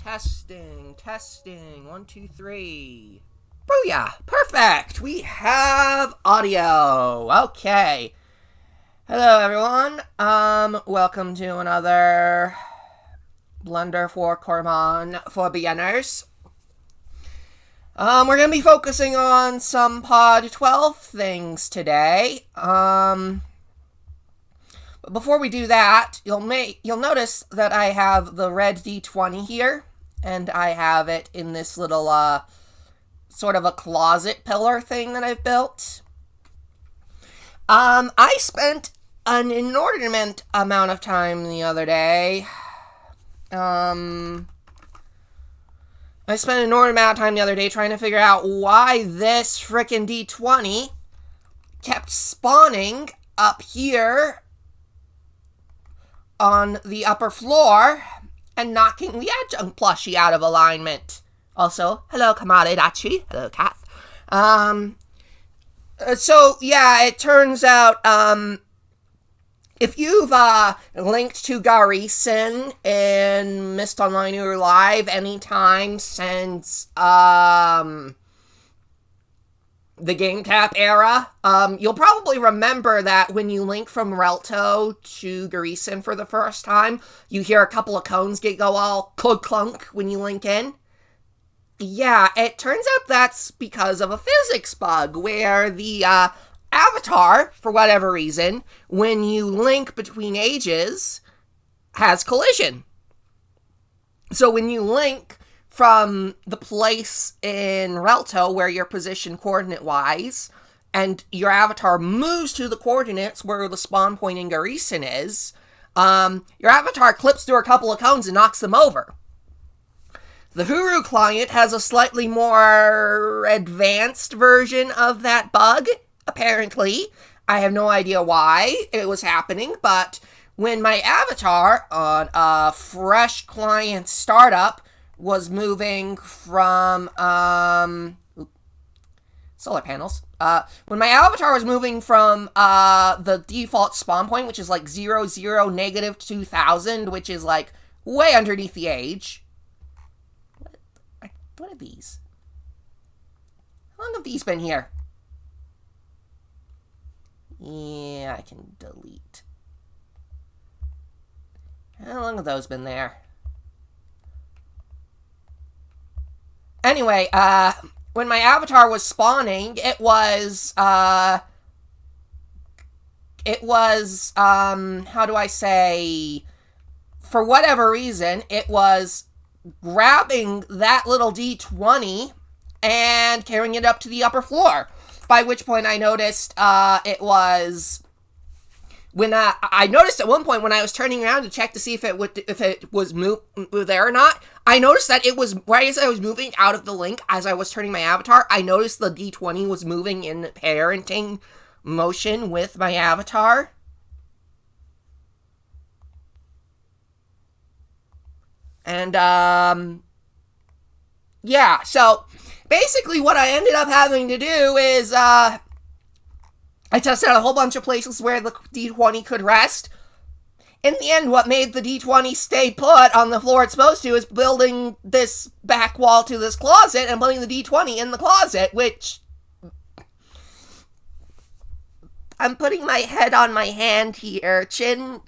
Testing. 1, 2, 3. Booyah! Perfect! We have audio. Okay. Hello, everyone. Welcome to another Blender for Korman for beginners. We're gonna be focusing on some Pod 12 things today. But before we do that, you'll notice that I have the red D20 here, and I have it in this little, sort of a closet pillar thing that I've built. I spent an inordinate amount of time the other day. I spent an inordinate amount of time the other day trying to figure out why this frickin' D20 kept spawning up here on the upper floor and knocking the adjunct plushie out of alignment. Also, hello Kamaridachi, hello cat. So yeah, it turns out, if you've, linked to Garrison in Mist Online or Live anytime since, the Game Cap era, you'll probably remember that when you link from Relto to Garrison for the first time, you hear a couple of cones go all clunk when you link in. Yeah, it turns out that's because of a physics bug, where the, avatar, for whatever reason, when you link between ages, has collision. So when you link from the place in Relto where you're positioned coordinate-wise, and your avatar moves to the coordinates where the spawn point in Garrison is, your avatar clips through a couple of cones and knocks them over. The Huru client has a slightly more advanced version of that bug, apparently. I have no idea why it was happening, but when my avatar on a fresh client startup was moving from, solar panels. When my avatar was moving from, the default spawn point, which is like 00, -2000, which is like way underneath the age. What are these? How long have these been here? Yeah, I can delete. How long have those been there? Anyway, when my avatar was spawning, it was, how do I say, for whatever reason, it was grabbing that little D20 and carrying it up to the upper floor. By which point I noticed, it was, when, I noticed at one point when I was turning around to check to see if it was there or not, I noticed that it was, right as I was moving out of the link, as I was turning my avatar, I noticed the D20 was moving in parenting motion with my avatar. And, yeah, so basically what I ended up having to do is, I tested out a whole bunch of places where the D20 could rest. In the end, what made the D20 stay put on the floor it's supposed to is building this back wall to this closet and putting the D20 in the closet, which, I'm putting my head on my hand here, chin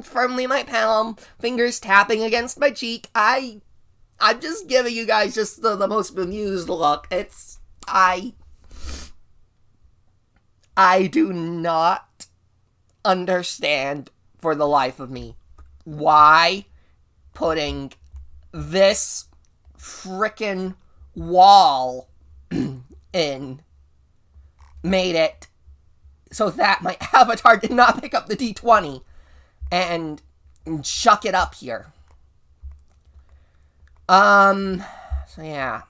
firmly in my palm, fingers tapping against my cheek. I'm just giving you guys just the most bemused look. I do not understand for the life of me why putting this frickin' wall in made it so that my avatar did not pick up the D20 and chuck it up here. So yeah.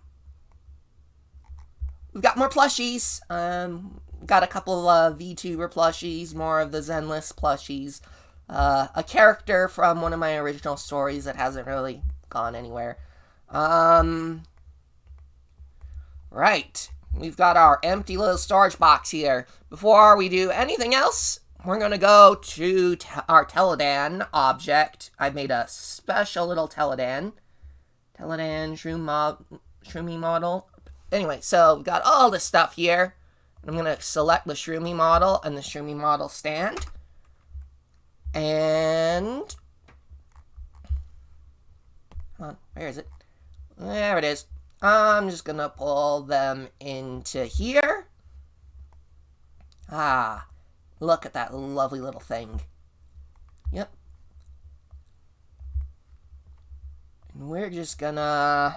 We've got more plushies. Got a couple of VTuber plushies, more of the Zenless plushies. A character from one of my original stories that hasn't really gone anywhere. Right. We've got our empty little storage box here. Before we do anything else, we're going to go to our Teledan object. I made a special little Teledan Teledan, Shroomy model. Anyway, so we've got all this stuff here. I'm going to select the Shroomy model and the Shroomy model stand. And... come on, where is it? There it is. I'm just going to pull them into here. Ah, look at that lovely little thing. Yep. And we're just gonna...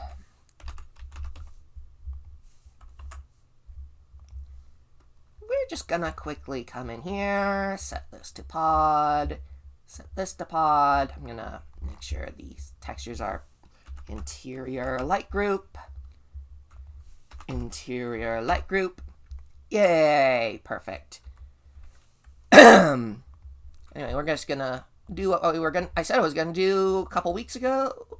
quickly come in here, set this to pod, set this to pod. I'm gonna make sure these textures are interior light group, interior light group. Yay, perfect. Anyway, we're just gonna do what I said I was gonna do a couple weeks ago,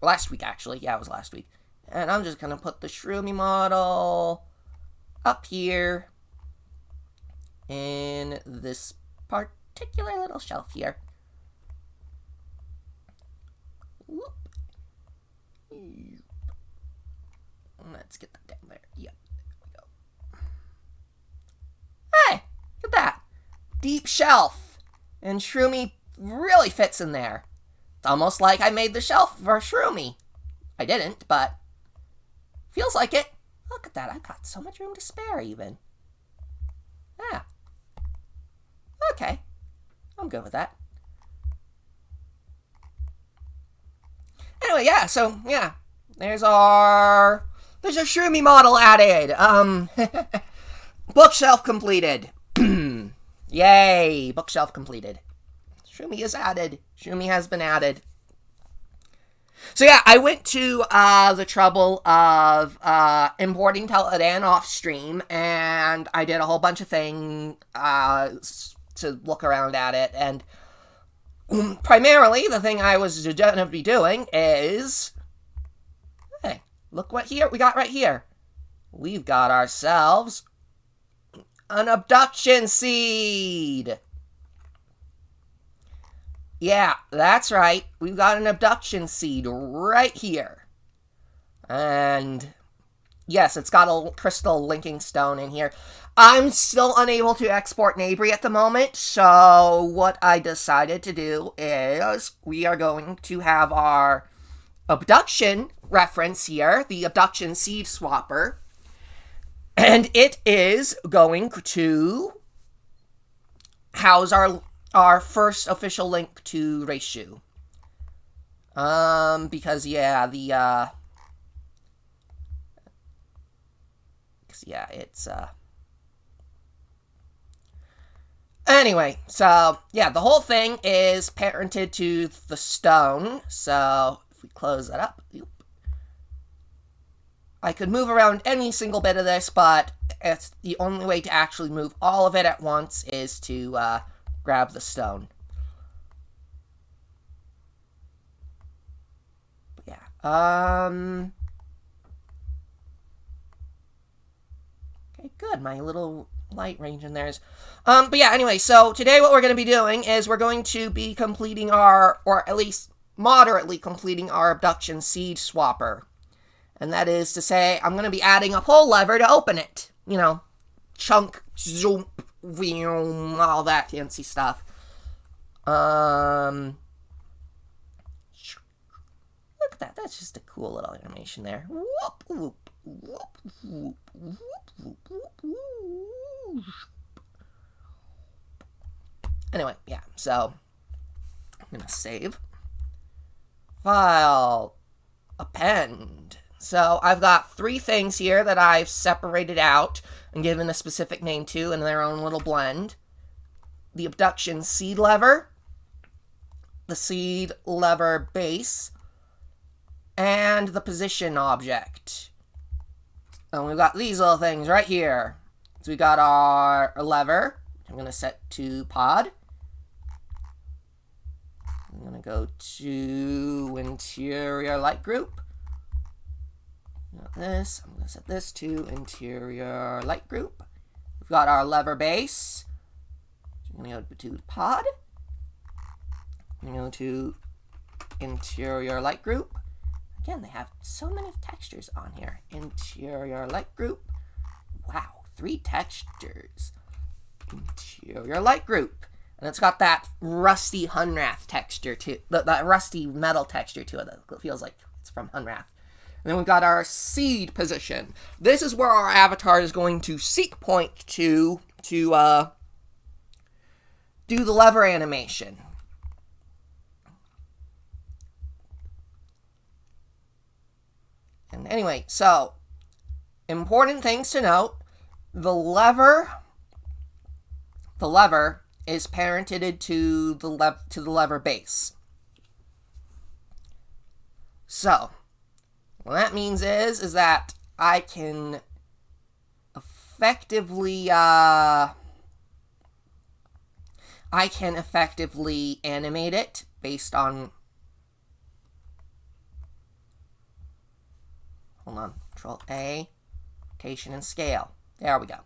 last week actually, yeah, it was last week. And I'm just gonna put the Shroomy model up here in this particular little shelf here. Whoop. Let's get that down there. Yep, there we go. Hey, look at that. Deep shelf. And Shroomy really fits in there. It's almost like I made the shelf for Shroomy. I didn't, but feels like it. Look at that. I've got so much room to spare even. Yeah. Okay. I'm good with that. Anyway, yeah, so, yeah. There's a Shroomy model added. Bookshelf completed. Yay, bookshelf completed. Shroomy is added. Shroomy has been added. So yeah, I went to the trouble of importing Teledan off stream, and I did a whole bunch of things to look around at it, and primarily the thing I was going to be doing is, hey, look what we got right here. We've got ourselves an abduction seed. Yeah, that's right. We've got an abduction seed right here. And yes, it's got a crystal linking stone in here. I'm still unable to export Nabry at the moment, so what I decided to do is we are going to have our abduction reference here, the abduction seed swapper, and it is going to house our first official link to Reishu. Because, yeah, it's, anyway, so, yeah, the whole thing is parented to the stone, so if we close that up, I could move around any single bit of this, but it's the only way to actually move all of it at once is to, grab the stone. But yeah. Okay, good. My little light range in there is... but yeah, anyway, so today what we're going to be doing is we're going to be completing or at least moderately completing our abduction seed swapper. And that is to say, I'm going to be adding a pull lever to open it. You know, chunk, zoom, all that fancy stuff. Look at that. That's just a cool little animation there. Whoop, whoop, whoop, whoop, whoop, whoop, whoop, whoop. Anyway, yeah, so I'm going to save. File. Append. So I've got 3 things here that I've separated out and given a specific name to in their own little blend. The abduction seed lever, the seed lever base, and the position object. And we've got these little things right here. So we got our lever. I'm going to set to pod. I'm going to go to interior light group. Got this. I'm going to set this to interior light group. We've got our lever base. I'm going to go to pod. I'm going to go to interior light group. Again, they have so many textures on here. Interior light group. Wow, 3 textures. Interior light group. And it's got that rusty Hunrath texture too. That rusty metal texture to it. That feels like it's from Hunrath. And then we've got our seed position. This is where our avatar is going to seek point to do the lever animation. And anyway, so important things to note. The lever is parented to the lever base. So what that means is that I can effectively animate it based on, hold on, Control A, rotation and scale. There we go.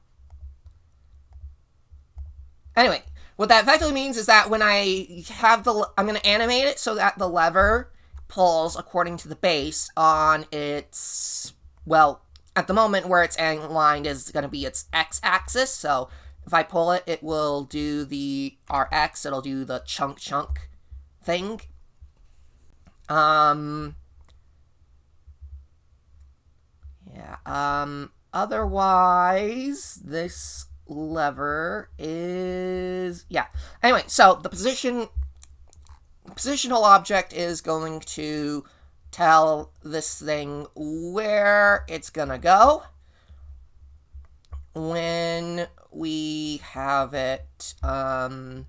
Anyway, what that effectively means is that when I'm going to animate it so that the lever pulls according to the base on its, well, at the moment where it's aligned is going to be its x-axis. So if I pull it, it will do the RX, it'll do the chunk thing. Otherwise, this lever is, Anyway, so the positional object is going to tell this thing where it's gonna go when we have it. But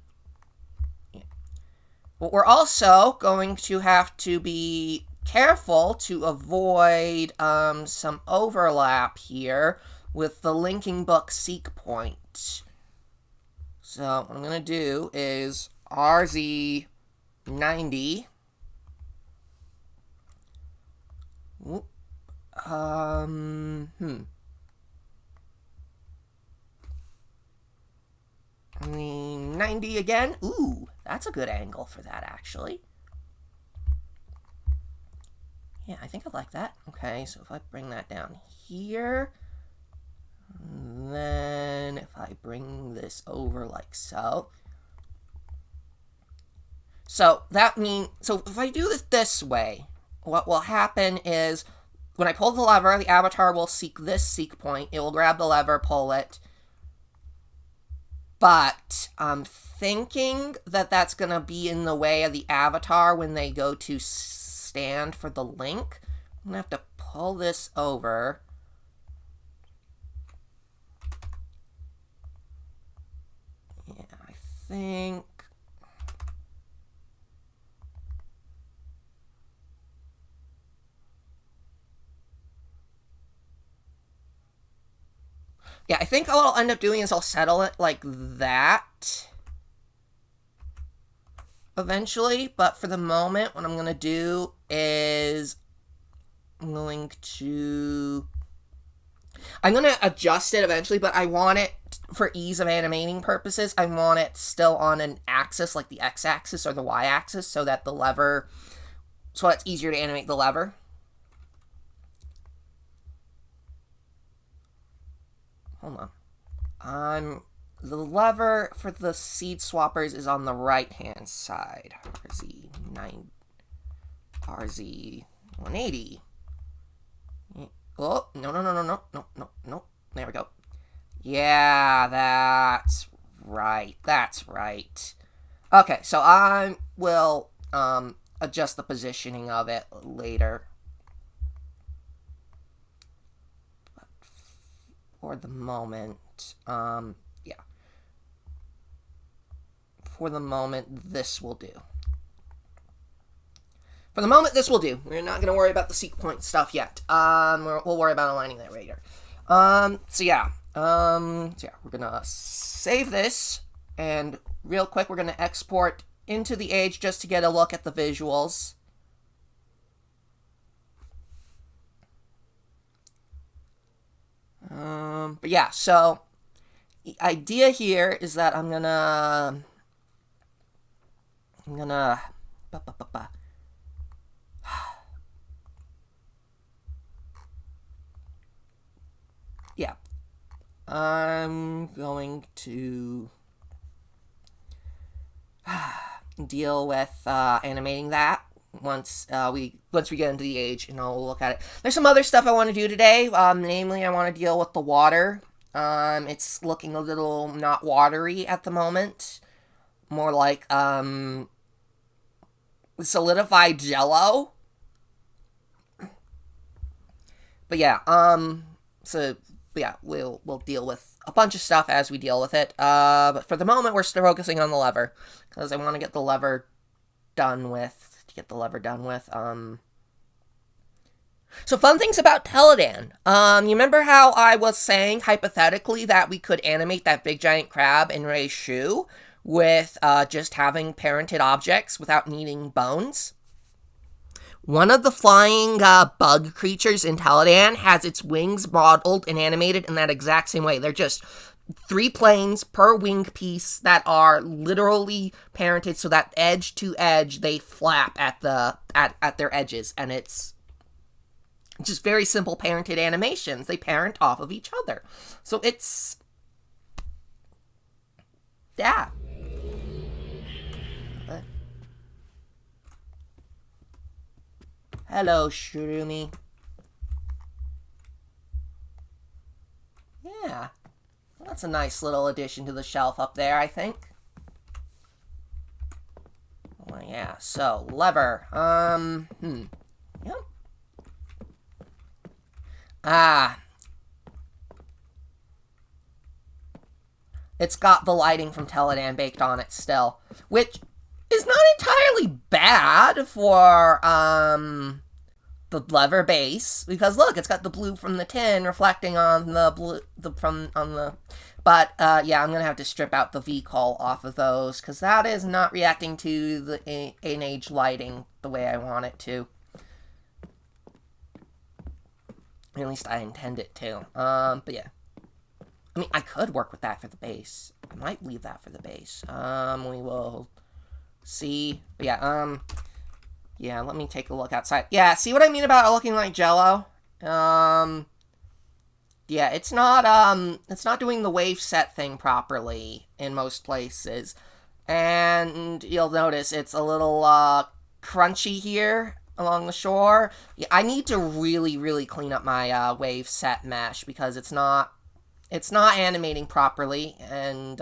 we're also going to have to be careful to avoid some overlap here with the linking book seek point. So what I'm going to do is RZ90. The 90 again. Ooh, that's a good angle for that, actually. Yeah, I think I like that. Okay, so if I bring that down here, then if I bring this over like so. So that means, so if I do this way, what will happen is when I pull the lever, the avatar will seek this seek point. It will grab the lever, pull it. But I'm thinking that that's going to be in the way of the avatar when they go to stand for the link. I'm going to have to pull this over. Yeah, I think. Yeah, I think what I'll end up doing is I'll settle it like that eventually, but for the moment, what I'm going to do is I'm going to adjust it eventually, but I want it, for ease of animating purposes, I want it still on an axis, like the x-axis or the y-axis, so that the lever, so it's easier to animate the lever. Hold on. The lever for the seed swappers is on the right-hand side. RZ180. Oh, no. There we go. Yeah, that's right. Okay, so I will adjust the positioning of it later. For the moment, For the moment, this will do. We're not going to worry about the seek point stuff yet. We'll worry about aligning that later. We're going to save this, and real quick, we're going to export into the Age just to get a look at the visuals. But yeah, so the idea here is that I'm gonna I'm going to deal with animating that once we get into the age, and I'll look at it. There's some other stuff I want to do today. Namely, I want to deal with the water. It's looking a little not watery at the moment, more like solidified Jello. But yeah, we'll deal with a bunch of stuff as we deal with it. But for the moment, we're still focusing on the lever, because I want to get the lever done with. So fun things about Teledan. You remember how I was saying, hypothetically, that we could animate that big giant crab in Ray's shoe with just having parented objects without needing bones? One of the flying bug creatures in Teledan has its wings modeled and animated in that exact same way. They're just 3 planes per wing piece that are literally parented so that edge to edge they flap at their edges, and it's just very simple parented animations. They parent off of each other. So it's... yeah. Hello, Shroomy. Yeah. Well, that's a nice little addition to the shelf up there, I think. Well, yeah, so, lever. Yep. It's got the lighting from Teledan baked on it still, which is not entirely bad for, the lever base, because look, it's got the blue from the tin reflecting on the blue, but, yeah, I'm gonna have to strip out the V-call off of those, because that is not reacting to the in-age lighting the way I want it to. At least I intend it to. But yeah. I mean, I could work with that for the base. I might leave that for the base. We will see. But yeah, yeah, let me take a look outside. Yeah, see what I mean about it looking like Jello? Yeah, it's not doing the wave set thing properly in most places. And you'll notice it's a little, crunchy here along the shore. Yeah, I need to really, really clean up my, wave set mesh, because it's not animating properly, and,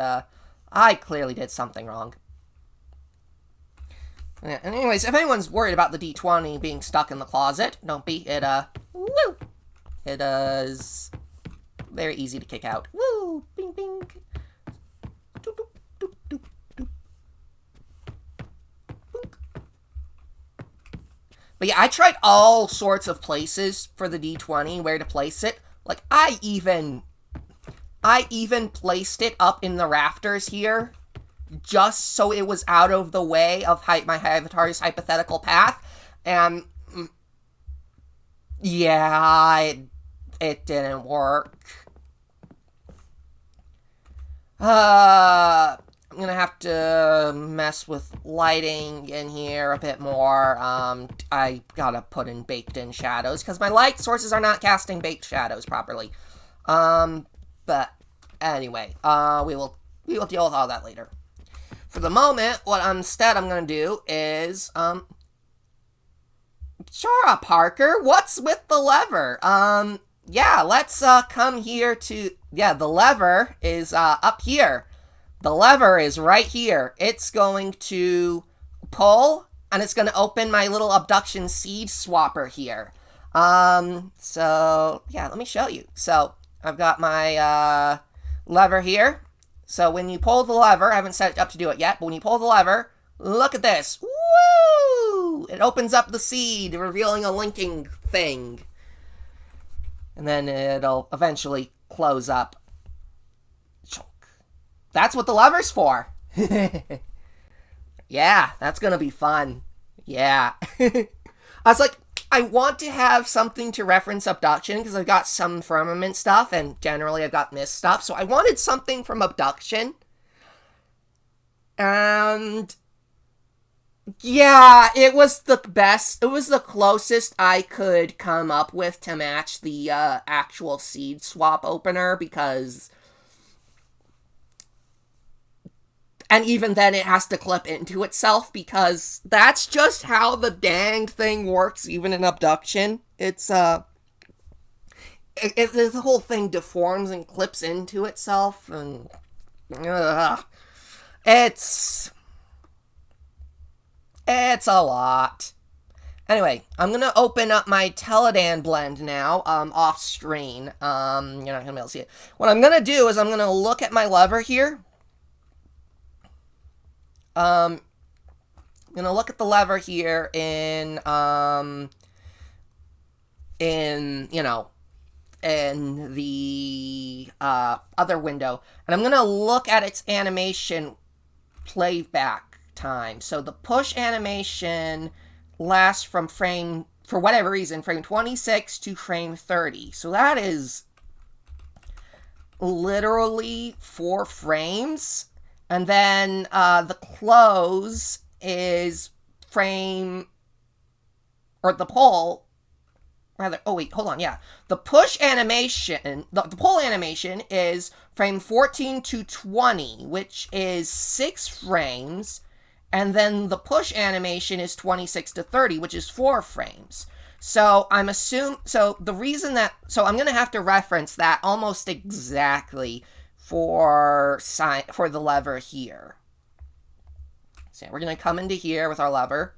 I clearly did something wrong. Yeah, and anyways, if anyone's worried about the D20 being stuck in the closet, don't be. It is very easy to kick out. Woo! Bing, bing. Doop, doop, doop, doop, doop. Boop. But yeah, I tried all sorts of places for the D20, where to place it. Like, I even placed it up in the rafters here, just so it was out of the way of my avatar's hypothetical path, and yeah, it didn't work. I'm gonna have to mess with lighting in here a bit more. I gotta put in baked-in shadows, because my light sources are not casting baked shadows properly. But anyway, we will deal with all that later. For the moment, what instead I'm gonna do is, sure, Parker, what's with the lever? Yeah, let's, come here to, yeah, the lever is, up here. The lever is right here. It's going to pull, and it's gonna open my little abduction seed swapper here. So, yeah, let me show you. So, I've got my, lever here. So when you pull the lever, I haven't set it up to do it yet, but when you pull the lever, look at this. Woo! It opens up the seed, revealing a linking thing. And then it'll eventually close up. That's what the lever's for. Yeah, that's gonna be fun. Yeah. I was like, I want to have something to reference Abduction, because I've got some Firmament stuff, and generally I've got Mist stuff, so I wanted something from Abduction. And yeah, it was the best, it was the closest I could come up with to match the actual seed swap opener, because And even then, it has to clip into itself because that's just how the danged thing works, even in abduction. It's, the whole thing deforms and clips into itself, and, it's a lot. Anyway, I'm gonna open up my Teledan blend now, off screen. You're not gonna be able to see it. What I'm gonna do is I'm gonna look at my lever here. I'm gonna look at the lever here in the other window, and I'm gonna look at its animation playback time. So the push animation lasts from frame, for whatever reason, frame 26 to frame 30. So that is literally 4 frames. And then the close is frame, or the pull, rather, oh wait, hold on, yeah. The push animation, the pull animation is frame 14 to 20, which is 6 frames. And then the push animation is 26 to 30, which is 4 frames. So I'm the reason that, so I'm going to have to reference that almost exactly for the lever here. So we're going to come into here with our lever,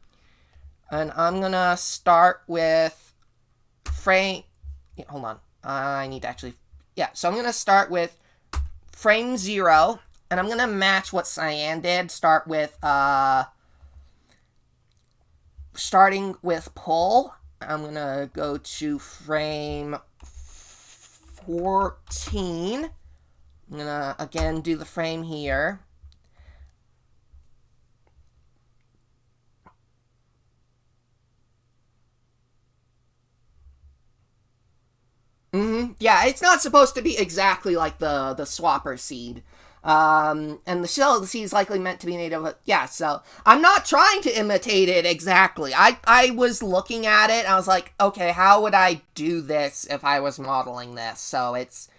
and I'm going to start with frame, hold on, I need to actually, so I'm going to start with frame 0, and I'm going to match what Cyan did, starting with pull. I'm going to go to frame 14. I'm going to, again, do the frame here. Yeah, it's not supposed to be exactly like the swapper seed. And the shell of the seed is likely meant to be made of, so I'm not trying to imitate it exactly. I was looking at it, and I was like, okay, how would I do this if I was modeling this? So it's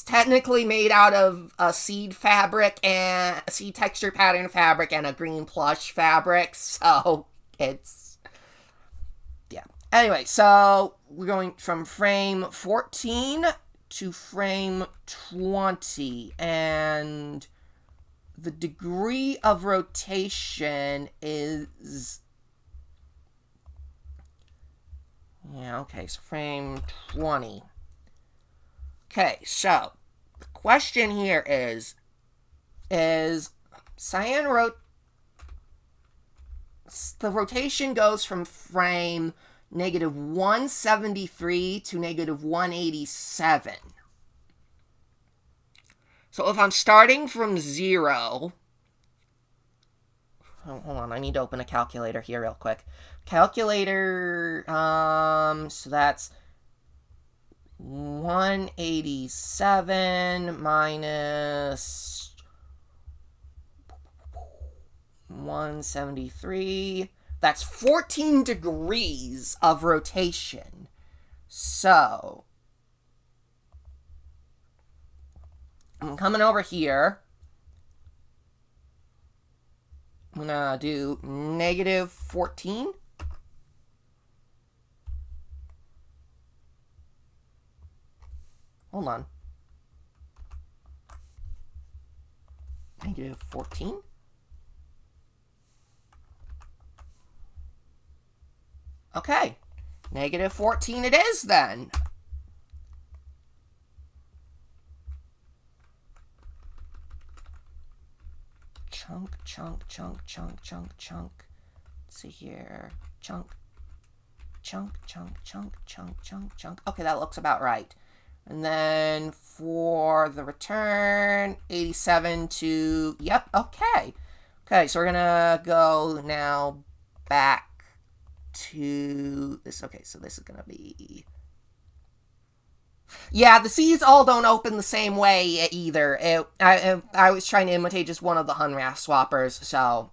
technically made out of a seed fabric, and a seed texture pattern fabric, and a green plush fabric, so it's, Anyway, so we're going from frame 14 to frame 20, and the degree of rotation is, okay, so frame 20. Okay, so the question here is Cyan the rotation goes from frame -173 to -187. So if I'm starting from 0, hold on, I need to open a calculator here real quick. Calculator, so that's 187 minus 173. That's 14 degrees of rotation. So I'm coming over here. I'm gonna do -14. Hold on. -14. Okay, -14 it is then. Chunk, chunk, chunk, chunk, chunk, chunk. Let's see here. Chunk, chunk, chunk, chunk, chunk, chunk, chunk. Okay, that looks about right. And then for the return, 87 to, yep, okay. Okay, so we're gonna go now back to this. Okay, so this is gonna be, the seeds all don't open the same way either. I was trying to imitate just one of the Hunrath swappers, so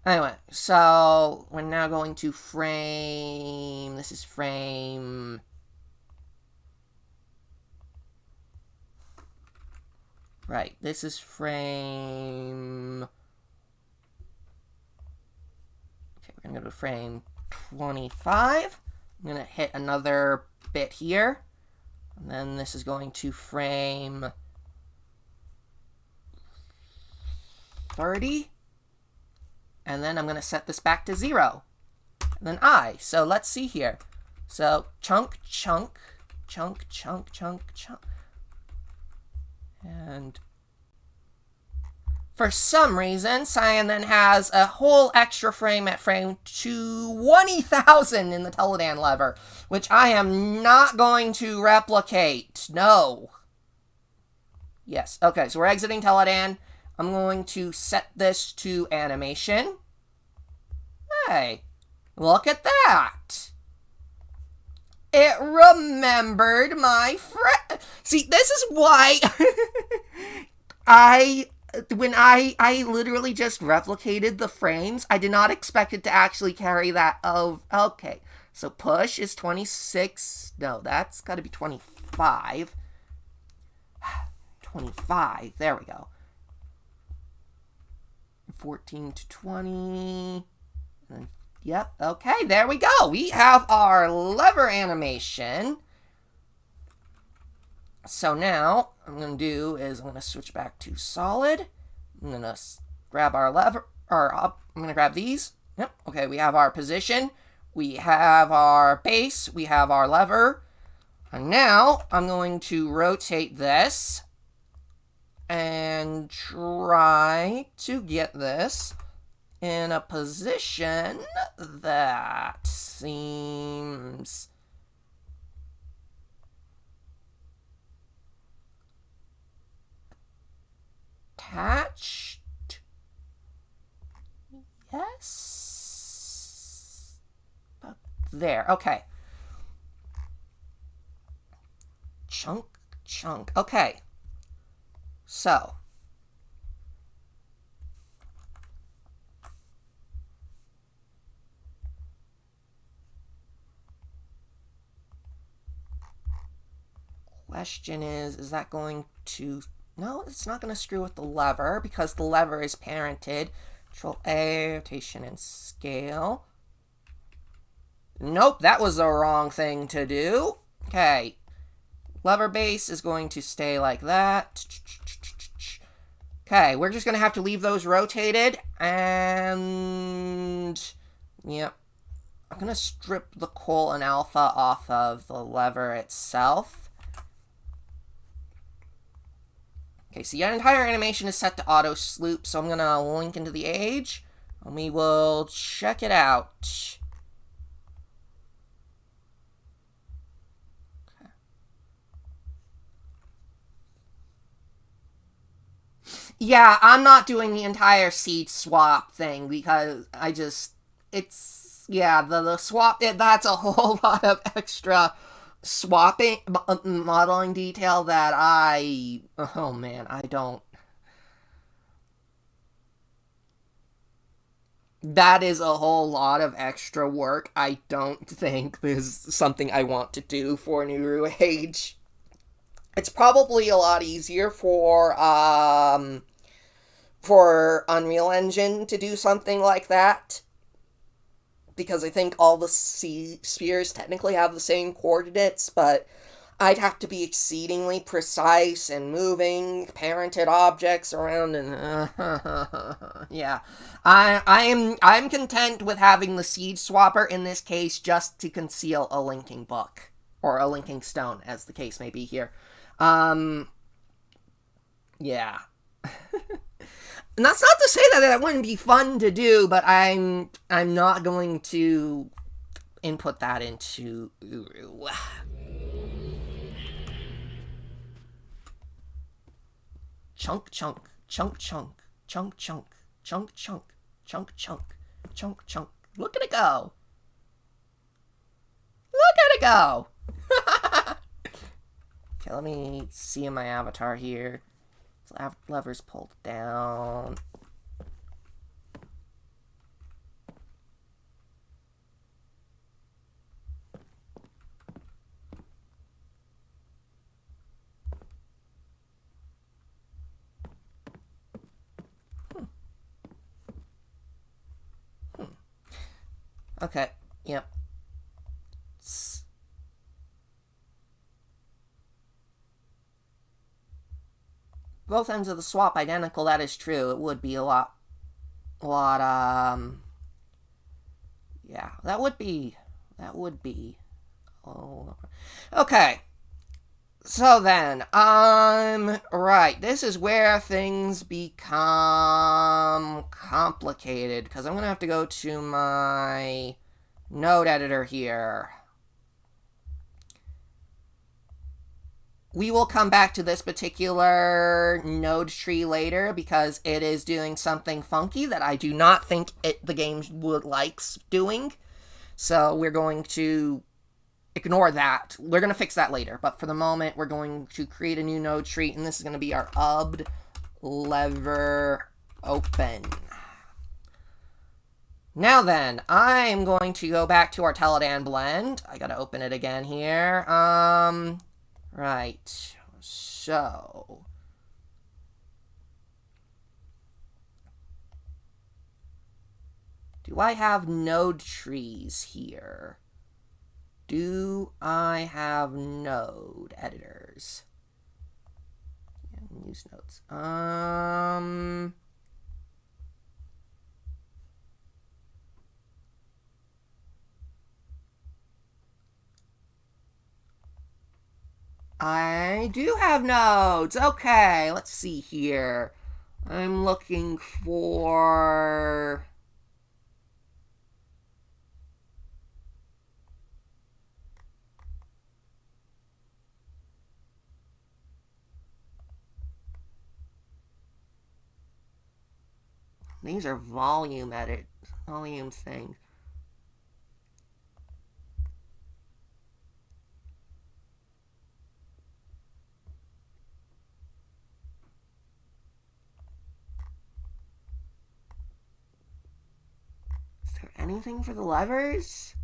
anyway, so we're now going to frame, this is frame Right, this is frame... Okay, we're gonna go to frame 25. I'm gonna hit another bit here. And then this is going to frame 30. And then I'm gonna set this back to 0. And then I. So let's see here. So chunk, chunk, chunk, chunk, chunk, chunk. And for some reason, Cyan then has a whole extra frame at frame 20,000 in the Teledan lever, which I am not going to replicate. No. Yes. Okay, so we're exiting Teledan. I'm going to set this to animation. Hey, look at that. It remembered my friend. See, this is why when I literally just replicated the frames, I did not expect it to actually carry that of, okay. So push is 26. No, that's got to be 25. 25. There we go. 14 to 20. And yep, okay, there we go. We have our lever animation. So now, what I'm going to do is I'm going to switch back to solid. I'm going to grab our lever, I'm going to grab these. Yep, okay, we have our position. We have our base. We have our lever. And now, I'm going to rotate this and try to get this in a position that seems attached. Yes. There. Okay. Chunk, chunk. Okay. So. Question is that going to... No, it's not going to screw with the lever because the lever is parented. Control A, rotation and scale. Nope, that was the wrong thing to do. Okay. Lever base is going to stay like that. Okay, we're just going to have to leave those rotated. And... Yep. I'm going to strip the coal and alpha off of the lever itself. Okay, so your entire animation is set to auto sloop, so I'm going to link into the age, and we will check it out. Okay. Yeah, I'm not doing the entire seed swap thing, because yeah, the swap, that's a whole lot of extra swapping, modeling detail that oh man, I don't. That is a whole lot of extra work. I don't think is something I want to do for New Age. It's probably a lot easier for Unreal Engine to do something like that, because I think all the spheres technically have the same coordinates, but I'd have to be exceedingly precise and moving parented objects around, and yeah, I'm content with having the seed swapper in this case just to conceal a linking book or a linking stone, as the case may be here. Yeah. And that's not to say that that wouldn't be fun to do, but I'm not going to input that into Uru. Chunk, chunk, chunk, chunk, chunk, chunk, chunk, chunk, chunk, chunk, chunk, chunk. Look at it go. Look at it go. Okay, let me see in my avatar here. Lever's pulled down. Okay, yep. Both ends of the swap identical, that is true. It would be a lot, yeah, that would be, oh, okay. So then, right, this is where things become complicated, because I'm going to have to go to my node editor here. We will come back to this particular node tree later, because it is doing something funky that I do not think the game would likes doing. So we're going to ignore that. We're going to fix that later. But for the moment, we're going to create a new node tree, and this is going to be our ubd lever open. Now then, I'm going to go back to our Teledan blend. I got to open it again here. Right. So do I have node trees here? Do I have node editors? Yeah, use nodes. I do have nodes. Okay, let's see here. I'm looking for... These are volume things. Is there anything for the levers?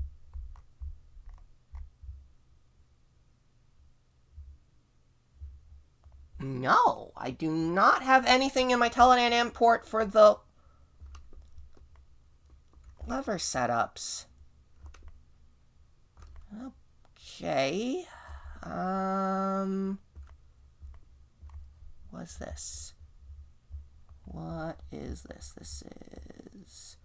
No, I do not have anything in my Telenet import for the lever setups. Okay. What's this? What is this? This is...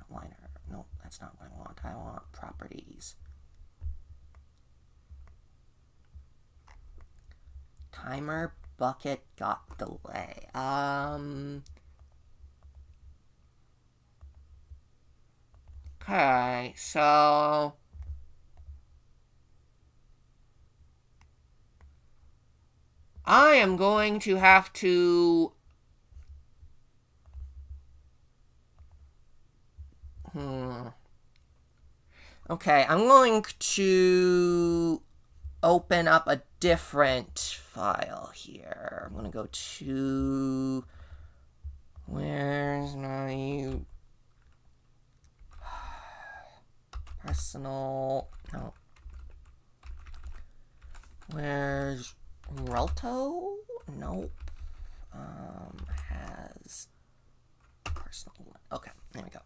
Liner. Nope, that's not what I want. I want properties. Timer bucket got delay. Okay, so I am going to have to okay, I'm going to open up a different file here. I'm going to go to... Where's my... Personal... No. Where's... Relto? Nope. Has... Personal... Okay, there we go.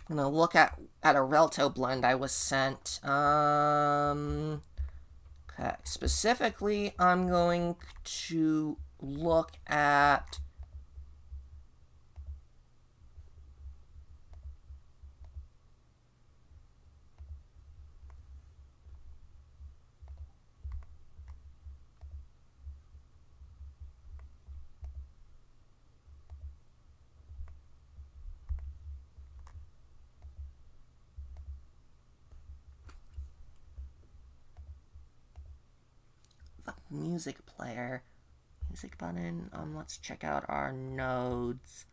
I'm gonna look at a Relto blend I was sent. Okay, specifically, I'm going to look at music player. Music button. Let's check out our nodes.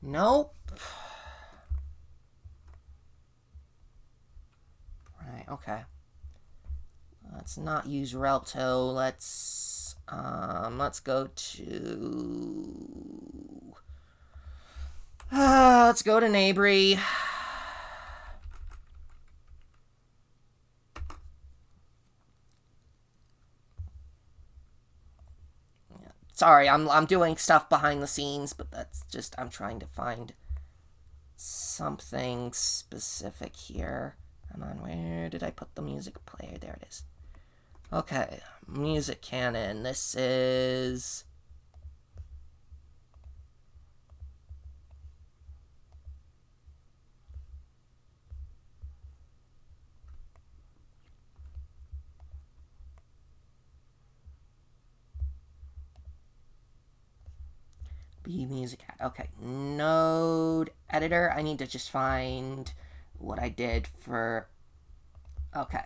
Nope. Right, okay. Let's not use Relto. Let's go to... Let's go to Neighbory. Sorry, I'm doing stuff behind the scenes, but that's just, I'm trying to find something specific here. Come on, where did I put the music player? There it is. Okay, music canon. This is... B music. Okay, node editor. I need to just find what I did for... Okay.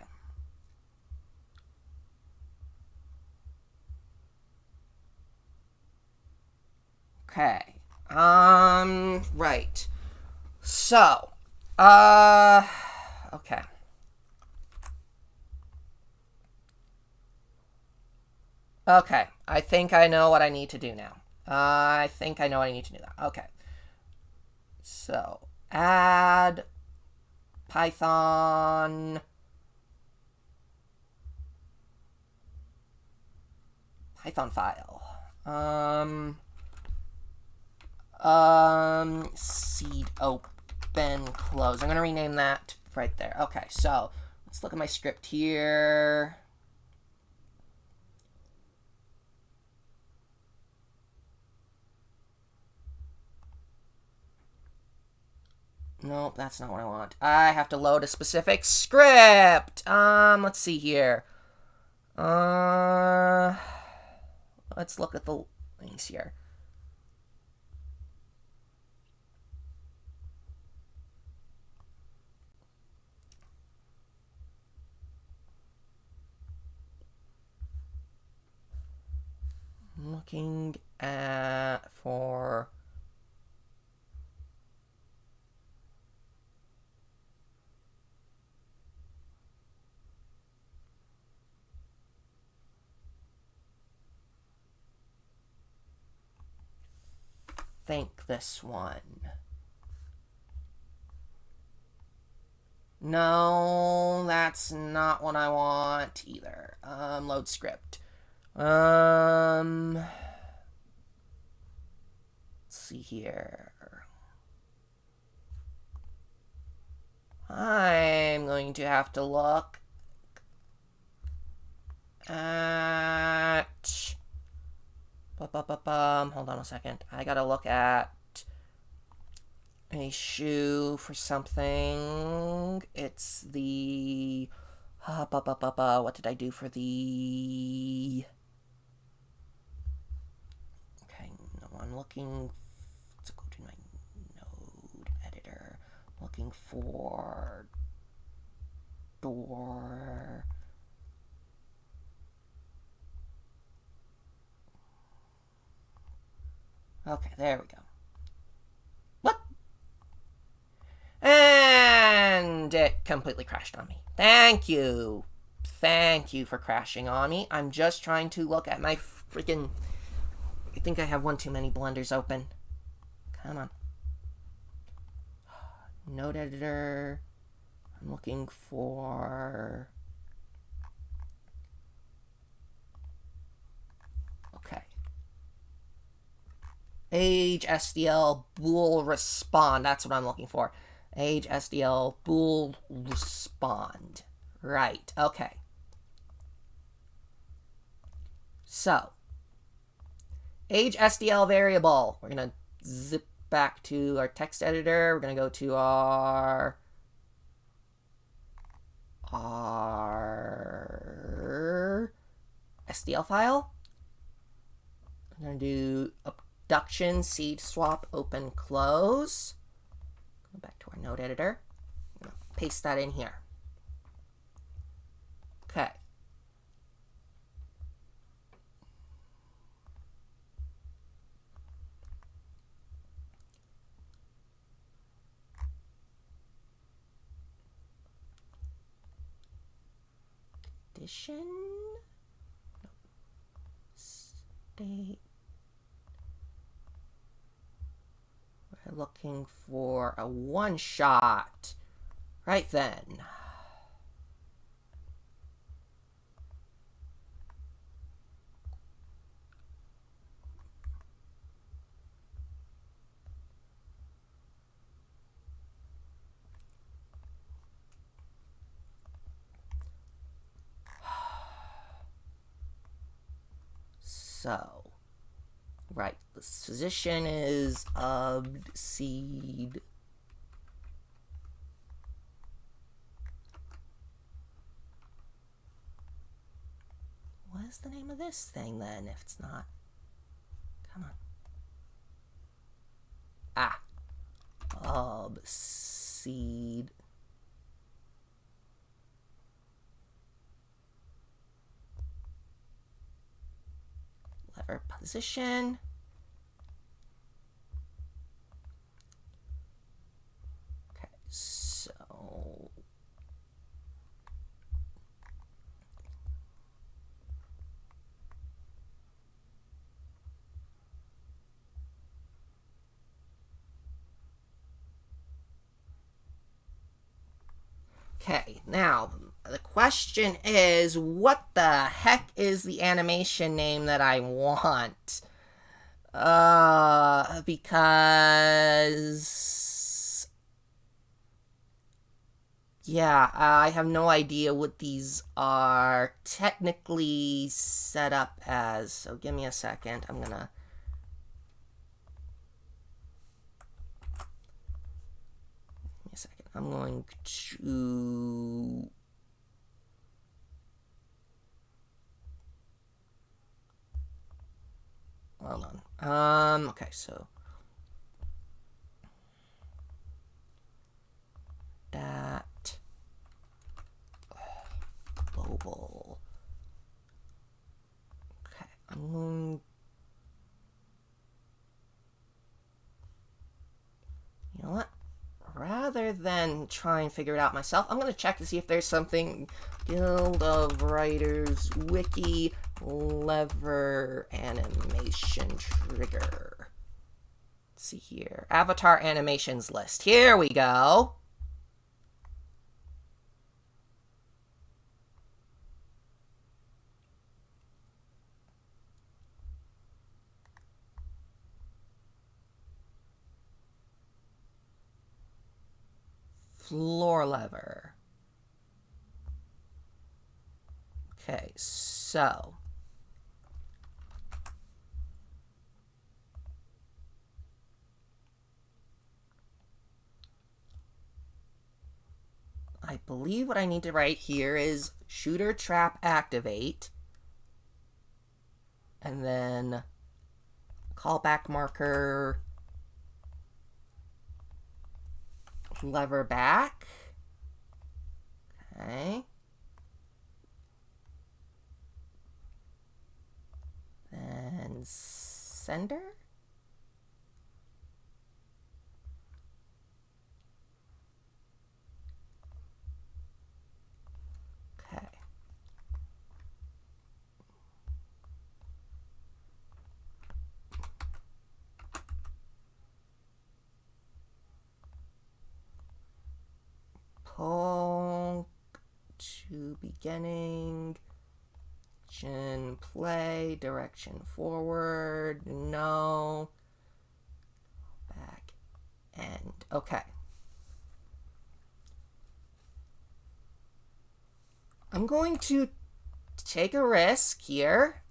Okay. Right. So, okay. Okay, I think I know what I need to do now. I think I know what I need to do now. Okay. So, add Python file. Seed open close. I'm gonna rename that right there. Okay, so let's look at my script here. Nope, that's not what I want. I have to load a specific script. Let's see here. Let's look at the links here. I'm looking at for... think this one. No, that's not what I want either. Load script. Let's see here. I'm going to have to look at... Hold on a second. I gotta look at a shoe for something. It's the... What did I do for the... Okay, no, I'm looking... Let's go to my node editor. Looking for... door... Okay, there we go. What? And it completely crashed on me. Thank you. Thank you for crashing on me. I'm just trying to look at my freaking... I think I have one too many blenders open. Come on. Node editor. I'm looking for... Okay. Age SDL bool respond. That's what I'm looking for. Age SDL bool respond. Right. Okay. So, age SDL variable. We're going to zip back to our text editor. We're going to go to our SDL file. I'm going to do abduction, seed swap, open, close. Go back to our node editor. I'm going to paste that in here. Okay. Addition. State. We're looking for a one-shot. Right then. So, right, this position is obseed. What is the name of this thing then, if it's not? Come on. Ah. Obseed. Lever position. Okay, so okay, now the question is, what the heck is the animation name that I want? Because yeah, I have no idea what these are technically set up as. So give me a second. Give me a second. I'm going to hold on. Okay, so that global. Okay, I'm going. You know what? Rather than try and figure it out myself, I'm going to check to see if there's something. Guild of Writers Wiki lever animation trigger. Let's see here. Avatar animations list. Here we go. Floor lever. Okay, so I believe what I need to write here is shooter trap activate, and then callback marker lever back. Okay. Then sender. Okay. Pull to beginning. Play, direction forward, no. Back, end. Okay. I'm going to take a risk here.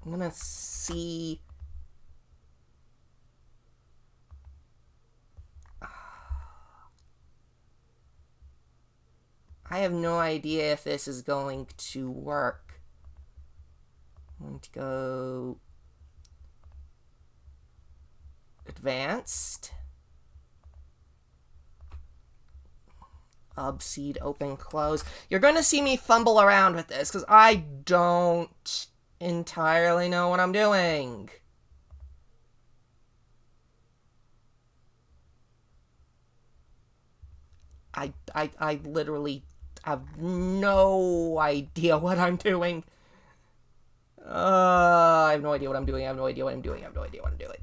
I'm gonna see. I have no idea if this is going to work. I'm going to go advanced. Obseed, open, close. You're going to see me fumble around with this because I don't entirely know what I'm doing. I literally have no idea what I'm doing. I have no idea what I'm doing. I have no idea what I'm doing. I have no idea what I'm doing.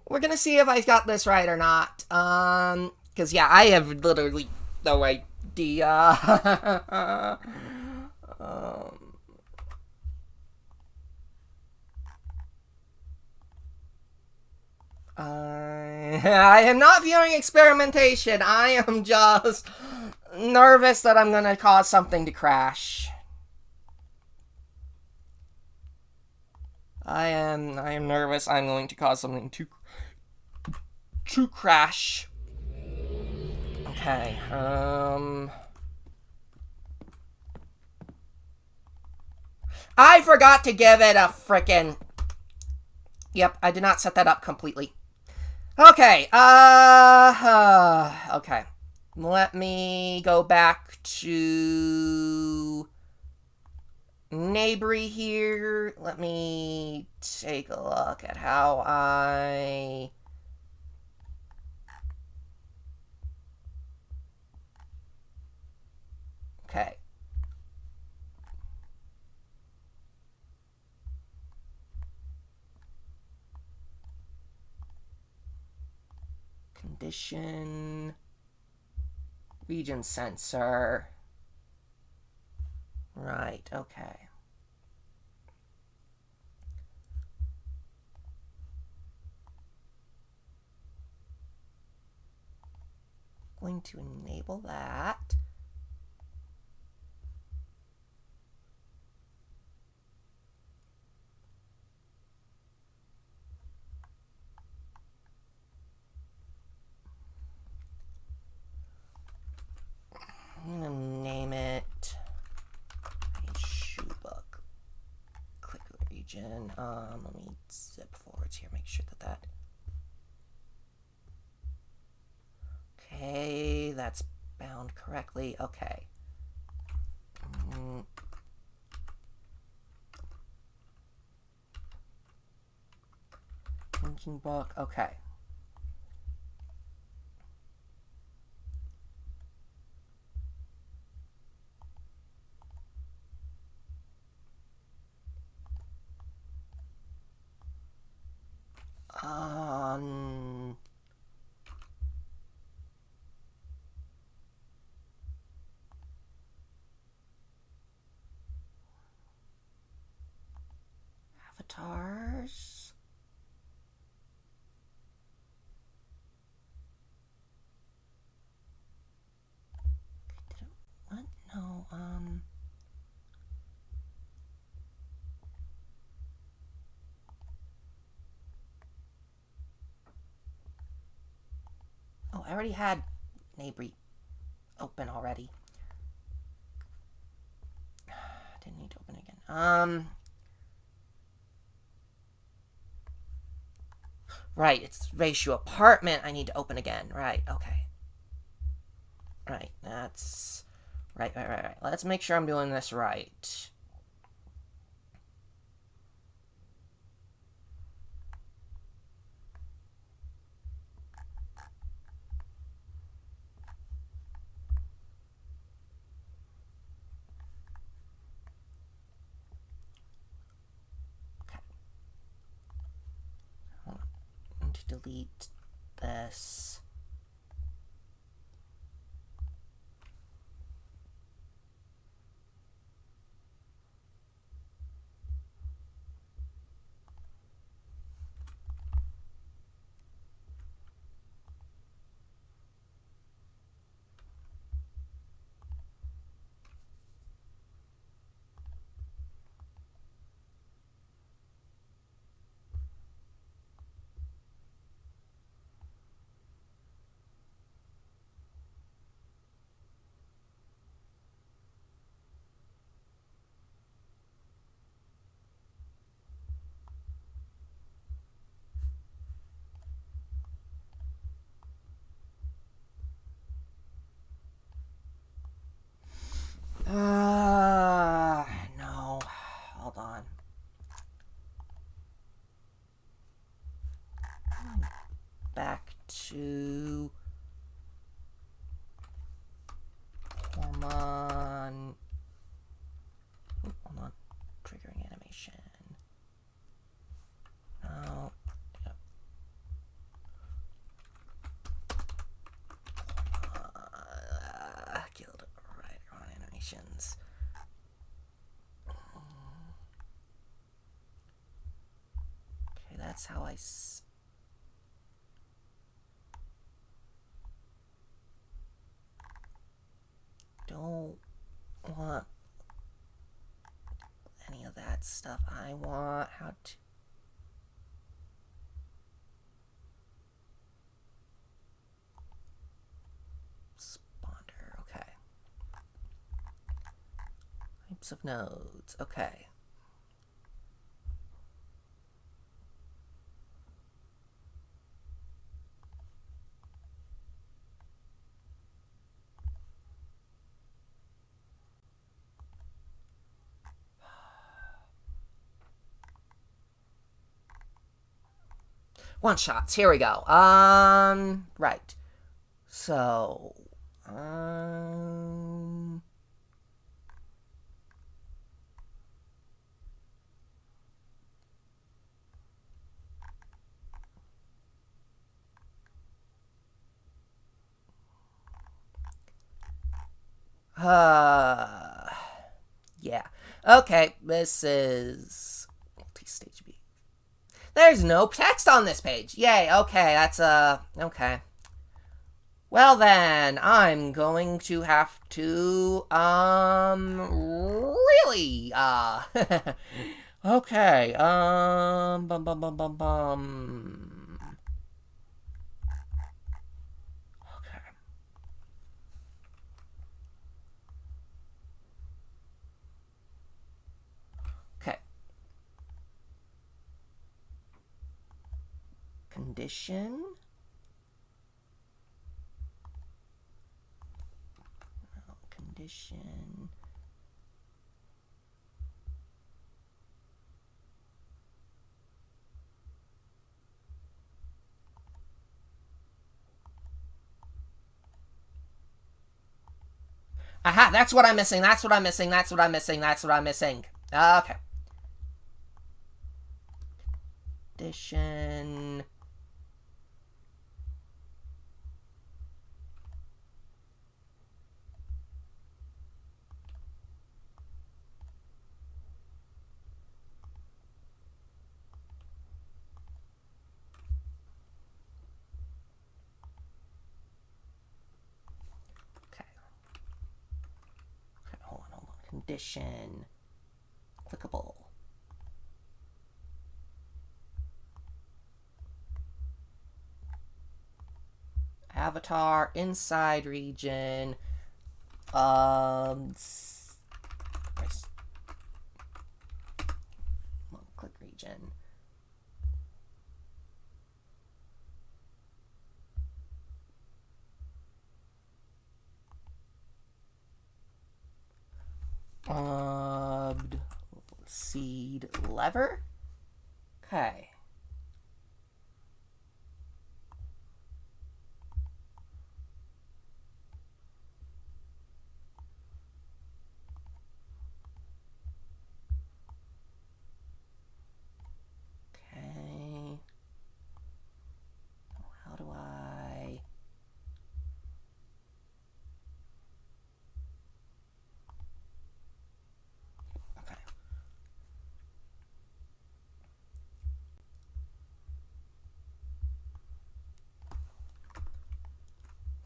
We're gonna see if I got this right or not. Because yeah, I have literally no idea. I am not viewing experimentation. I am just nervous that I'm gonna cause something to crash. I am nervous I'm going to cause something to crash. Okay, I forgot to give it a frickin'. Yep, I did not set that up completely. Okay, okay. Let me go back to neighbory here. Let me take a look at how I... Okay. Condition... Region sensor. Right, okay. Going to enable that. I'm gonna name it shoe book. Click region. Let me zip forwards here. Make sure that. Okay, that's bound correctly. Okay. Linking book. Okay. Avatars. What? No, Oh, I already had neighbory open already. Didn't need to open again. Right, it's ratio apartment I need to open again. Right, okay. Right, that's... Right. Let's make sure I'm doing this right. To delete this. to Korman. Hold on. Triggering animation. No. Yep. Guild writer on animations. Okay, that's how I. Don't want any of that stuff. I want how to. Spawner, okay. Types of nodes, okay. One shots. Here we go. Right. So, yeah. Okay, this is multi-stage B. There's no text on this page. Yay, okay, that's, okay. Well then, I'm going to have to, really, okay, Okay. Okay. Condition. Condition. Aha, that's what I'm missing, that's what I'm missing, that's what I'm missing, that's what I'm missing. Okay. Condition. Condition. Clickable. Avatar, inside region. Click region. Seed lever. Okay. Okay. How do I? Okay.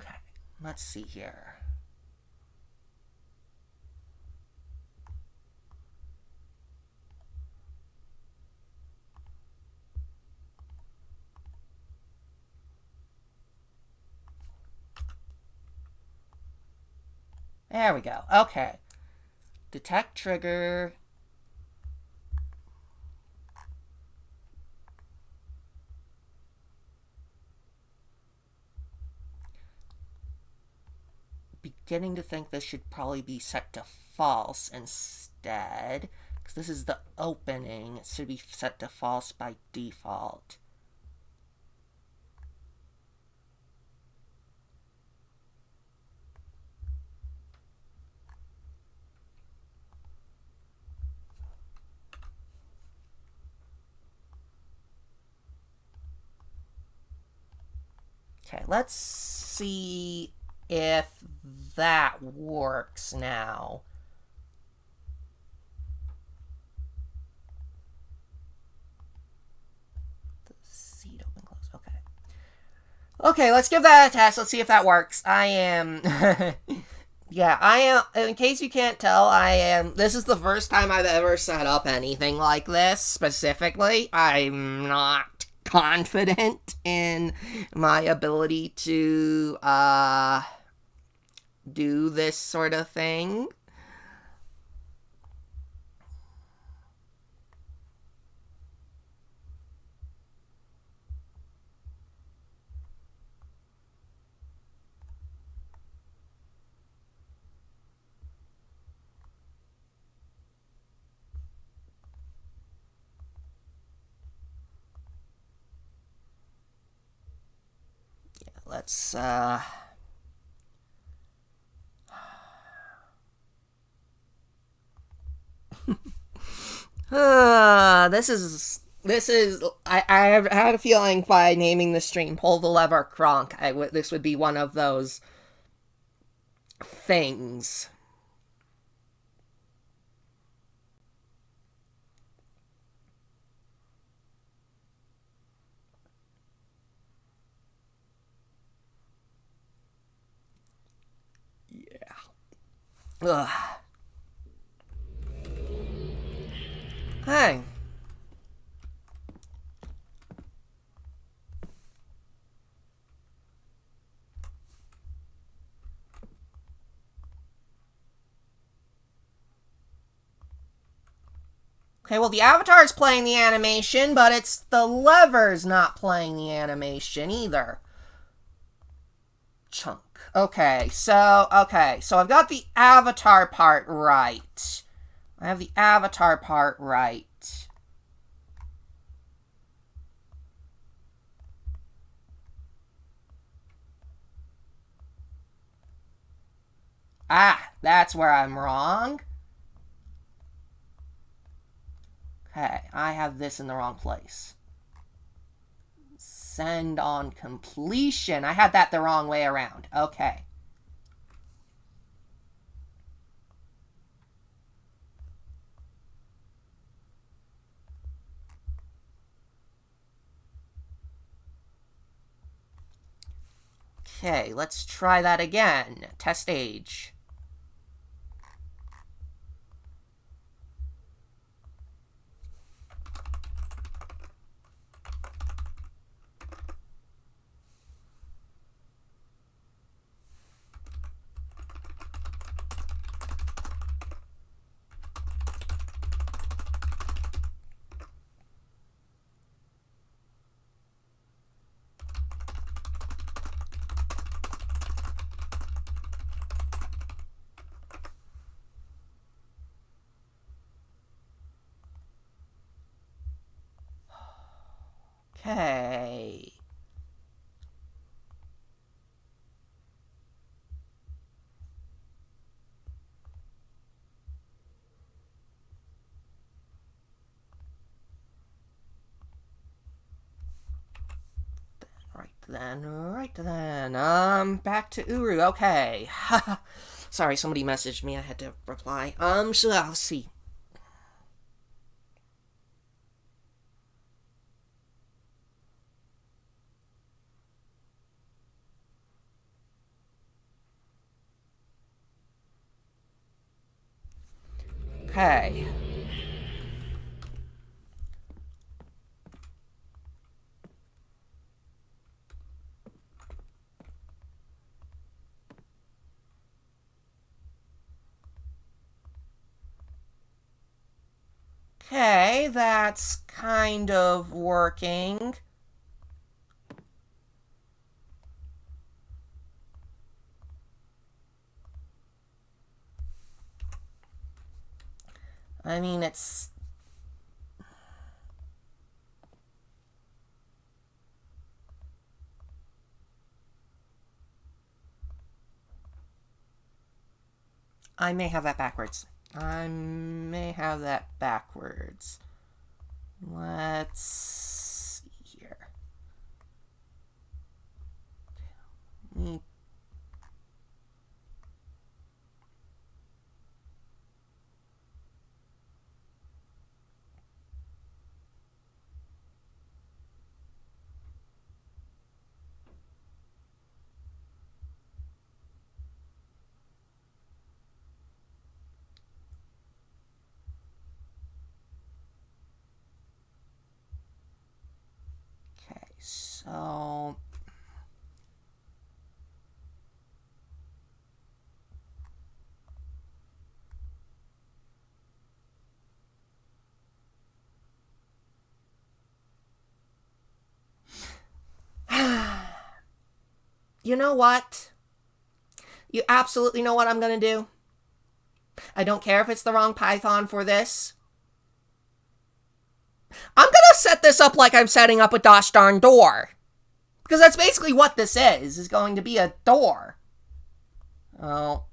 Okay. Let's see here. There we go. Okay. Detect trigger. Beginning to think this should probably be set to false instead. Because this is the opening. It should be set to false by default. Okay, let's see if that works now. The seat open, close. Okay. Okay, let's give that a test. Let's see if that works. I am... Yeah, I am, in case you can't tell, this is the first time I've ever set up anything like this, specifically. I'm not confident in my ability to, do this sort of thing. Let's, this is, I had a feeling by naming the stream Pull the Lever KRONK, this would be one of those things. Ugh. Hey. Okay, well, the avatar is playing the animation, but it's the levers not playing the animation either. Chunk. Okay, so I've got the avatar part right. I have the avatar part right. Ah, that's where I'm wrong. Okay, I have this in the wrong place. Send on completion. I had that the wrong way around. Okay. Okay, let's try that again. Test age. Okay. Right then. Back to Uru. Okay. Sorry, somebody messaged me. I had to reply. So I'll see. Okay. Okay, that's kind of working. I mean, it's... I may have that backwards. Let's see here. Okay, so... You know what? You absolutely know what I'm gonna do. I don't care if it's the wrong Python for this. I'm gonna set this up like I'm setting up a gosh darn door. Because that's basically what this is going to be a door. Oh.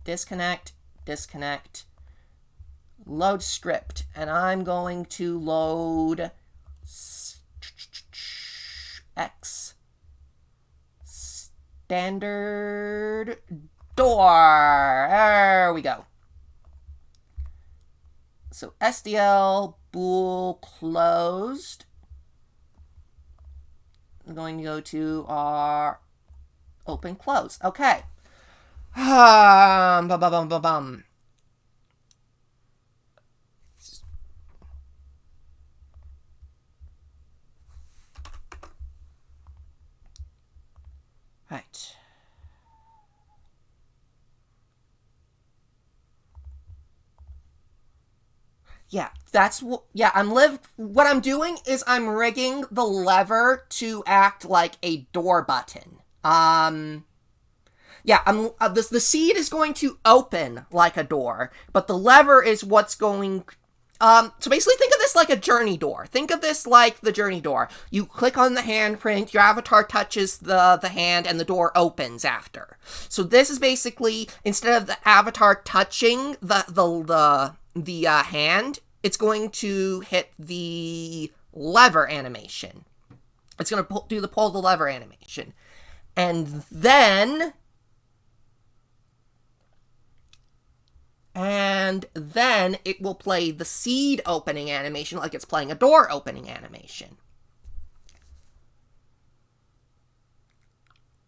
Disconnect, disconnect, load script. And I'm going to load X standard door. There we go. So SDL bool closed. I'm going to go to our open close. Okay. Bum, bum, bum, bum, bum. Right. Yeah, that's what. Yeah, what I'm doing is I'm rigging the lever to act like a door button. Yeah, the seed is going to open like a door, but the lever is what's going. So basically, think of this like a journey door. Think of this like the journey door. You click on the handprint, your avatar touches the hand, and the door opens after. So this is basically, instead of the avatar touching the hand, it's going to hit the lever animation. It's going to do the pull the lever animation. And then it will play the seed opening animation like it's playing a door opening animation.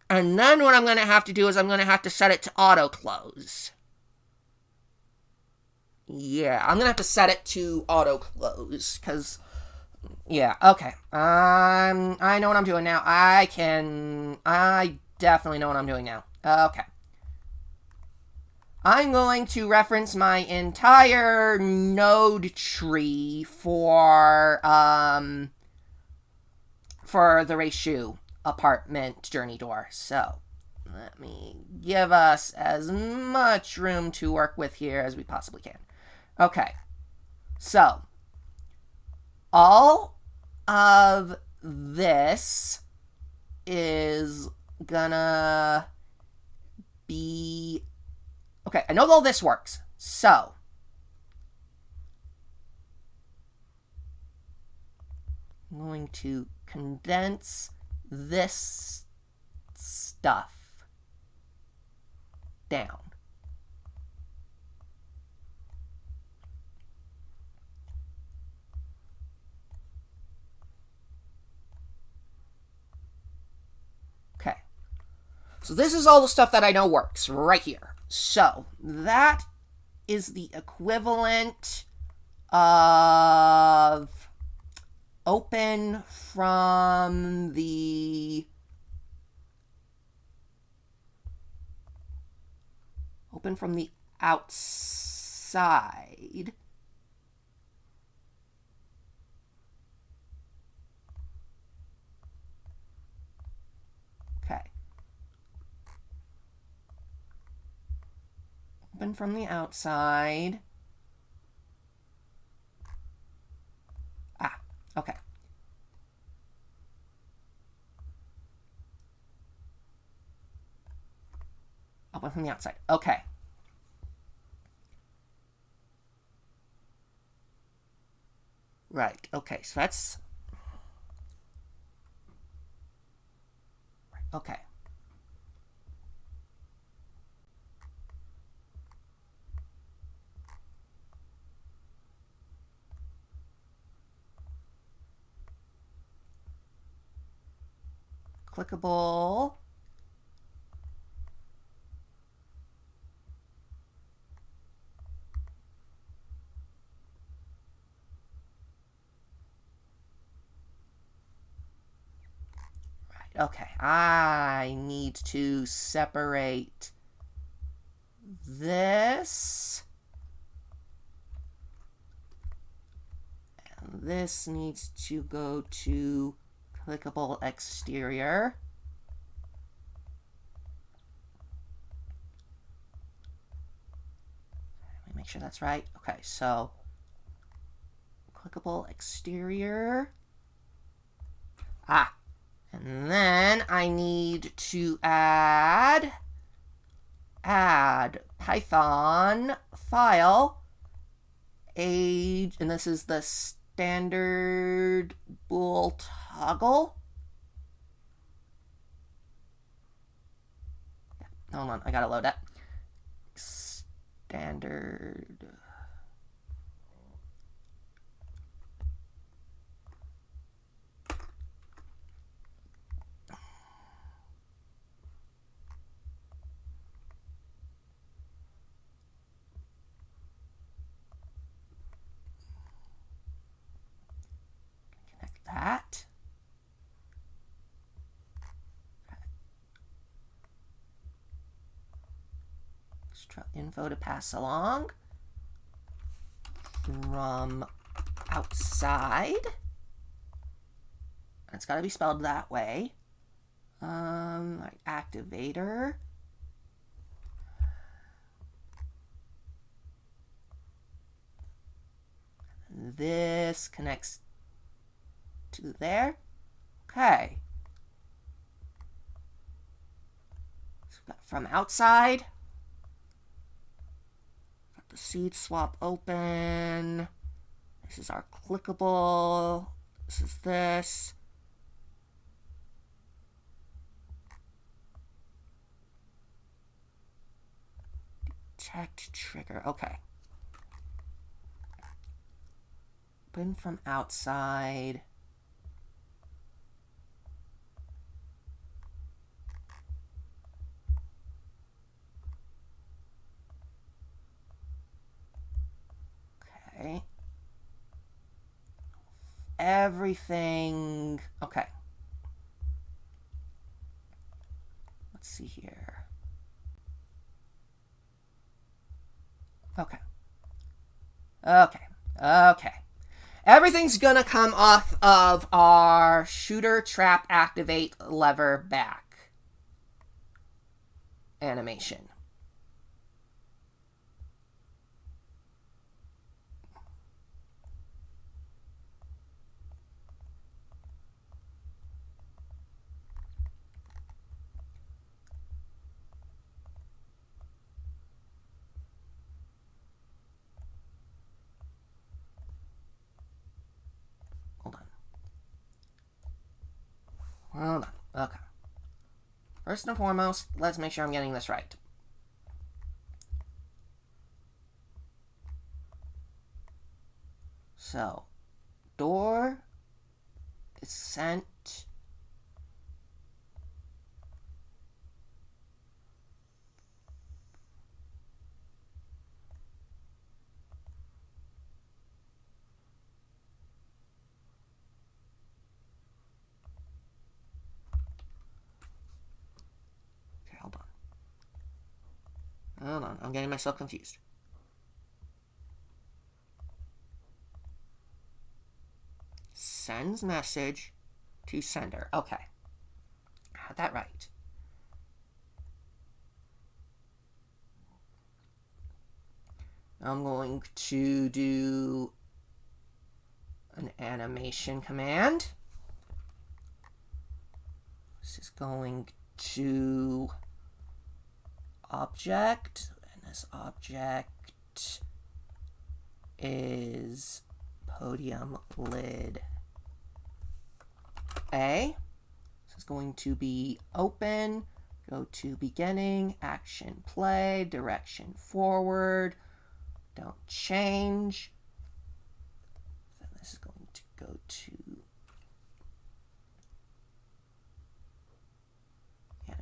And then what I'm going to have to do is I'm going to have to set it to auto close. Yeah, I'm going to have to set it to auto close because, yeah, okay. I know what I'm doing now. I definitely know what I'm doing now. Okay. I'm going to reference my entire node tree for the Reishu apartment journey door. So let me give us as much room to work with here as we possibly can. Okay, so all of this is gonna be... Okay, I know all this works. So I'm going to condense this stuff down. Okay. So this is all the stuff that I know works right here. So that is the equivalent of open from the outside. Okay. Open from the outside. Ah, okay. Open from the outside. Okay. Right, okay, so that's... Okay. clickable. Okay, I need to separate this. And this needs to go to clickable exterior. Let me make sure that's right. Okay, so clickable exterior. And then I need to add Python file age, and this is the standard bool toggle. Hold on, I gotta load that. Standard. That. Extra info to pass along from outside. It's got to be spelled that way. Like activator. This connects to there. Okay. So we've got from outside. Got the seed swap open. This is our clickable. This is this. Detect trigger. Okay. Open from outside. Okay. Everything. Okay. Let's see here. Okay. Everything's gonna come off of our shooter trap activate lever back animation. Hold on. Okay. First and foremost, let's make sure I'm getting this right. So, door is sent. Hold on, I'm getting myself confused. Sends message to sender. Okay. Had that right. I'm going to do an animation command. This is going to object, and this object is podium lid A. This is going to be open, go to beginning, action play, direction forward, don't change. Then this is going to go to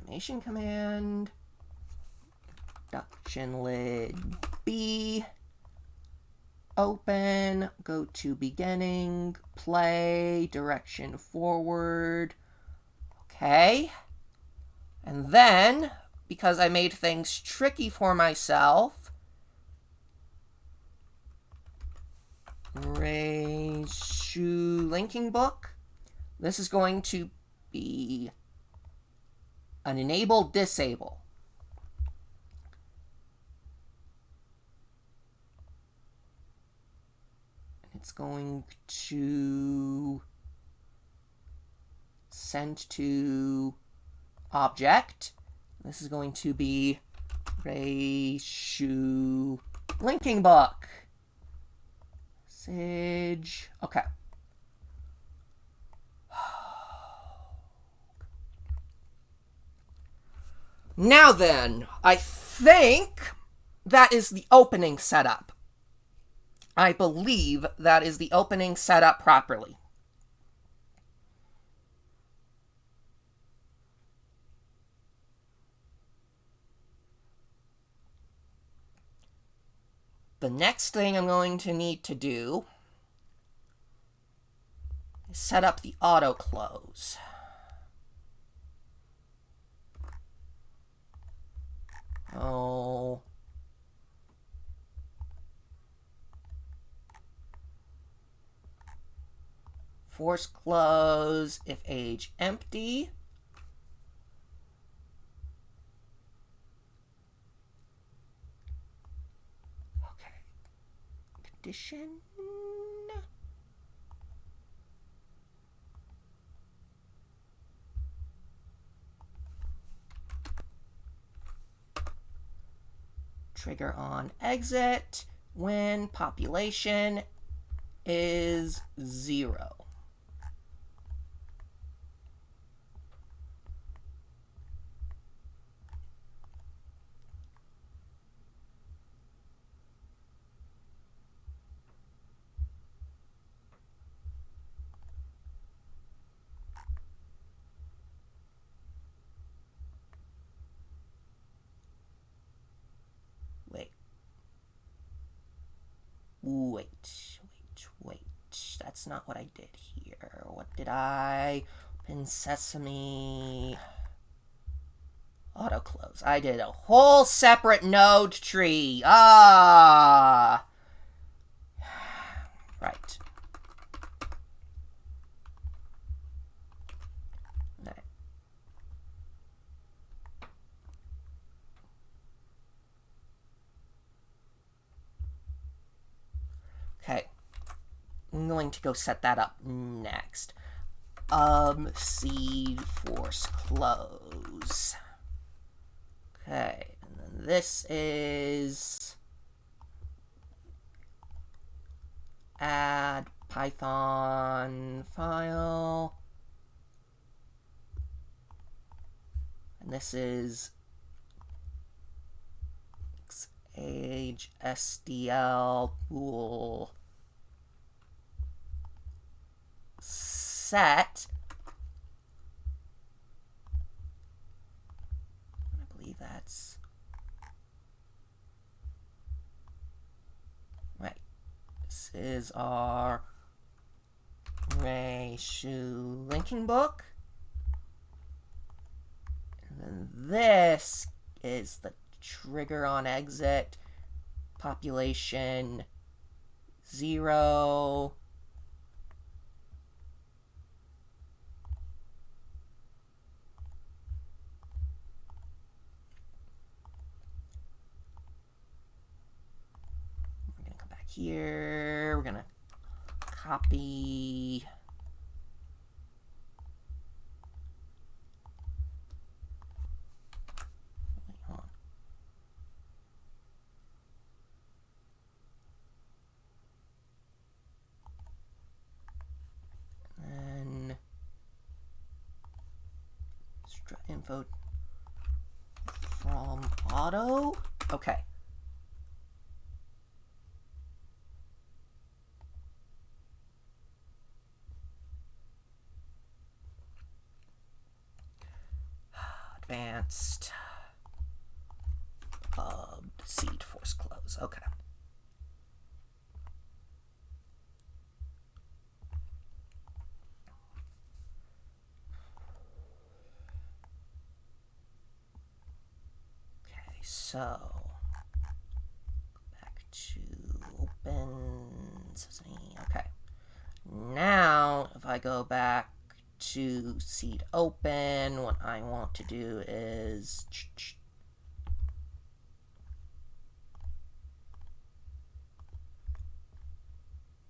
animation command, production lid B, open, go to beginning, play, direction forward. Okay. And then, because I made things tricky for myself, shoe linking book. This is going to be an enable disable. It's going to send to object. This is going to be shoe linking book. Message. Okay. Now then, I think that is the opening setup. I believe that is the opening setup properly. The next thing I'm going to need to do is set up the auto close. Oh. Force close if age empty. Okay. Condition. Trigger on exit when population is 0. Wait. That's not what I did here. What did I? Open Sesame. Auto close. I did a whole separate node tree. Ah. Right. Okay. I'm going to go set that up next. C force close. Okay, and then this is add Python file. And this is age SDL bool set. I believe that's right. This is our shoe linking book. And then this is the trigger on exit, population 0. We're gonna come back here. We're gonna copy. Info from auto. Okay. Advanced advanced pub seed force close. Okay. Okay, so back to open sesame. Okay. Now, if I go back to seed open, what I want to do is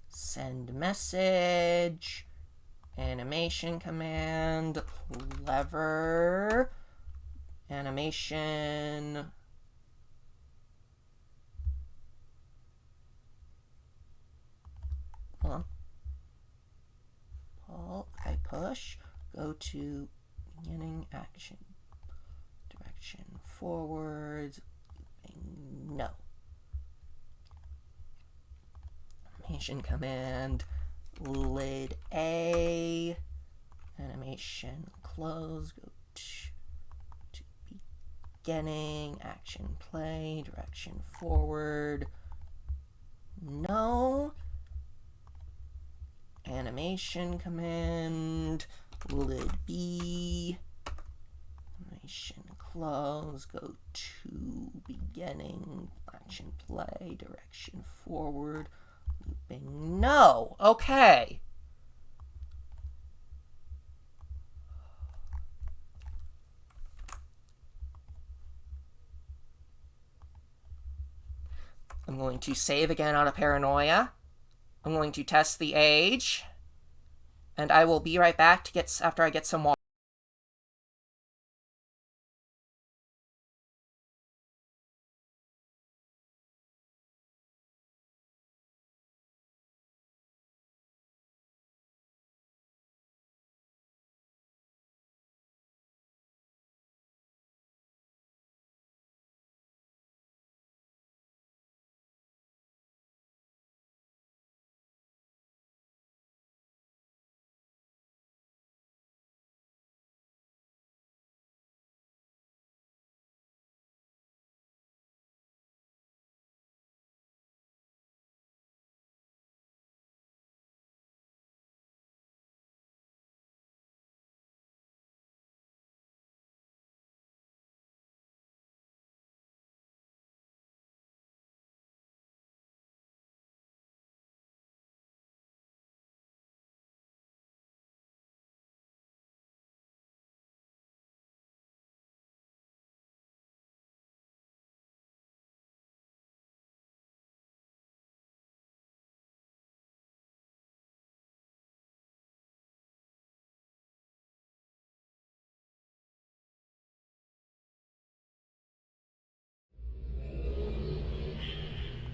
send message, animation command, clever, animation, hold on, pull, okay, push, go to beginning action, direction forward, no. Animation command, lid A, animation close, go to beginning, action play, direction forward, no. Animation command, lid B, animation close, go to beginning, action play, direction forward, looping, no. Okay. I'm going to save again out of paranoia. I'm going to test the age. And I will be right back after I get some water.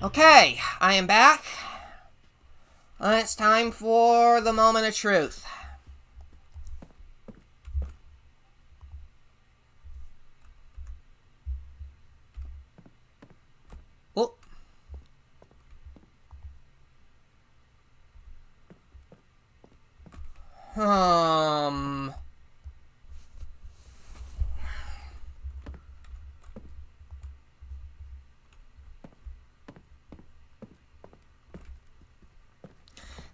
Okay, I am back. It's time for the moment of truth. Oh.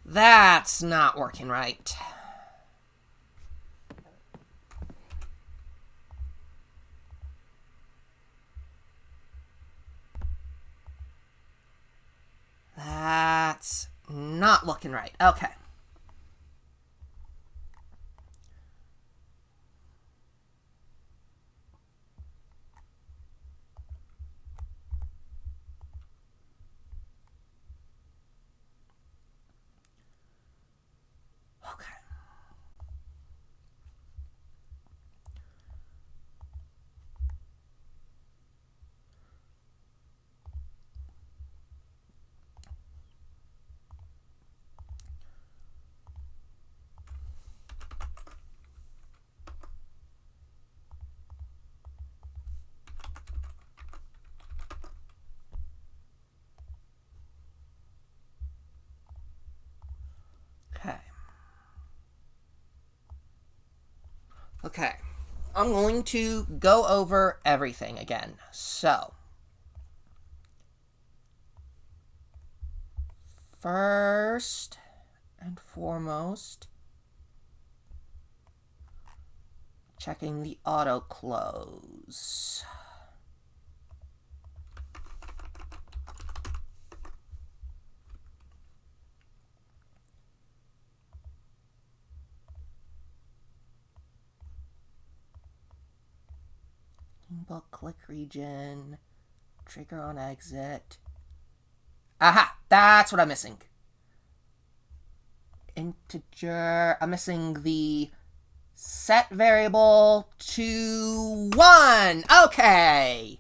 That's not working right. That's not looking right. Okay. Okay. Okay. Okay. I'm going to go over everything again. So, first and foremost, checking the auto close. Book click region, trigger on exit. Aha! That's what I'm missing. Integer. I'm missing the set variable to 1. Okay.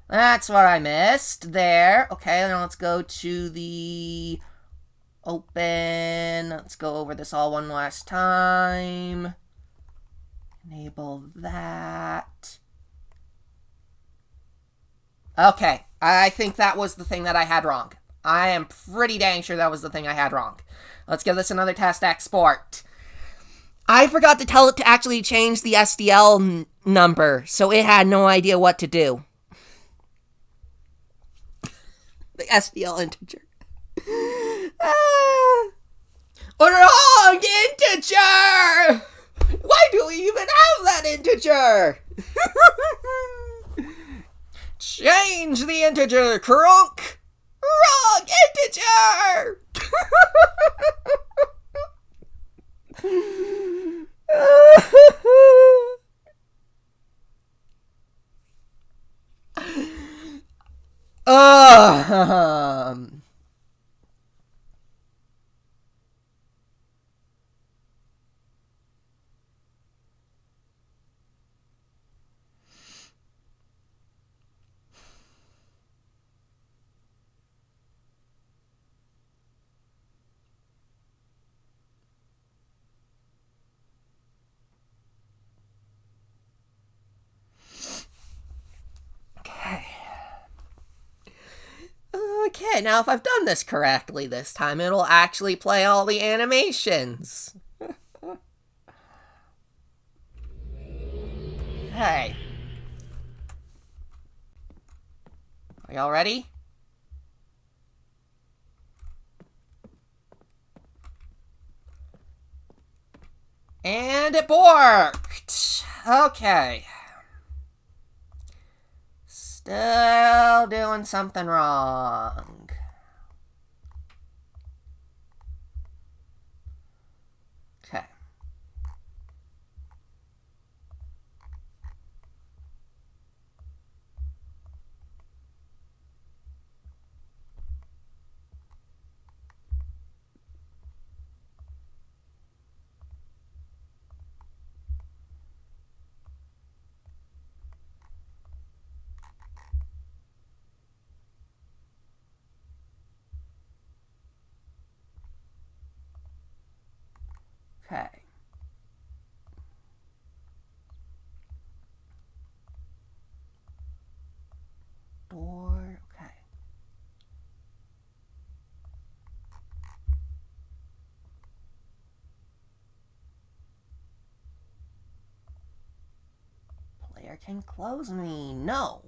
That's what I missed there. Okay, now let's go to the open. Let's go over this all one last time. Enable that. Okay, I think that was the thing that I had wrong. I am pretty dang sure that was the thing I had wrong. Let's give this another test export. I forgot to tell it to actually change the SDL number, so it had no idea what to do. The SDL integer. Wrong integer! Why do we even have that integer? Change the integer, KRONK! Wrong integer! Okay, now if I've done this correctly this time, it'll actually play all the animations. Hey. Are y'all ready? And it worked! Okay. Still doing something wrong. Okay. Okay. Door, okay. Player can close me. No.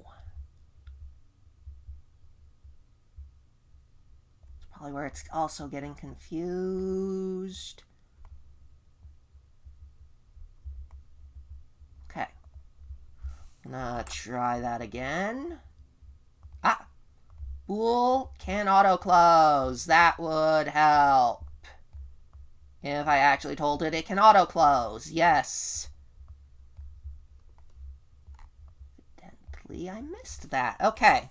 It's probably where it's also getting confused. Okay. Gonna try that again. Ah! Bool can auto close. That would help. If I actually told it can auto close. Yes. Evidently, I missed that. Okay.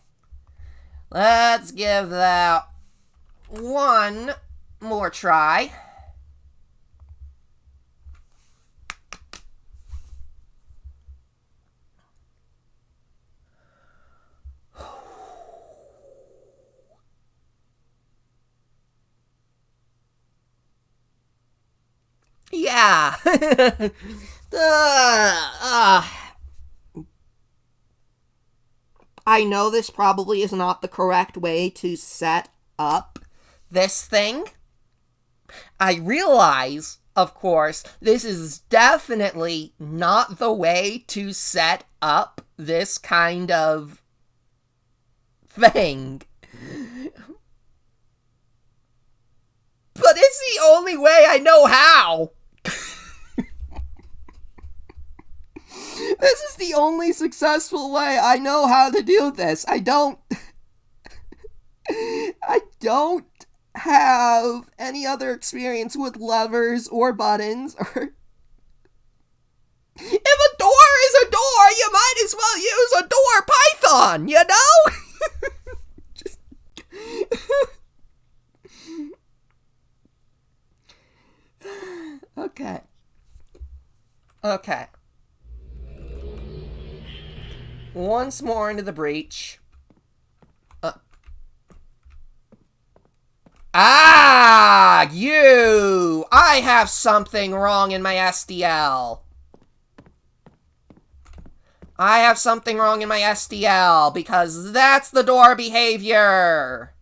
Let's give that one more try. Yeah. I know this probably is not the correct way to set up this thing. I realize of course, this is definitely not the way to set up this kind of thing. But it's the only way I know how. This is the only successful way I know how to do this. I don't have any other experience with levers or buttons or... If a door is a door, you might as well use a door python, you know? Just... Okay. Once more into the breach. You! I have something wrong in my SDL. Because that's the door behavior.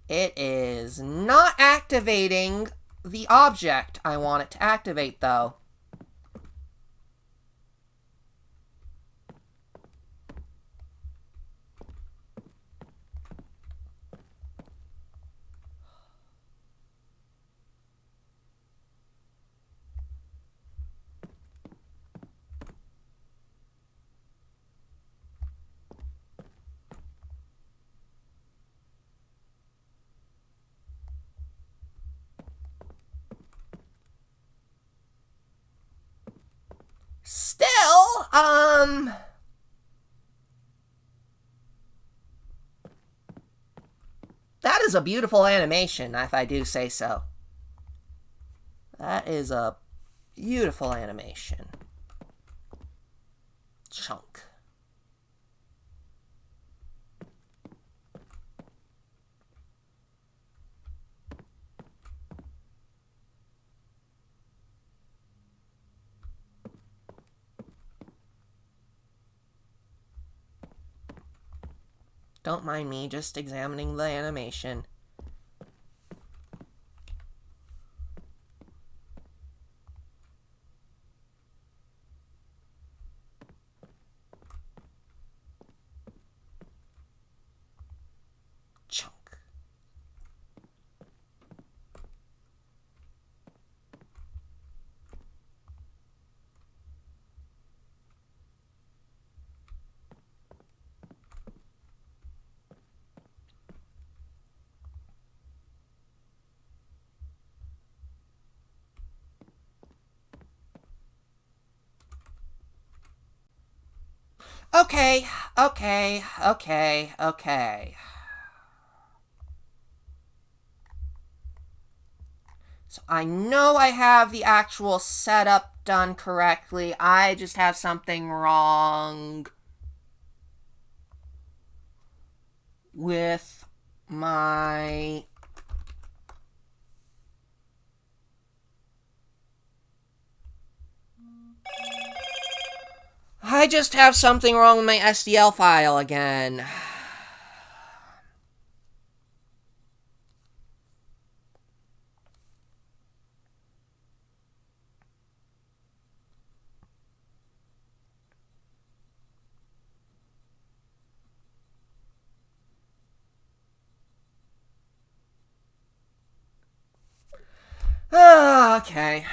It is not activating the object I want it to activate, though. Still, that is a beautiful animation, if I do say so. That is a beautiful animation. Chunk. Don't mind me, just examining the animation. Chunk. Okay. So I know I have the actual setup done correctly. I just have something wrong with my... I just have something wrong with my SDL file again. Okay.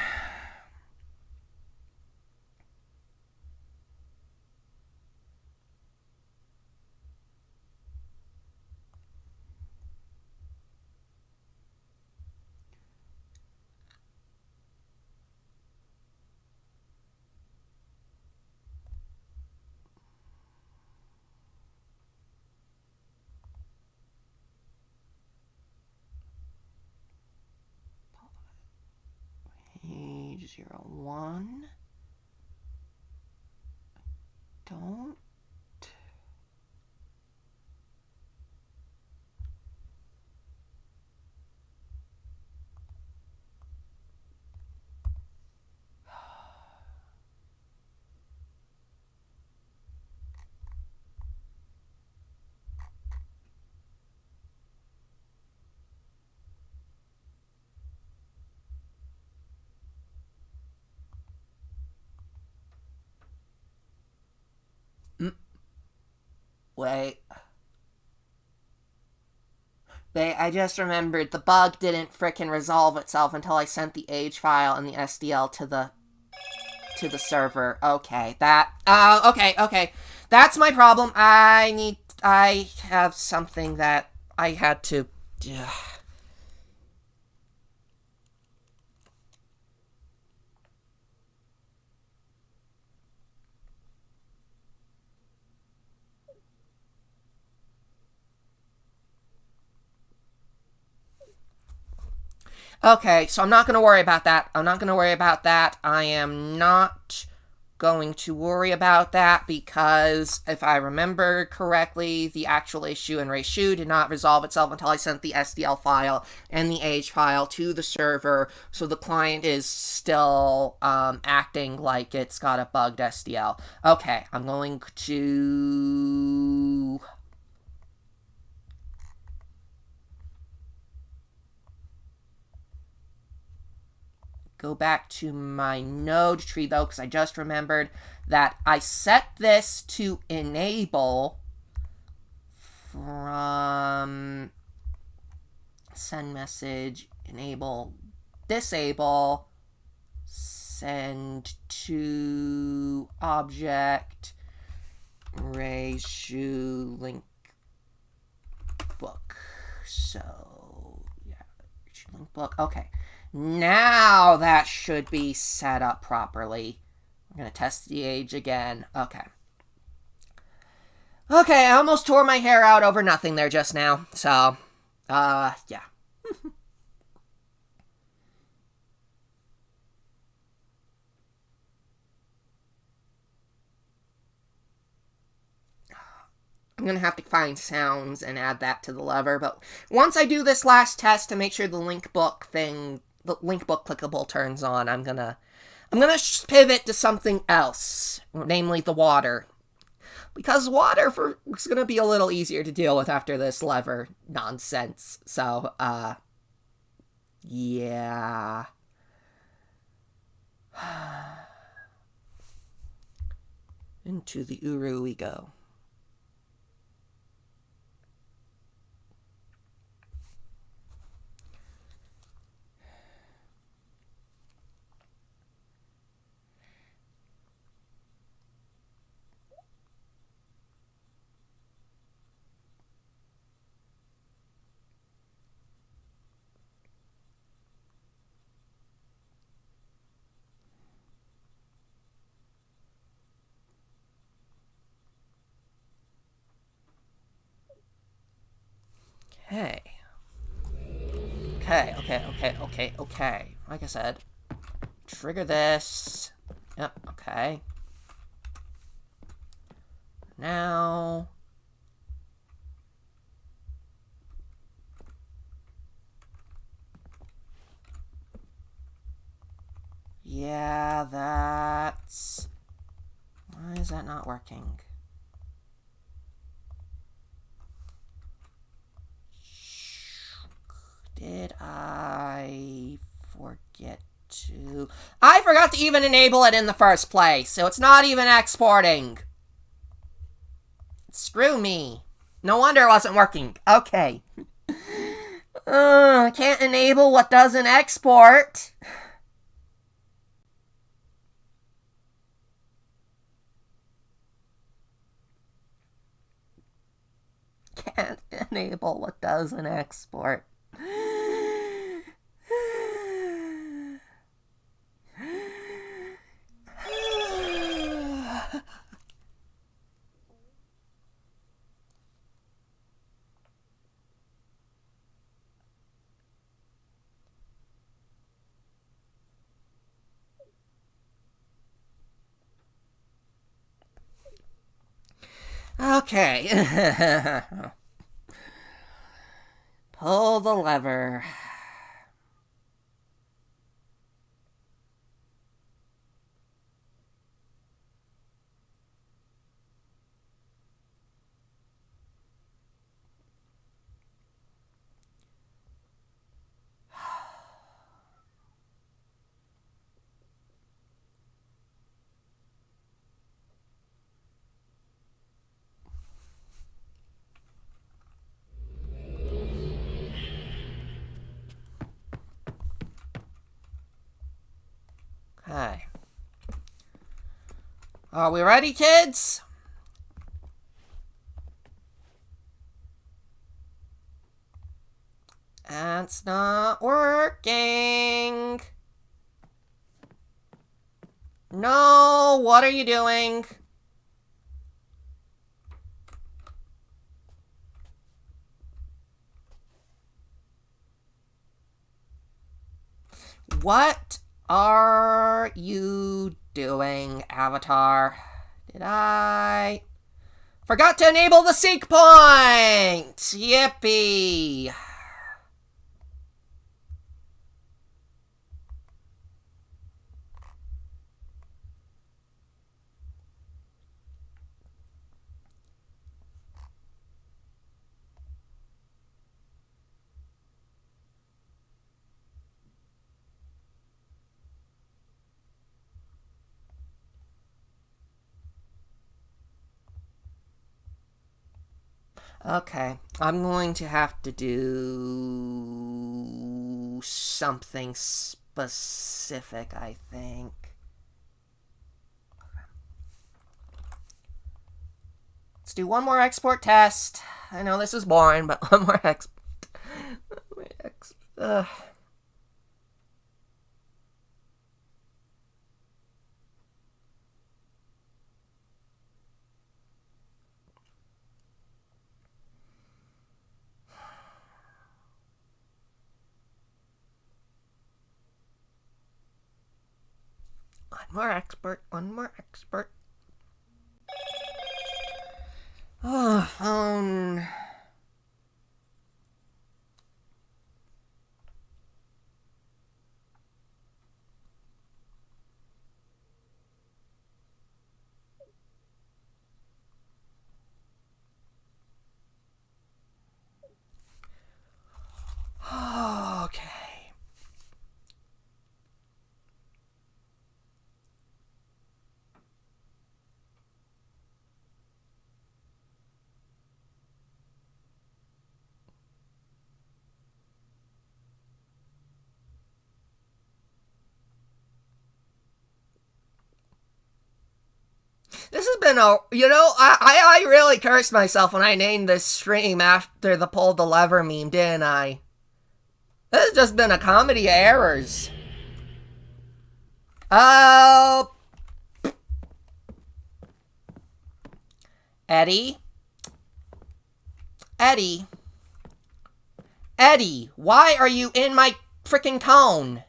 Page 01. Don't. Wait. I just remembered the bug didn't frickin' resolve itself until I sent the age file and the SDL to the server. Okay, okay. That's my problem. I have something that I had to... Okay, so I'm not going to worry about that. I am not going to worry about that because if I remember correctly, the actual issue in Reishu did not resolve itself until I sent the SDL file and the age file to the server, so the client is still acting like it's got a bugged SDL. Okay, I'm going to... go back to my node tree, though, because I just remembered that I set this to enable from send message, enable, disable, send to object, Reishu link book. So, yeah, Reishu link book. Okay. Now that should be set up properly. I'm going to test the age again. Okay. Okay, I almost tore my hair out over nothing there just now. So, yeah. I'm going to have to find sounds and add that to the lever. But once I do this last test to make sure the link book thing... the link book clickable turns on, I'm gonna pivot to something else, namely the water, because water is gonna be a little easier to deal with after this lever nonsense. So, yeah. Into the Uru we go. Okay. Okay. Like I said, trigger this. Yep, okay. Now... yeah, that's... why is that not working? Did I forget to... I forgot to even enable it in the first place, so it's not even exporting. Screw me. No wonder it wasn't working. Okay. I can't enable what doesn't export. Can't enable what doesn't export. Okay. Pull the lever. Are we ready, kids? That's not working. No, what are you doing? What are you doing, Avatar? Did I... Forgot to enable the seek point! Yippee! Okay, I'm going to have to do something specific, I think. Let's do one more export test. I know this is boring, but one more export. One more expert. Oh, phone. Okay. This has been a, I really cursed myself when I named this stream after the pull the lever meme, didn't I? This has just been a comedy of errors. Oh. Eddie? Eddie? Eddie, why are you in my freaking cone?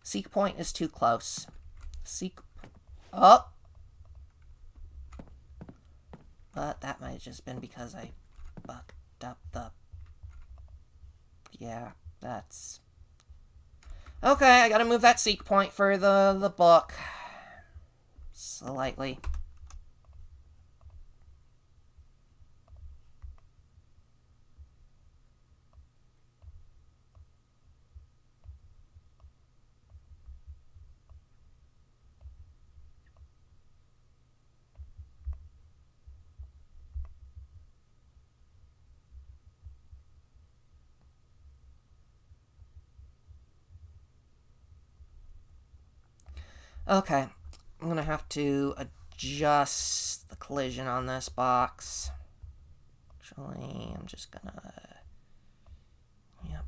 Seek point is too close. Seek... Oh! But that might have just been because I fucked up the... Yeah, that's... Okay, I gotta move that seek point for the book. Slightly. Okay, I'm gonna have to adjust the collision on this box. Actually, I'm just gonna... Yep.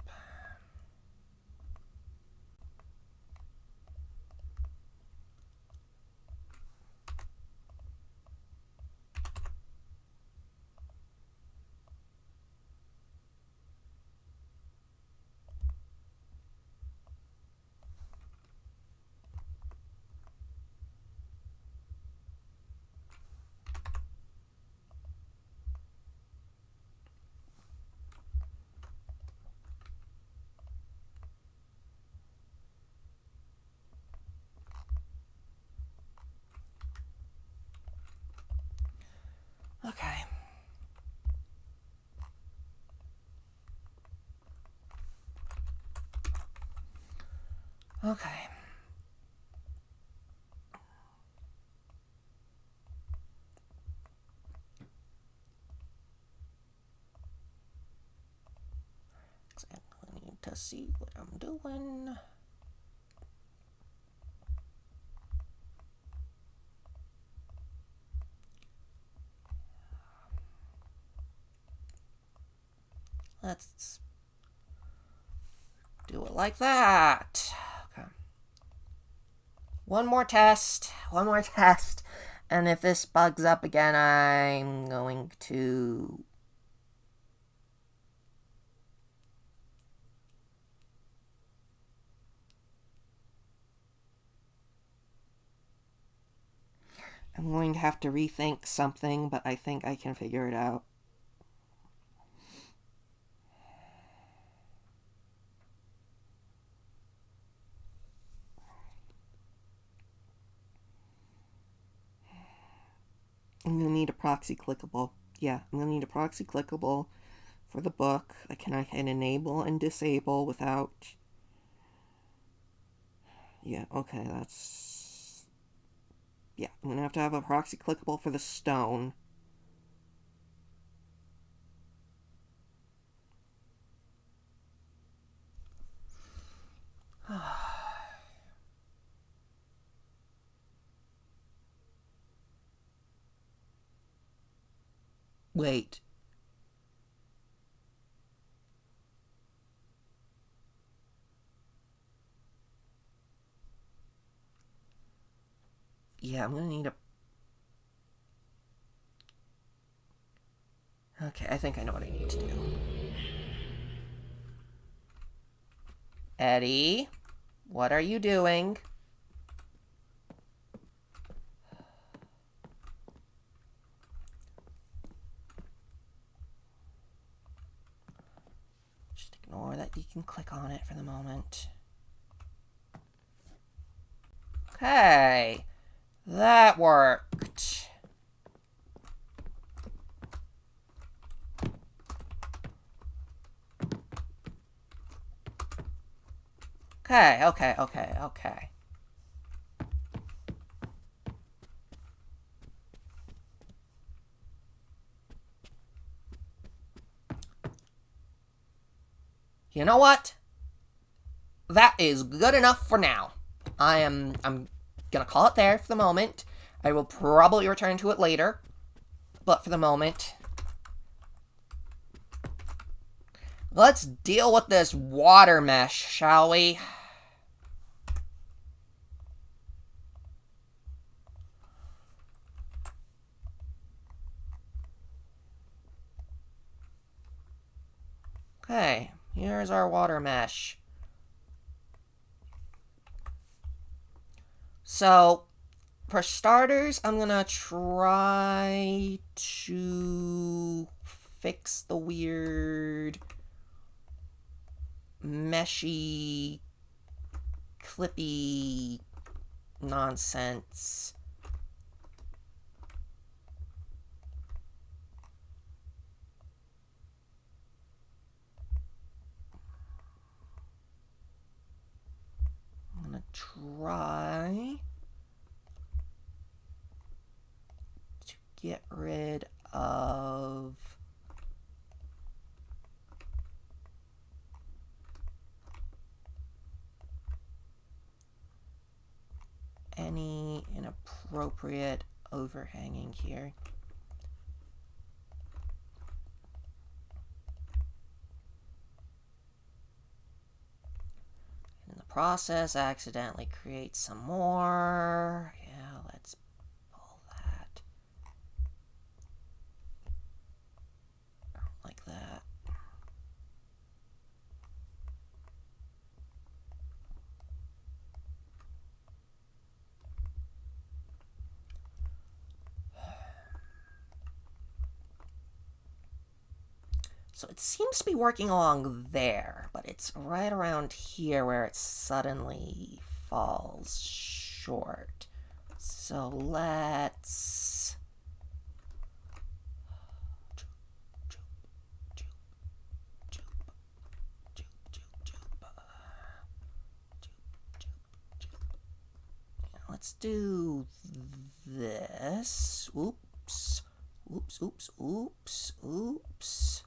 Okay. I need to see what I'm doing. Let's do it like that. Okay. One more test. One more test. And if this bugs up again, I'm going to... I'm going to have to rethink something, but I think I can figure it out. I'm going to need a proxy clickable. Yeah, I'm going to need a proxy clickable for the book. I can enable and disable without... Yeah, okay, that's... Yeah, I'm going to have a proxy clickable for the stone. Wait. Yeah, I'm going to need a... Okay, I think I know what I need to do. Eddie, what are you doing? Just ignore that you can click on it for the moment. Okay, that worked. Okay. You know what? That is good enough for now. I'm gonna call it there for the moment. I will probably return to it later, but for the moment, let's deal with this water mesh, shall we? Okay, here's our water mesh. So, for starters, I'm gonna try to fix the weird meshy, clippy nonsense. I'm gonna try to get rid of any inappropriate overhanging here. In the process, accidentally create some more. Yeah, let's pull that. Like that. So it seems to be working along there, but it's right around here where it suddenly falls short. So let's... let's do this. Oops. Oops, oops, oops, oops.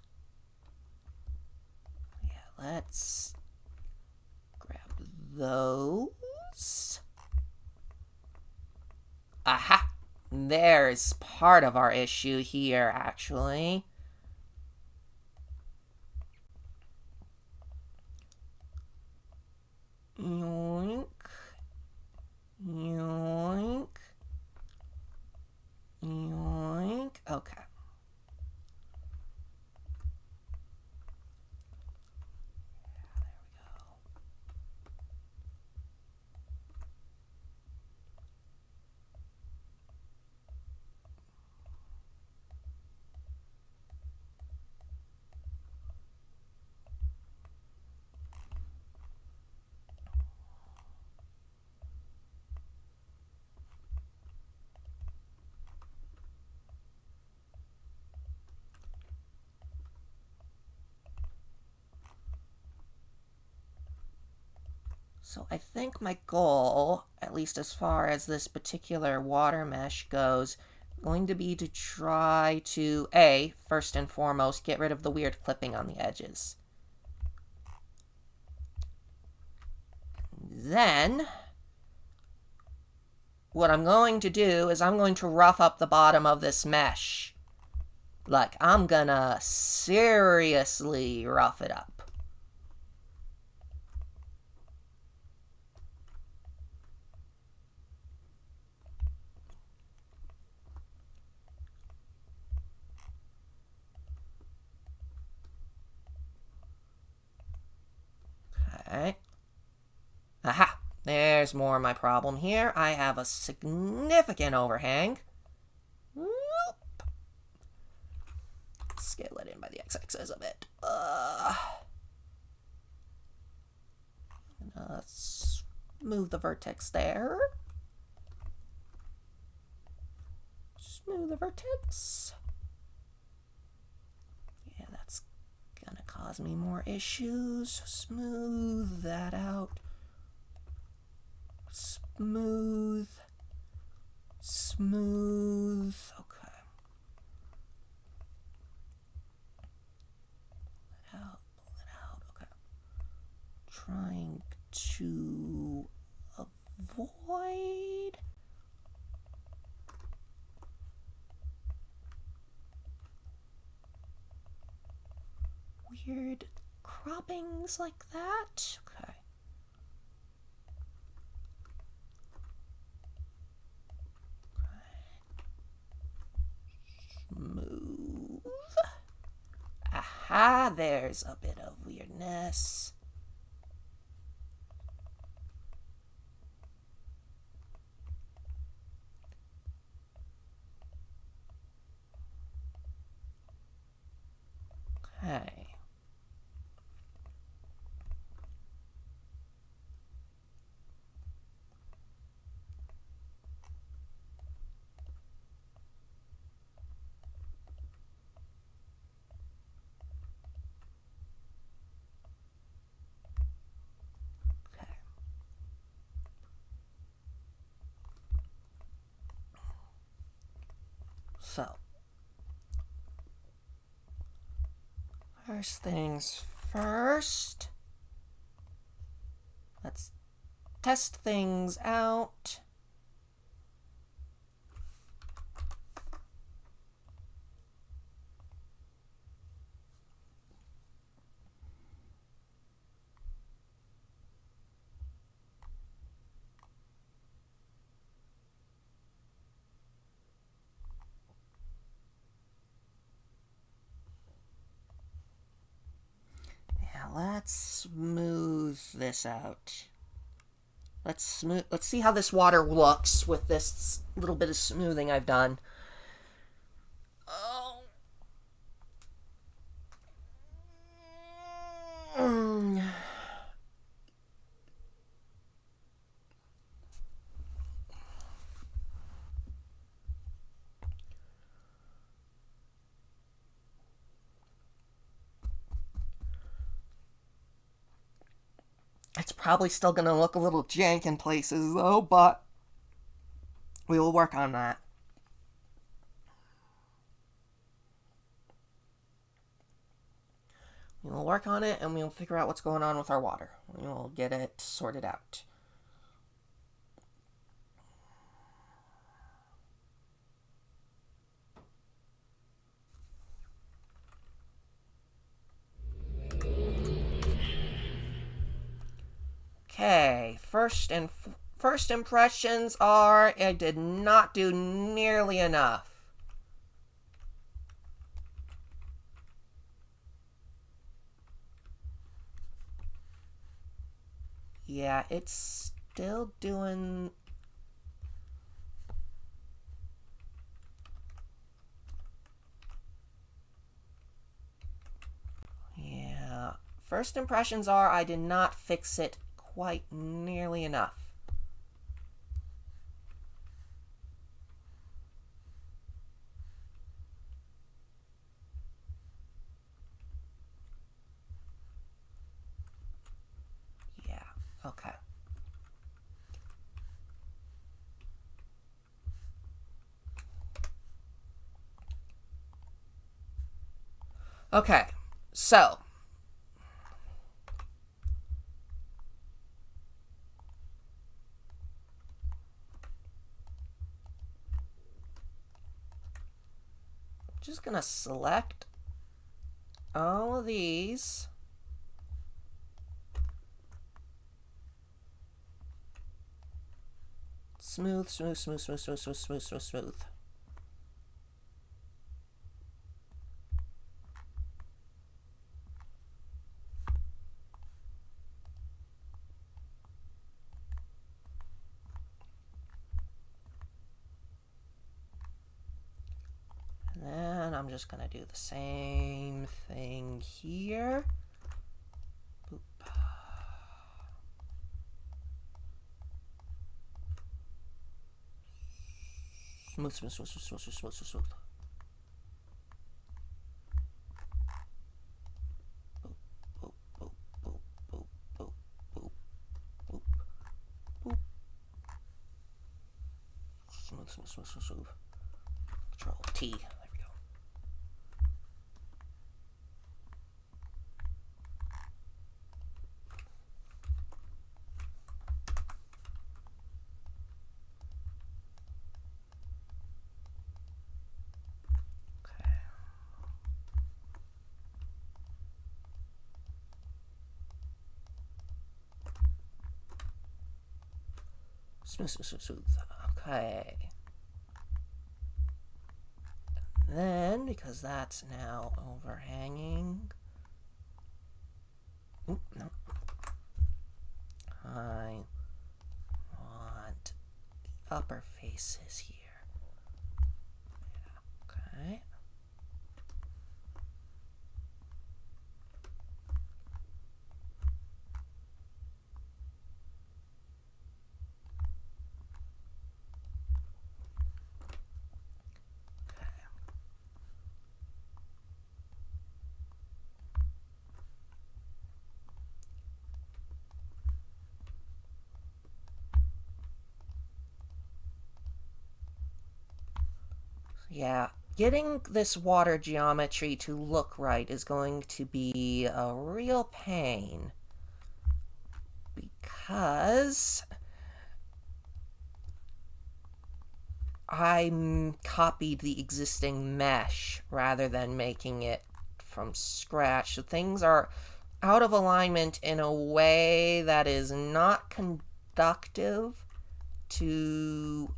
Yeah, let's grab those. Aha! There's part of our issue here, actually. Yoink. Yoink. Yoink. Okay. So I think my goal, at least as far as this particular water mesh goes, going to be to try to, A, first and foremost, get rid of the weird clipping on the edges. Then, what I'm going to do is I'm going to rough up the bottom of this mesh. Like, I'm gonna seriously rough it up. Okay. Aha! There's more of my problem here. I have a significant overhang. Whoop. Scale it in by the x-axis a bit. Smooth the vertex there. Smooth the vertex. Yeah, that's gonna cause me more issues. Smooth that out. Smooth. Smooth. Okay. Pull it out. Okay. Trying to avoid weird croppings like that. Okay. Smooth. Aha, there's a bit of weirdness. Okay. So, first things first, let's test things out. Let's smooth this out. Let's see how this water looks with this little bit of smoothing I've done. Oh. It's probably still gonna look a little jank in places though, but We will work on that. We will work on it, and we will figure out what's going on with our water. We will get it sorted out. Okay, first impressions are I did not do nearly enough. Yeah, it's still doing... Yeah, first impressions are I did not fix it quite nearly enough. Yeah, okay. Okay, so just gonna select all of these. Smooth, smooth, smooth, smooth, smooth, smooth, smooth, smooth, smooth. And then I'm just gonna do the same thing here. Boop. Smooth, smooth, smooth, smooth, smooth, smooth, smooth, smooth. Smooth, smooth, smooth, smooth, smooth. Control T. There we go. Okay. Smooth, smooth, smooth, smooth. Okay. Then, because that's now overhanging. Oop, no. I want the upper faces here. Yeah, okay. Yeah, getting this water geometry to look right is going to be a real pain. Because I copied the existing mesh rather than making it from scratch. So things are out of alignment in a way that is not conductive to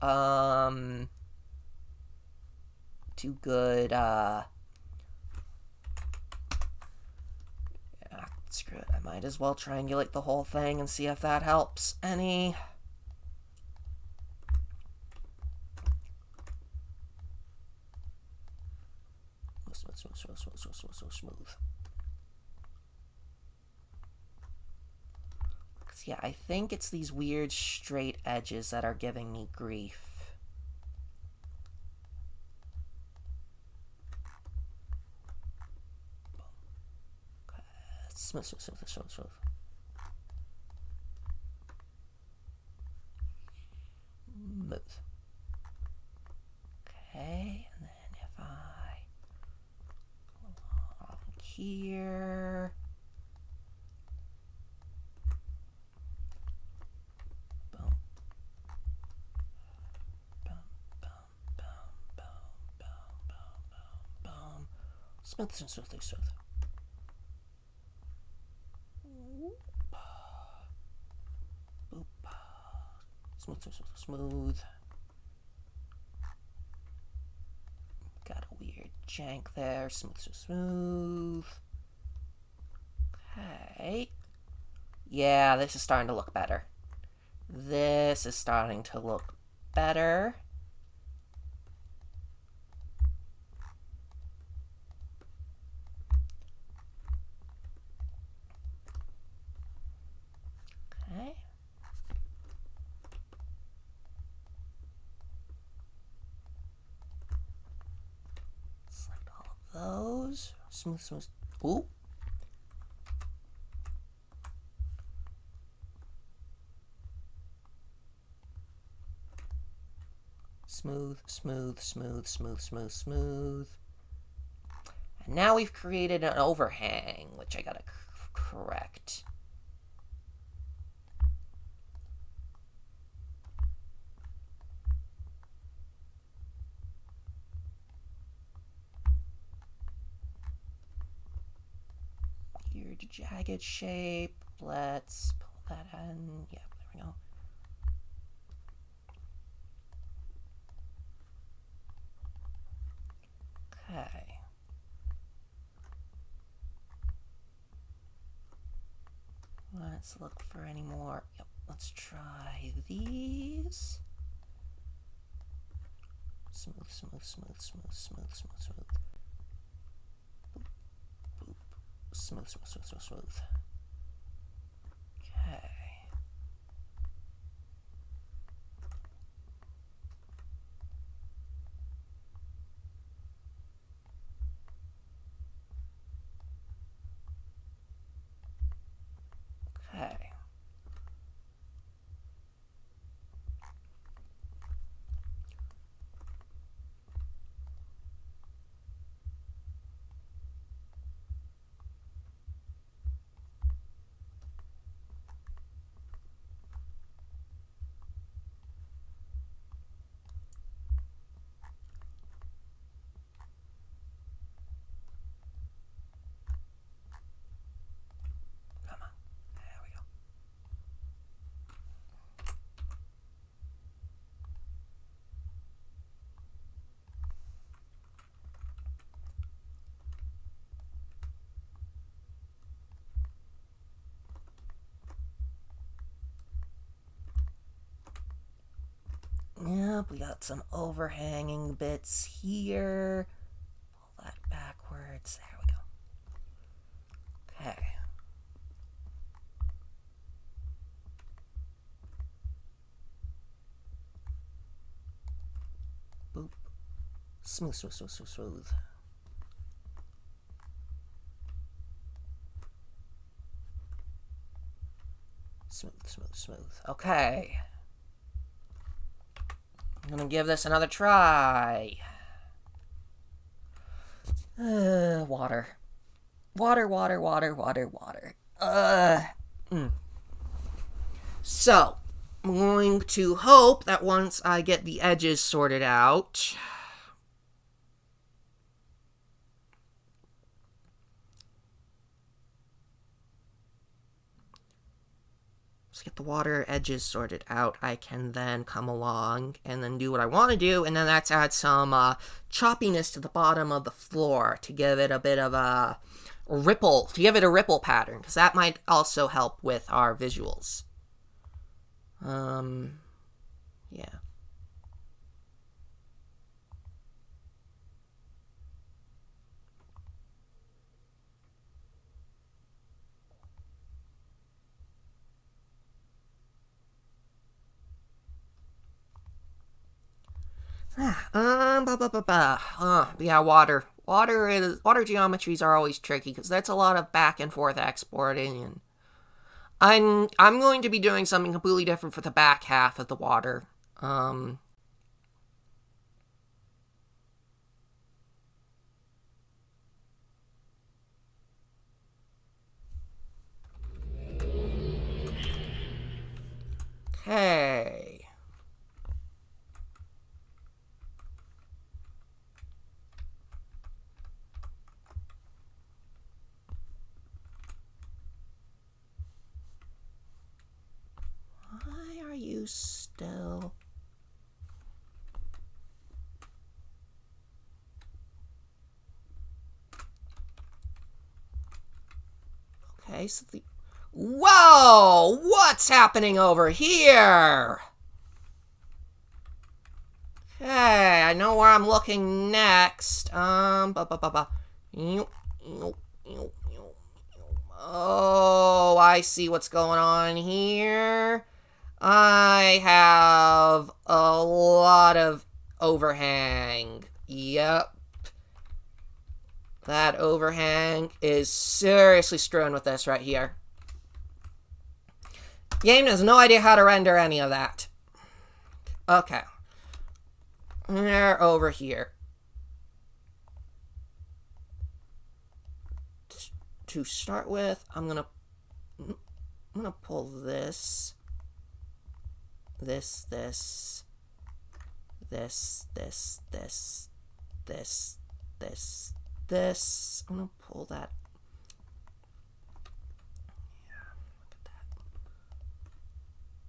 good yeah, screw it. I might as well triangulate the whole thing and see if that helps any. Smooth, smooth, smooth, smooth, smooth, smooth, smooth. Yeah, I think it's these weird straight edges that are giving me grief. Okay. Smooth, smooth, smooth, smooth, smooth. Smooth. here. Boom. Boom, boom, boom, boom, boom, boom, boom, boom. Smooth, smooth, smooth, smooth. Boop. Smooth, smooth, smooth, smooth. Got a weird jank there. Smooth, smooth, smooth. Okay. Yeah, this is starting to look better. This is starting to look better. Okay. Select all of those. Smooth, smooth. Ooh. Smooth, smooth, smooth, smooth, smooth, smooth. And now we've created an overhang, which I gotta correct. Weird jagged shape. Let's pull that in. Yeah, there we go. Okay. Let's look for any more. Yep, let's try these. Smooth, smooth, smooth, smooth, smooth, smooth, smooth. Boop, boop. Smooth, smooth, smooth, smooth, smooth. Okay. Okay. Come on. There we go. Yep, we got some overhanging bits here. Pull that backwards. There we go. Okay. Boop. Smooth, smooth, smooth, smooth, smooth. Smooth, smooth, smooth. Okay. I'm gonna give this another try. Water. Water, water, water, water, water. So, I'm going to hope that once I get the edges sorted out, get the water edges sorted out, I can then come along and then do what I want to do, and then that's add some choppiness to the bottom of the floor to give it a bit of a ripple, to give it a ripple pattern, because that might also help with our visuals. Yeah. Yeah, water. Water geometries are always tricky because that's a lot of back and forth exporting, and I'm going to be doing something completely different for the back half of the water. Okay, so the... Whoa! What's happening over here? Okay, I know where I'm looking next. Oh, I see what's going on here. I have a lot of overhang. Yep. That overhang is seriously strewn with this right here. Game has no idea how to render any of that. Okay. They're over here. To start with, I'm gonna pull this. This. I'm gonna pull that. Yeah, look at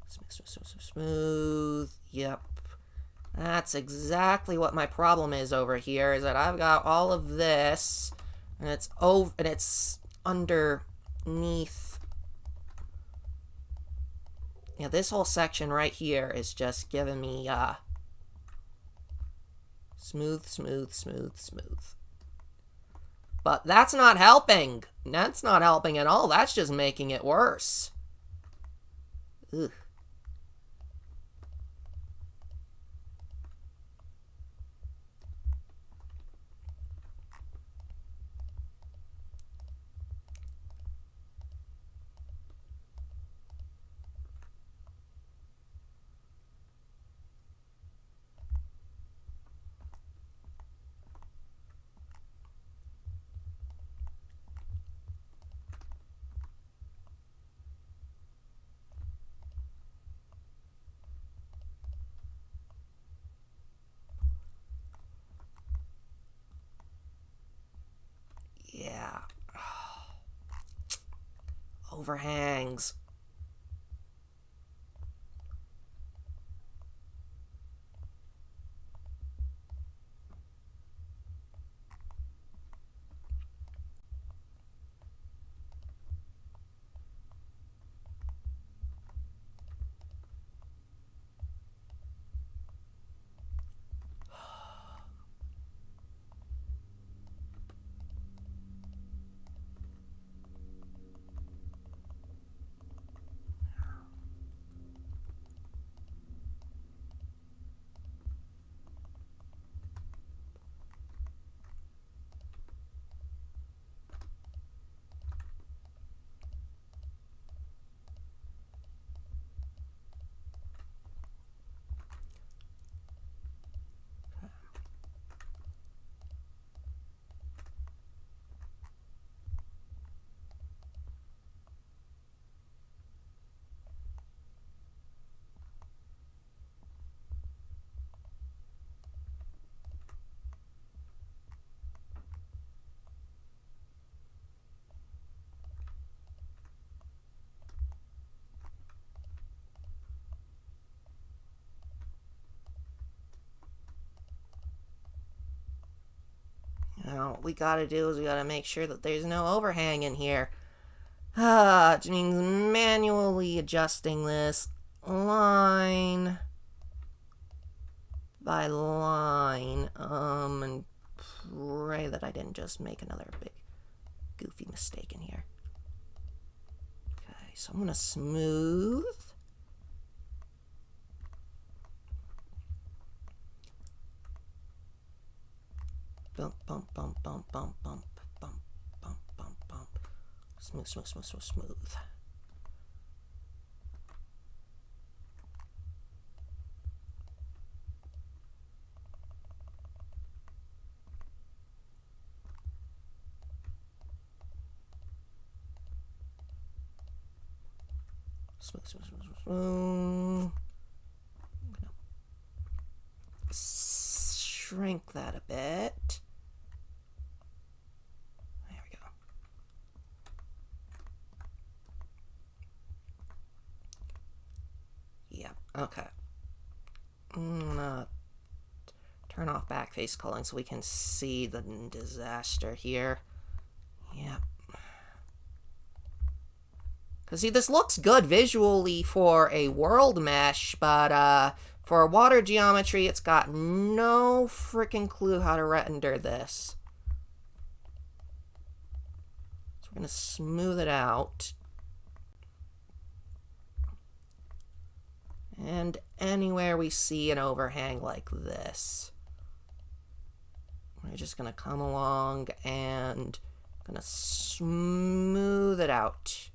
that. Smooth. Yep. That's exactly what my problem is over here, is that I've got all of this, and it's underneath. Yeah, this whole section right here is just giving me, smooth. But that's not helping. That's not helping at all. That's just making it worse. Ugh. Yeah. Overhangs. Now, what we gotta do is we gotta make sure that there's no overhang in here. Which means manually adjusting this line by line. And pray that I didn't just make another big goofy mistake in here. Okay, so I'm gonna smooth. Bump. Smooth. Smooth. Shrink that a bit. There we go. Yeah, okay. I'm gonna turn off backface culling so we can see the disaster here. Yep. Because, see, this looks good visually for a world mesh, but for water geometry, it's got no freaking clue how to render this. So we're going to smooth it out. And anywhere we see an overhang like this, we're just going to come along and going to smooth it out.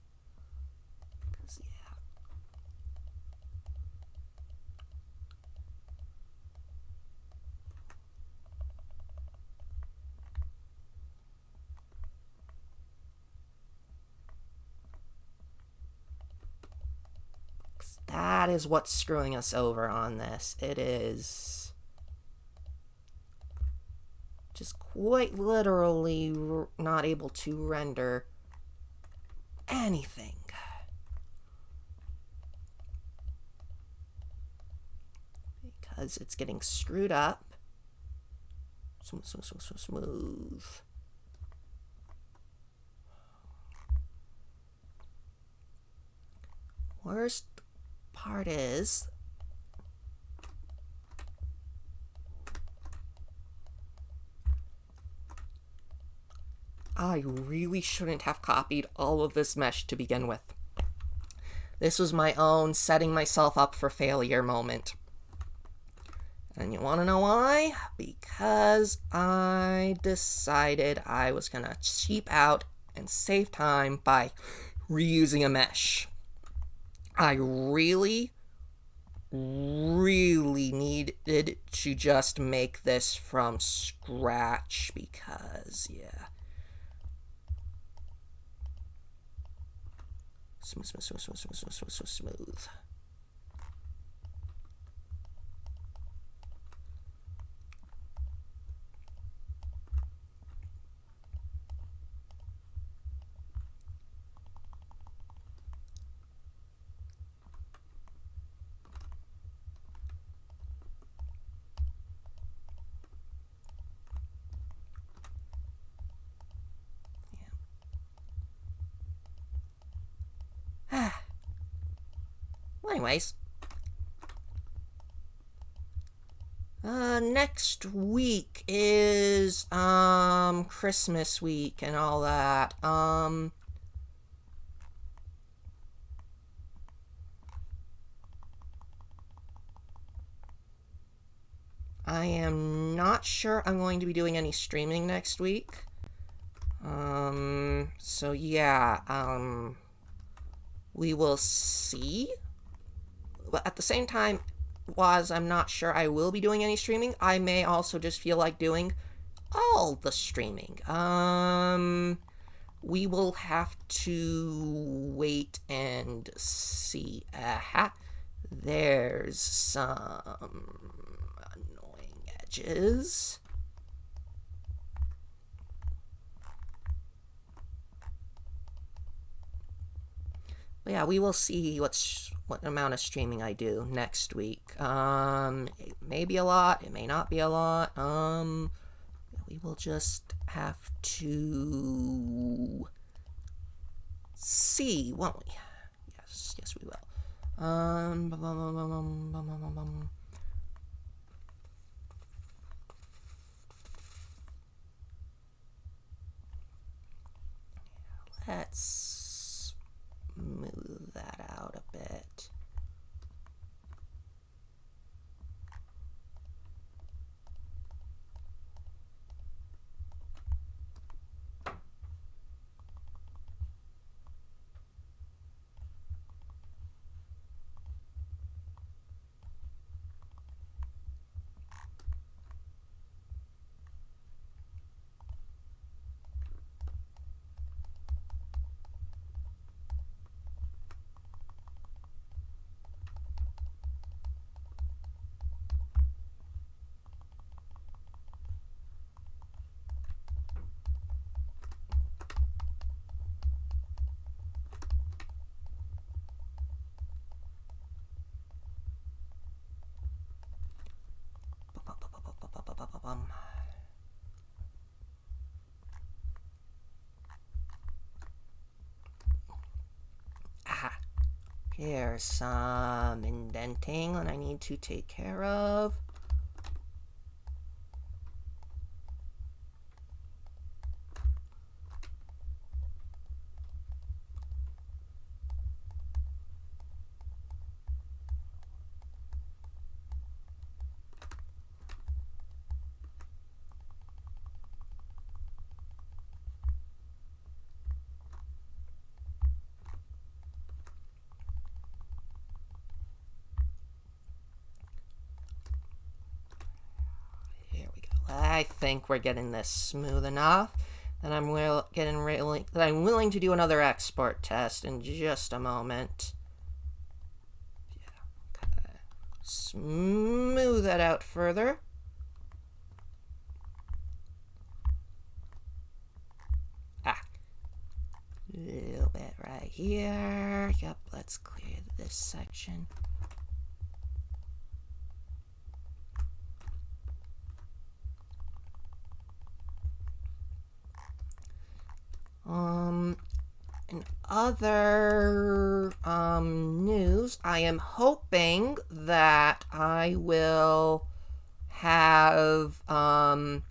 That is what's screwing us over on this. It is just quite literally not able to render anything. Because it's getting screwed up. Smooth. Worst part is I really shouldn't have copied all of this mesh to begin with. This was my own setting myself up for failure moment. And you want to know why? Because I decided I was going to cheap out and save time by reusing a mesh. I really needed to just make this from scratch because, yeah. Smooth. Well, anyways, next week is Christmas week and all that. I am not sure I'm going to be doing any streaming next week. So yeah, we will see. But at the same time, while I'm not sure I will be doing any streaming, I may also just feel like doing all the streaming. We will have to wait and see. Aha. There's some annoying edges. But yeah, we will see what amount of streaming I do next week. It may be a lot, it may not be a lot. We will just have to see, won't we? Yes, we will. Let's smooth that out a bit. Here's some indenting that I need to take care of. I think we're getting this smooth enough that I'm willing to do another export test in just a moment. Yeah. Okay. Smooth that out further. A little bit right here. Yep, let's clear this section. In other news, I am hoping that I will have pod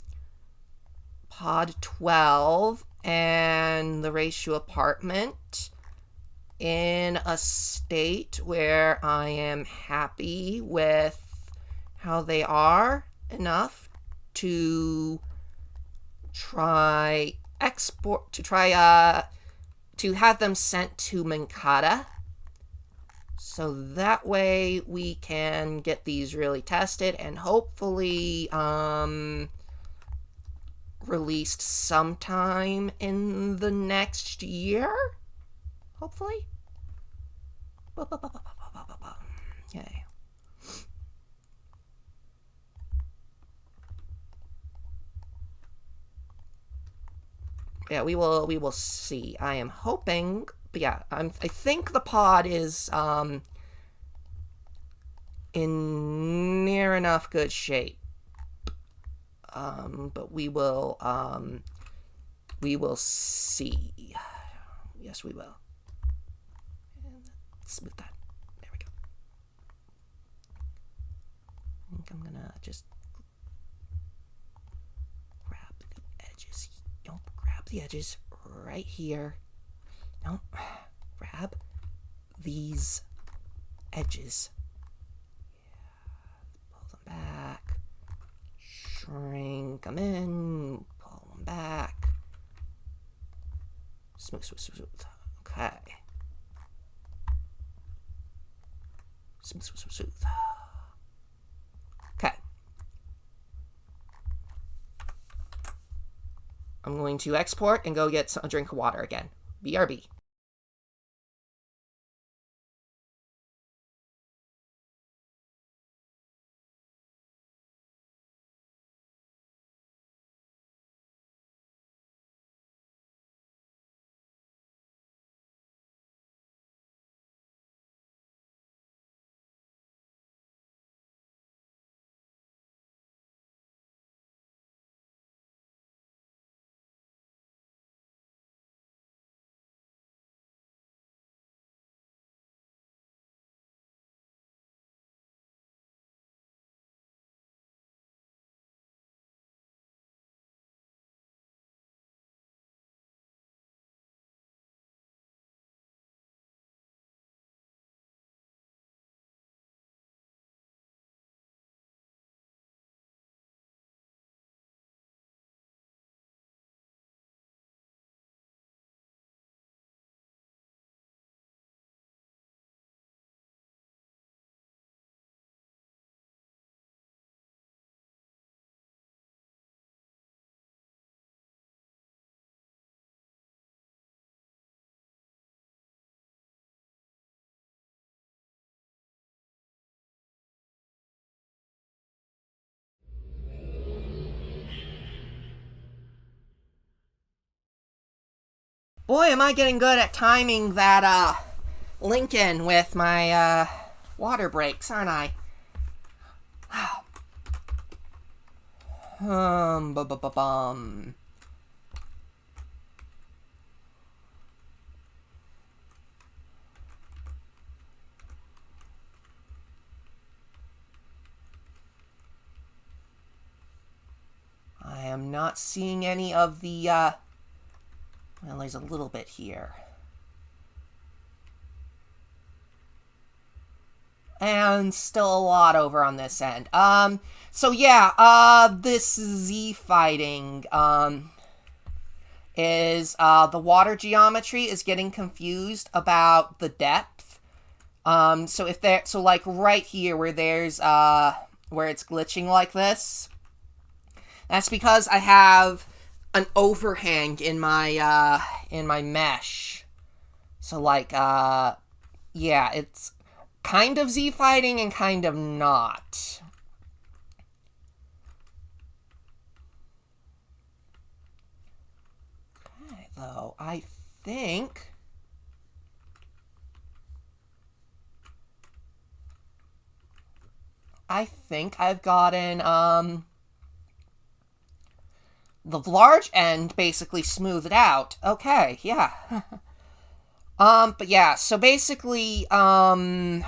12 and the ratio apartment in a state where I am happy with how they are enough to try to have them sent to Mankata, so that way we can get these really tested and hopefully released sometime in the next year, hopefully. Okay. Yeah, we will see. I am hoping, but yeah, I think the pod is in near enough good shape. But we will see. Yes, we will. And smooth that. There we go. I think I'm gonna just grab the edges. Nope, grab the edges right here. Nope, grab these edges. Yeah. Pull them back. Shrink them in. Pull them back. Smooth, smooth, smooth, smooth. Okay. Smooth, smooth, smooth, smooth. Okay. I'm going to export and go get a drink of water again. BRB. Boy, am I getting good at timing that Lincoln with my water breaks, aren't I? Bum. not seeing any of the, well, there's a little bit here. And still a lot over on this end. So yeah, this Z fighting, is, the water geometry is getting confused about the depth. So if there, so like right here where there's, where it's glitching like this, that's because I have an overhang in my mesh. So like, yeah, it's kind of Z fighting and kind of not. Okay, though, I think I've gotten, the large end basically smoothed out. Okay, yeah. But yeah, so basically, like,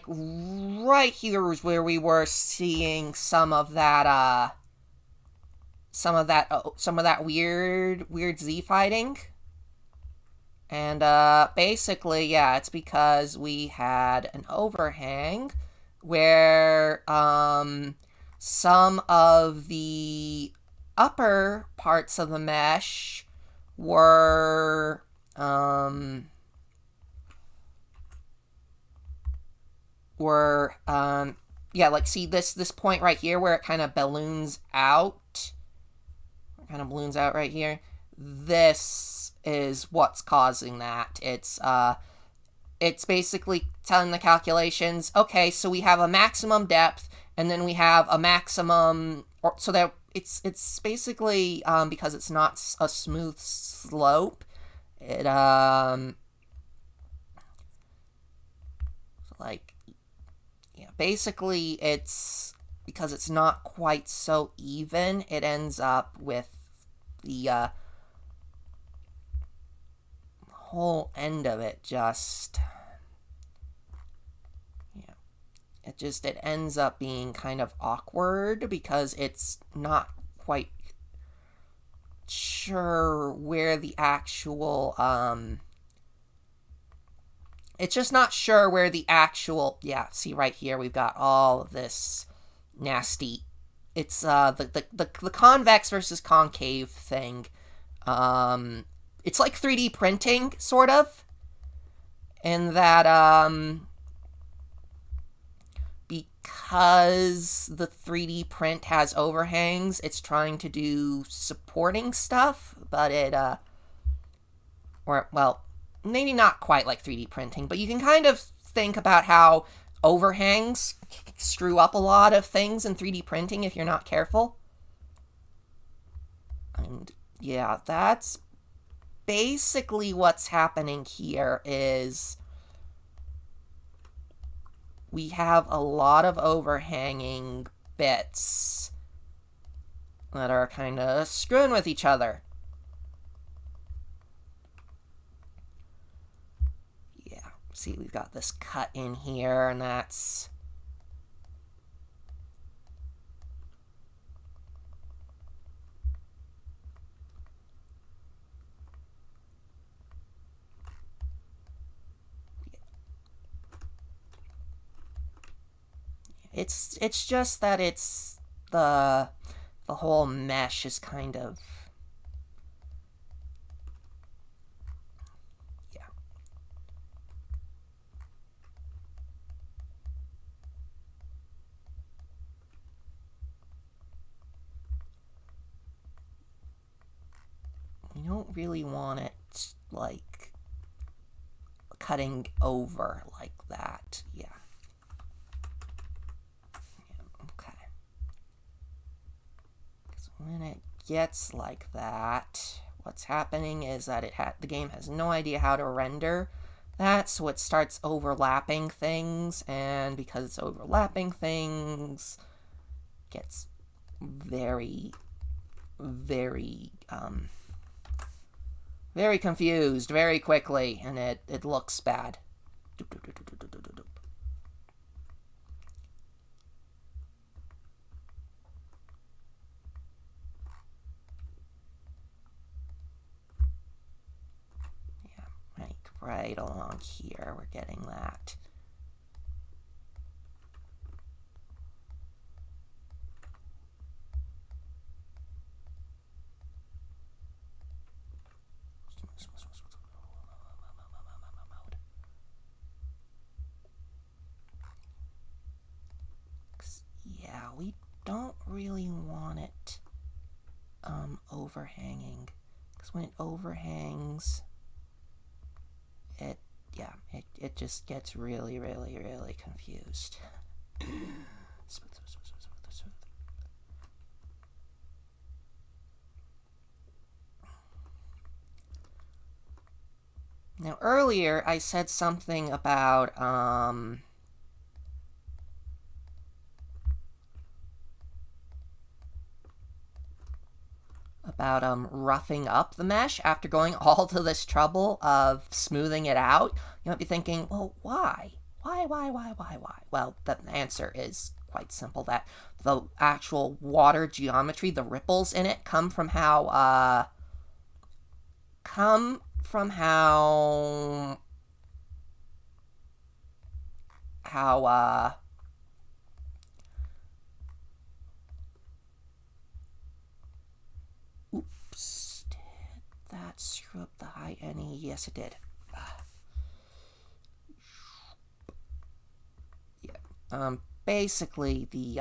right here is where we were seeing some of that weird Z fighting. And, basically, yeah, it's because we had an overhang where, some of the upper parts of the mesh were, yeah, like, see this point right here where it kind of balloons out? It kind of balloons out right here. This is what's causing that. It's basically telling the calculations, okay, so we have a maximum depth, and then we have a maximum, or so that it's basically, because it's not a smooth slope, it, like, yeah, basically it's, because it's not quite so even, it ends up with the, whole end of it just, yeah, it ends up being kind of awkward because it's not quite sure where the actual, it's just not sure where the actual, yeah, see right here, we've got all of this nasty, it's, the convex versus concave thing, it's like 3D printing, sort of, in that, because the 3D print has overhangs, it's trying to do supporting stuff, but it, or, well, maybe not quite like 3D printing, but you can kind of think about how overhangs screw up a lot of things in 3D printing if you're not careful. And, yeah, that's basically what's happening here is we have a lot of overhanging bits that are kind of screwing with each other. Yeah, see, we've got this cut in here, and that's, it's just that it's the whole mesh is kind of, yeah. You don't really want it, like, cutting over like that, yeah. When it gets like that, what's happening is that the game has no idea how to render that, so it starts overlapping things, and because it's overlapping things, it gets very, very, very confused very quickly, and it looks bad. right along here. We're getting that. Yeah, we don't really want it overhanging, because when it overhangs, it just gets really, really, really confused. Now, earlier I said something about roughing up the mesh after going all to this trouble of smoothing it out. You might be thinking, well, why? Why? Well, the answer is quite simple, that the actual water geometry, the ripples in it, come from how oops, did that screw up the high NE? Yes, it did. Yeah. Basically, the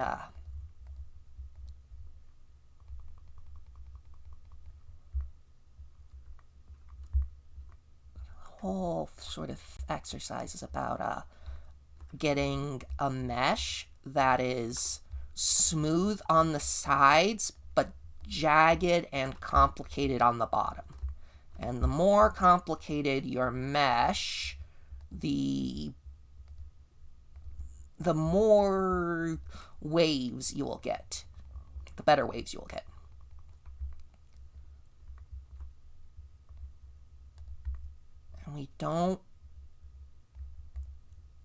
whole sort of exercise is about getting a mesh that is smooth on the sides but jagged and complicated on the bottom. And the more complicated your mesh, the more waves you will get, the better waves you will get. And we don't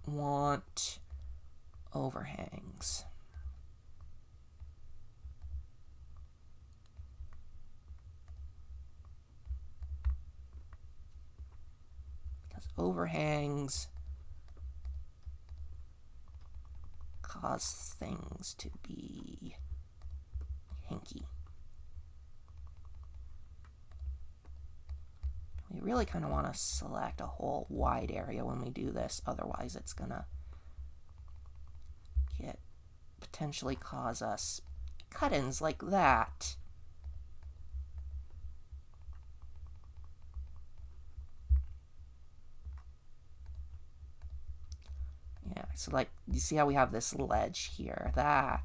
want overhangs. Because overhangs cause things to be hinky. We really kind of want to select a whole wide area when we do this, otherwise it's gonna potentially cause us cut-ins like that. Yeah, so like, you see how we have this ledge here? That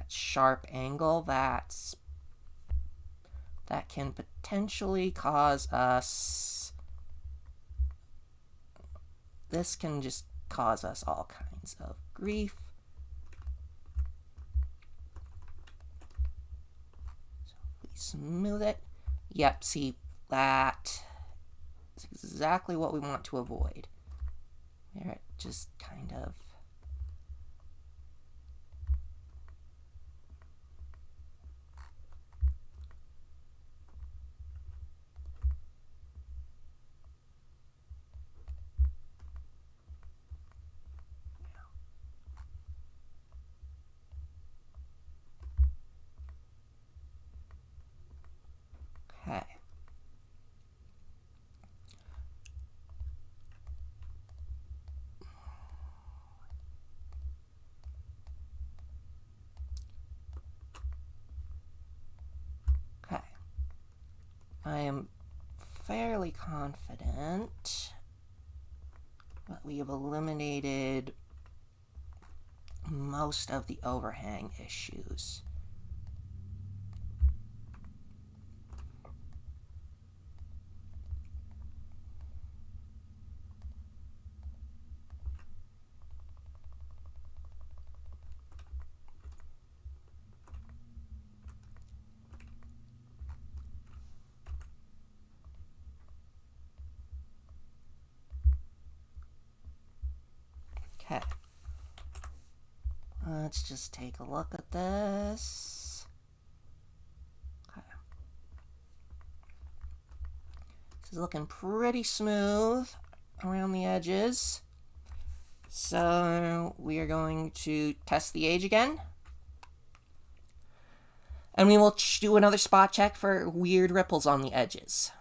sharp angle, that can potentially cause us, this can just cause us all kinds of grief. So if we smooth it, yep, see, that is exactly what we want to avoid. Where it just kind of okay. Okay. I am fairly confident that we have eliminated most of the overhang issues. Okay. Let's just take a look at this. Okay. This is looking pretty smooth around the edges. So we are going to test the age again. And we will do another spot check for weird ripples on the edges.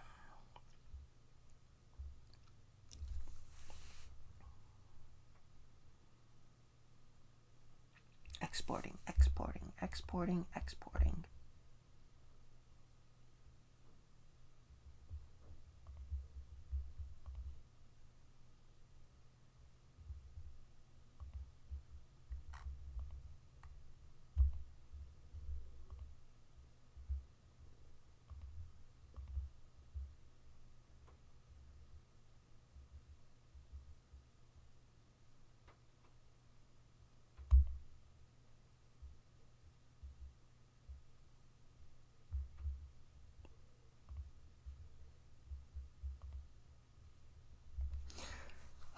Exporting, exporting, exporting, exporting.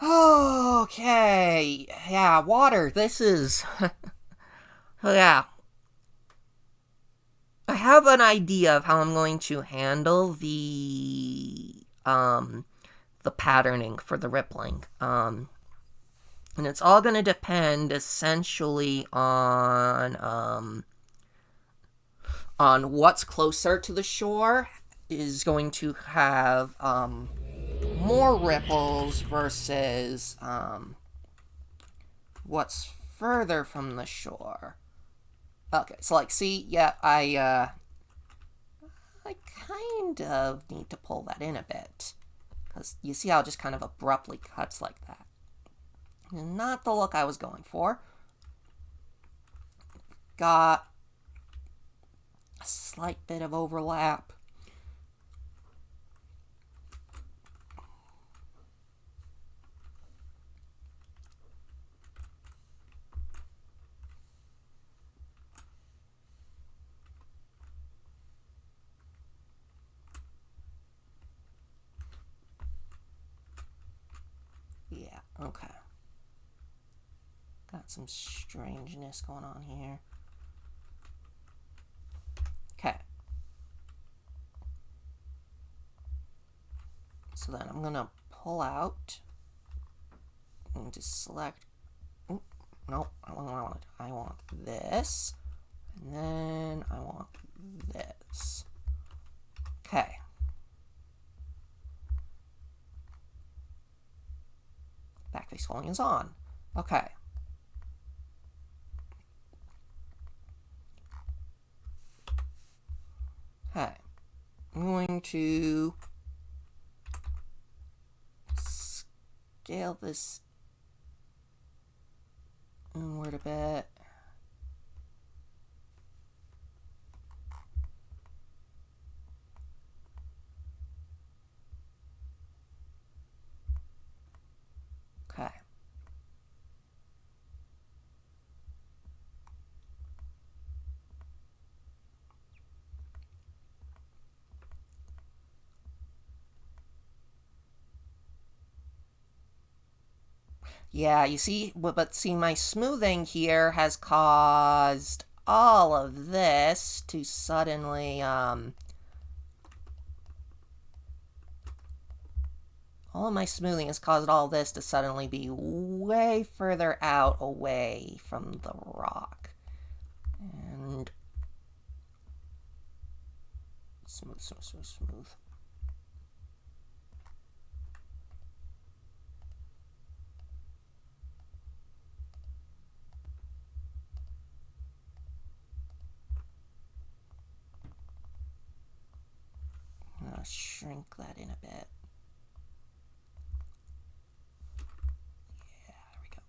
Okay, yeah, water, this is... yeah. I have an idea of how I'm going to handle the patterning for the rippling. And it's all going to depend, essentially, on what's closer to the shore is going to have, more ripples versus what's further from the shore. Okay, so like, see, yeah, I kind of need to pull that in a bit. Because you see how it just kind of abruptly cuts like that. Not the look I was going for. Got a slight bit of overlap. Yeah, okay. Got some strangeness going on here. Okay. So then I'm gonna pull out and just select. Ooh, nope, I want this, and then I want this. Okay. Backface scrolling is on. Okay. Okay. I'm going to scale this inward a bit. Okay. Yeah, you see, but see, my smoothing here has caused all of this to suddenly, all of my smoothing has caused all this to suddenly be way further out away from the rock. And smooth, smooth, smooth, smooth. I'm gonna shrink that in a bit. Yeah, there we go.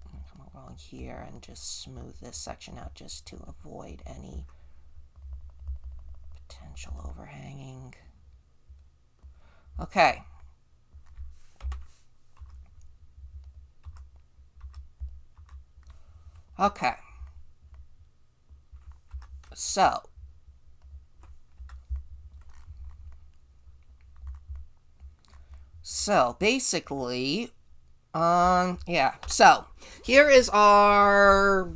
I'm gonna come along here and just smooth this section out just to avoid any potential overhanging. Okay. Okay. So basically, yeah. So here is our,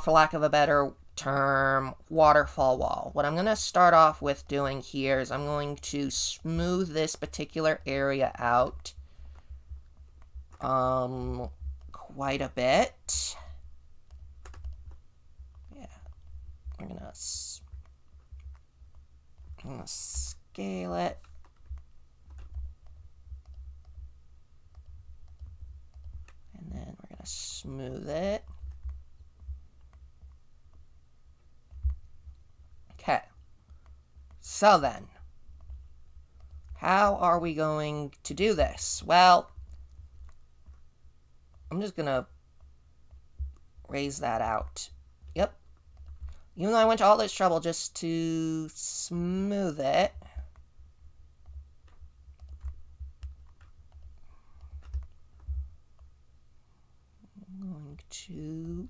for lack of a better term waterfall wall. What I'm going to start off with doing here is I'm going to smooth this particular area out quite a bit. Yeah, we're going to scale it. And then we're going to smooth it. Okay. So then, how are we going to do this? Well, I'm just going to raise that out. Yep. Even though I went to all this trouble just to smooth it, I'm going to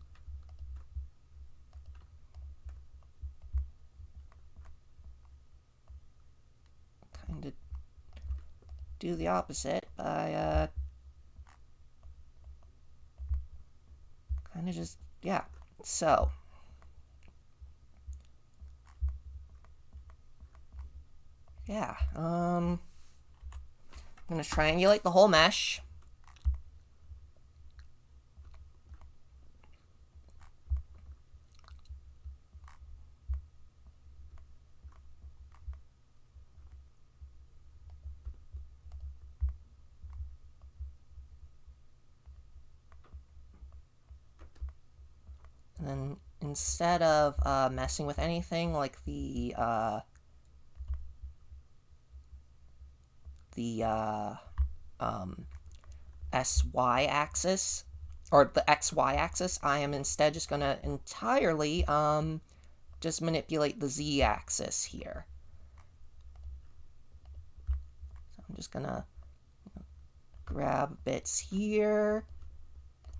kind of do the opposite by kind of just, yeah. So, yeah, I'm going to triangulate the whole mesh. And then instead of messing with anything like the SY axis, or the XY axis, I am instead just going to entirely just manipulate the Z axis here. So I'm just going to grab bits here,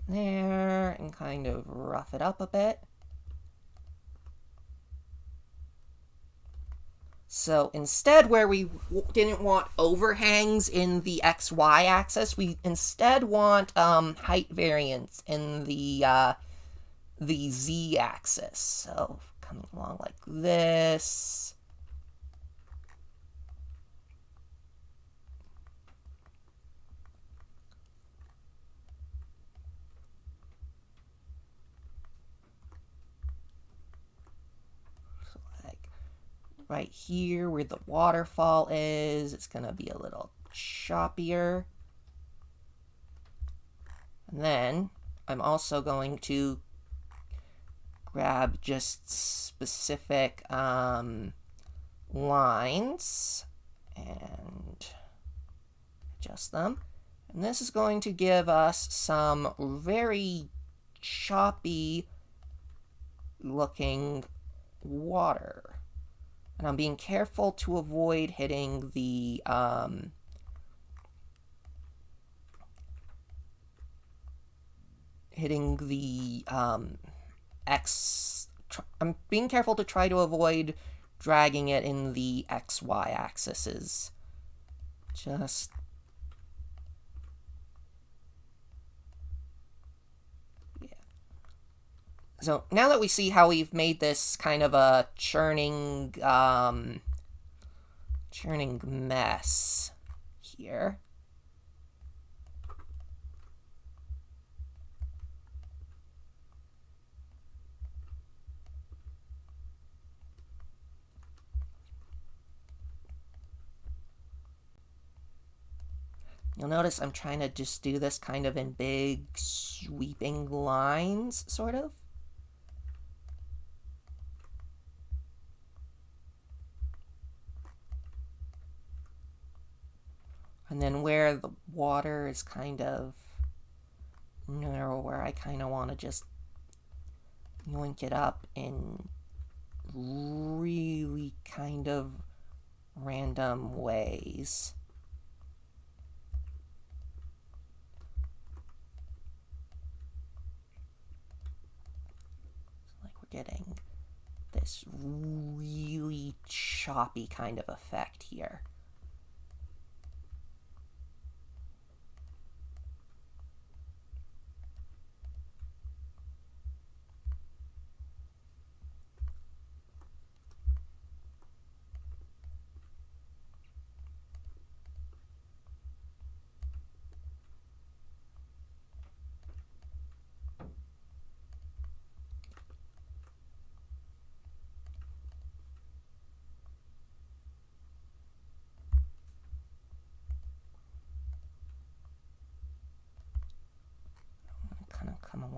there, and kind of rough it up a bit. So instead, where we didn't want overhangs in the XY axis, we instead want height variance in the Z axis. So coming along like this. Right here where the waterfall is, it's going to be a little choppier. And then I'm also going to grab just specific lines and adjust them. And this is going to give us some very choppy looking water. And I'm being careful to avoid hitting the I'm being careful to try to avoid dragging it in the XY axes. Just so now that we see how we've made this kind of a churning mess here, you'll notice I'm trying to just do this kind of in big sweeping lines, sort of. And then where the water is kind of, where I kind of want to just yoink it up in really kind of random ways. Like we're getting this really choppy kind of effect here.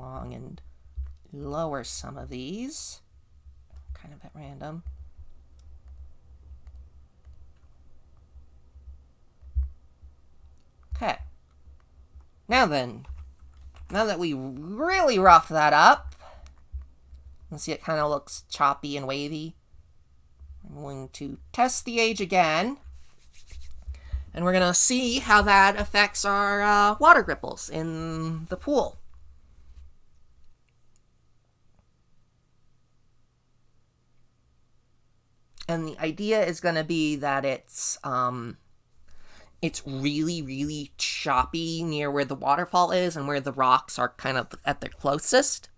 along and lower some of these, kind of at random. Okay. Now then, now that we really rough that up, you see it kind of looks choppy and wavy. I'm going to test the age again. And we're going to see how that affects our water ripples in the pool. And the idea is going to be that it's really, really choppy near where the waterfall is and where the rocks are kind of at their closest.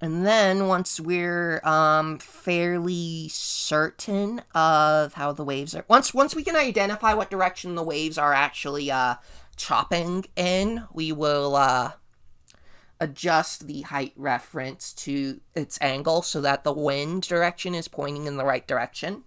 And then once we're fairly certain of how the waves are, once we can identify what direction the waves are actually chopping in, we will adjust the height reference to its angle so that the wind direction is pointing in the right direction.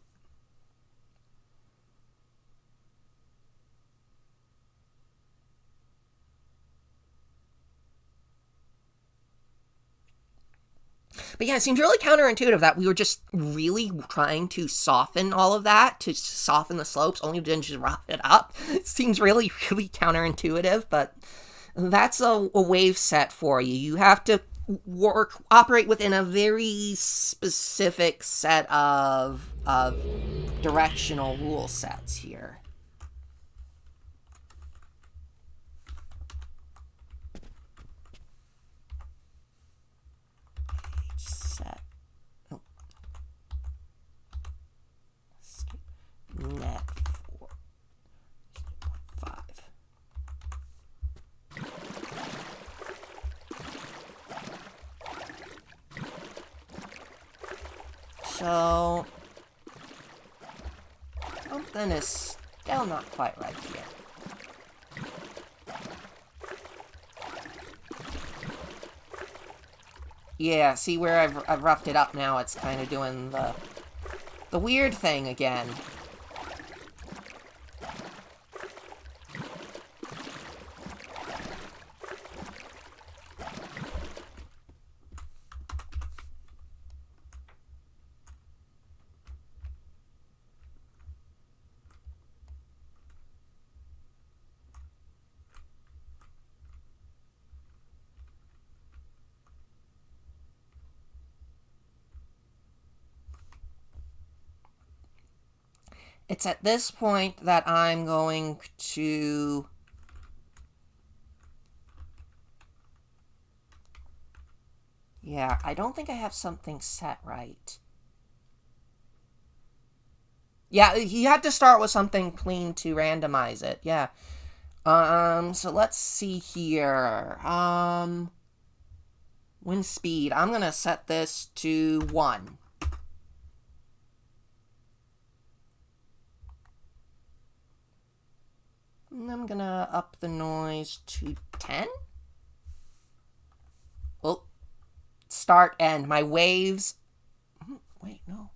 But yeah, it seems really counterintuitive that we were just really trying to soften all of that, to soften the slopes, only to just rough it up. It seems really, really counterintuitive, but that's a wave set for you. You have to operate within a very specific set of directional rule sets here. Set. Oh. Net 4.5. So something is still not quite right here. Yeah, see where I've roughed it up now, it's kind of doing the weird thing again. It's at this point that I'm going to I don't think I have something set right. Yeah, you had to start with something clean to randomize it. Yeah. So let's see here. Wind speed. I'm gonna set this to 1. And I'm gonna up the noise to 10. Oh, start, end. My waves. Wait, no.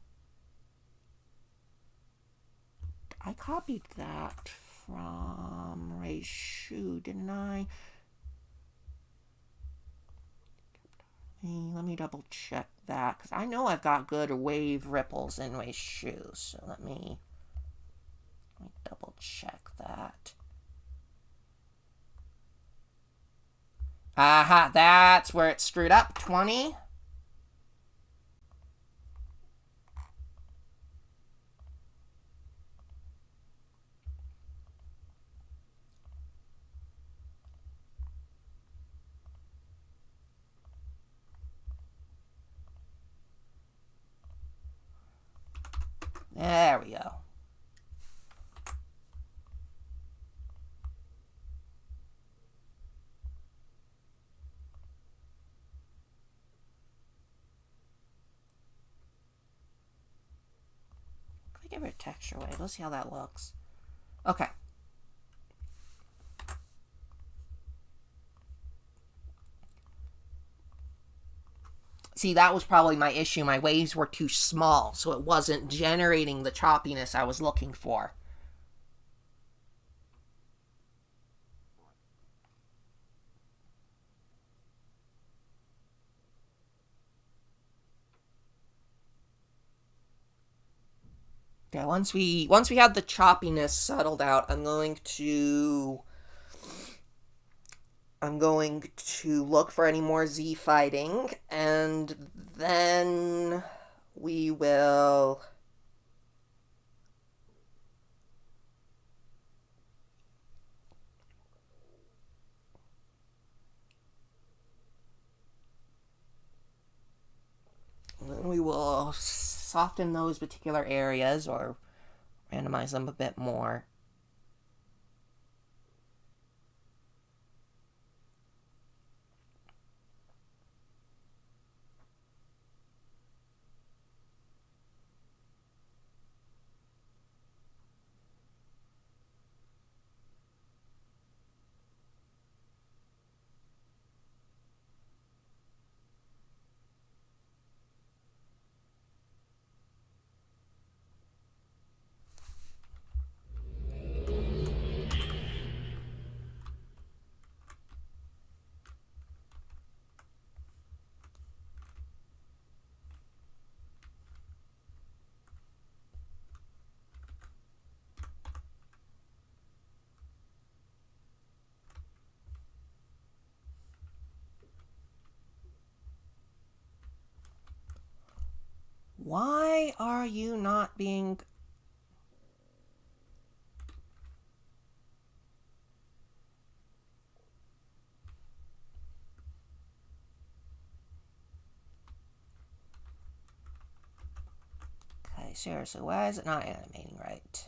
I copied that from Ray's shoe, didn't I? Let me double check that, because I know I've got good wave ripples in Ray's shoe, so let me double check that. Aha, that's where it screwed up. 20. There we go. Give it a texture wave. Let's see how that looks. Okay. See, that was probably my issue. My waves were too small, so it wasn't generating the choppiness I was looking for. Yeah, once we had the choppiness settled out, I'm going to look for any more Z fighting, and then we will. Then we will soften those particular areas or randomize them a bit more. Why are you not being... Okay, seriously, why is it not animating right?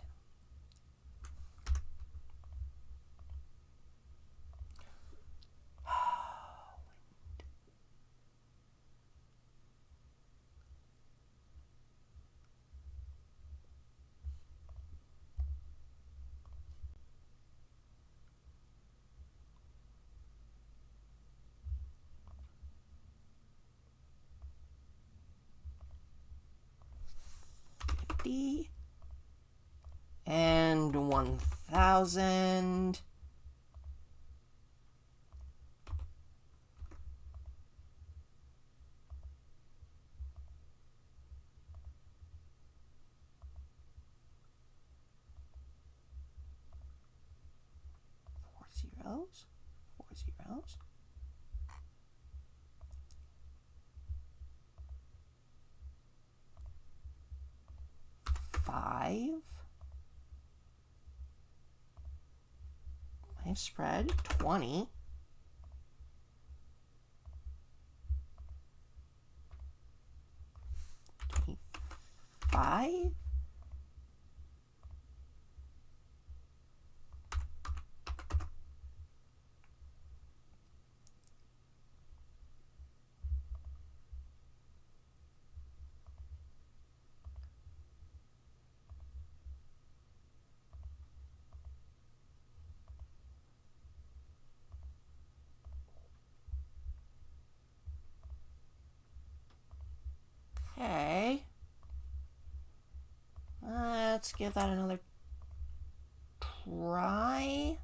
And 1,000. Four zeros. Four zeros. 5. I've spread 20. 25. Okay. Let's give that another try.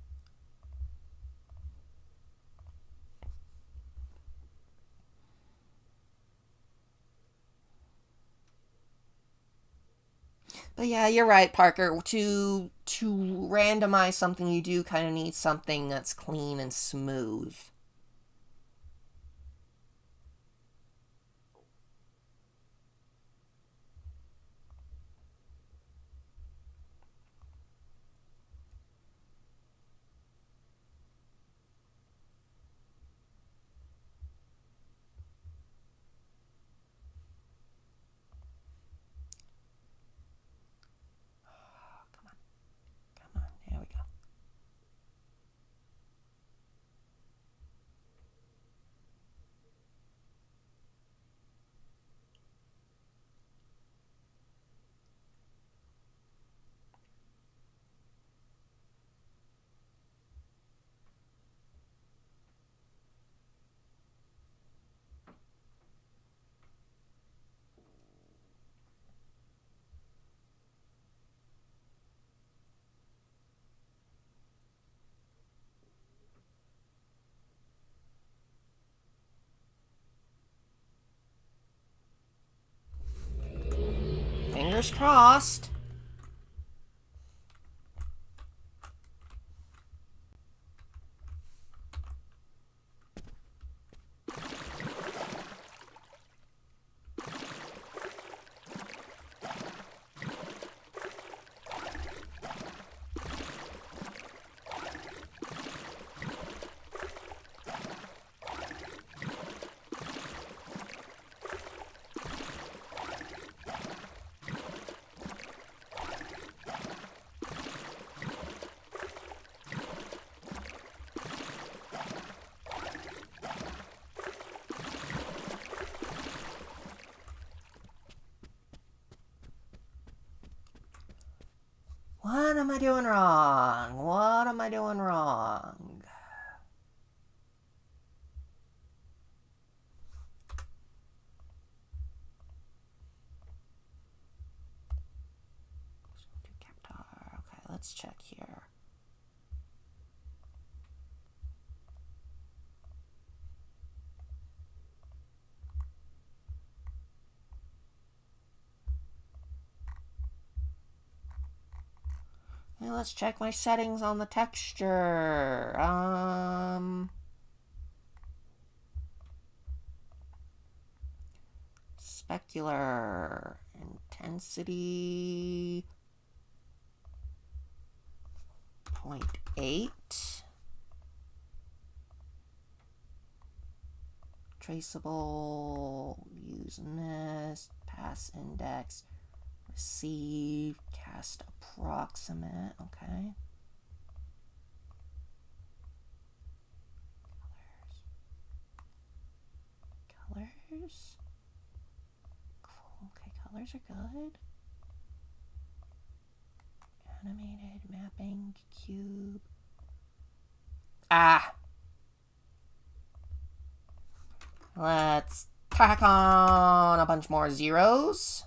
But yeah, you're right, Parker. To randomize something, you do kind of need something that's clean and smooth. Come on, there we go. Fingers crossed. What am I doing wrong? What am I doing wrong? Okay, let's check here. Now let's check my settings on the texture. Specular intensity 0.8. Traceable, using this, pass index, receive, cast approximate, okay. Colors. Cool, okay, colors are good. Animated, mapping, cube. Ah! Let's tack on a bunch more zeros.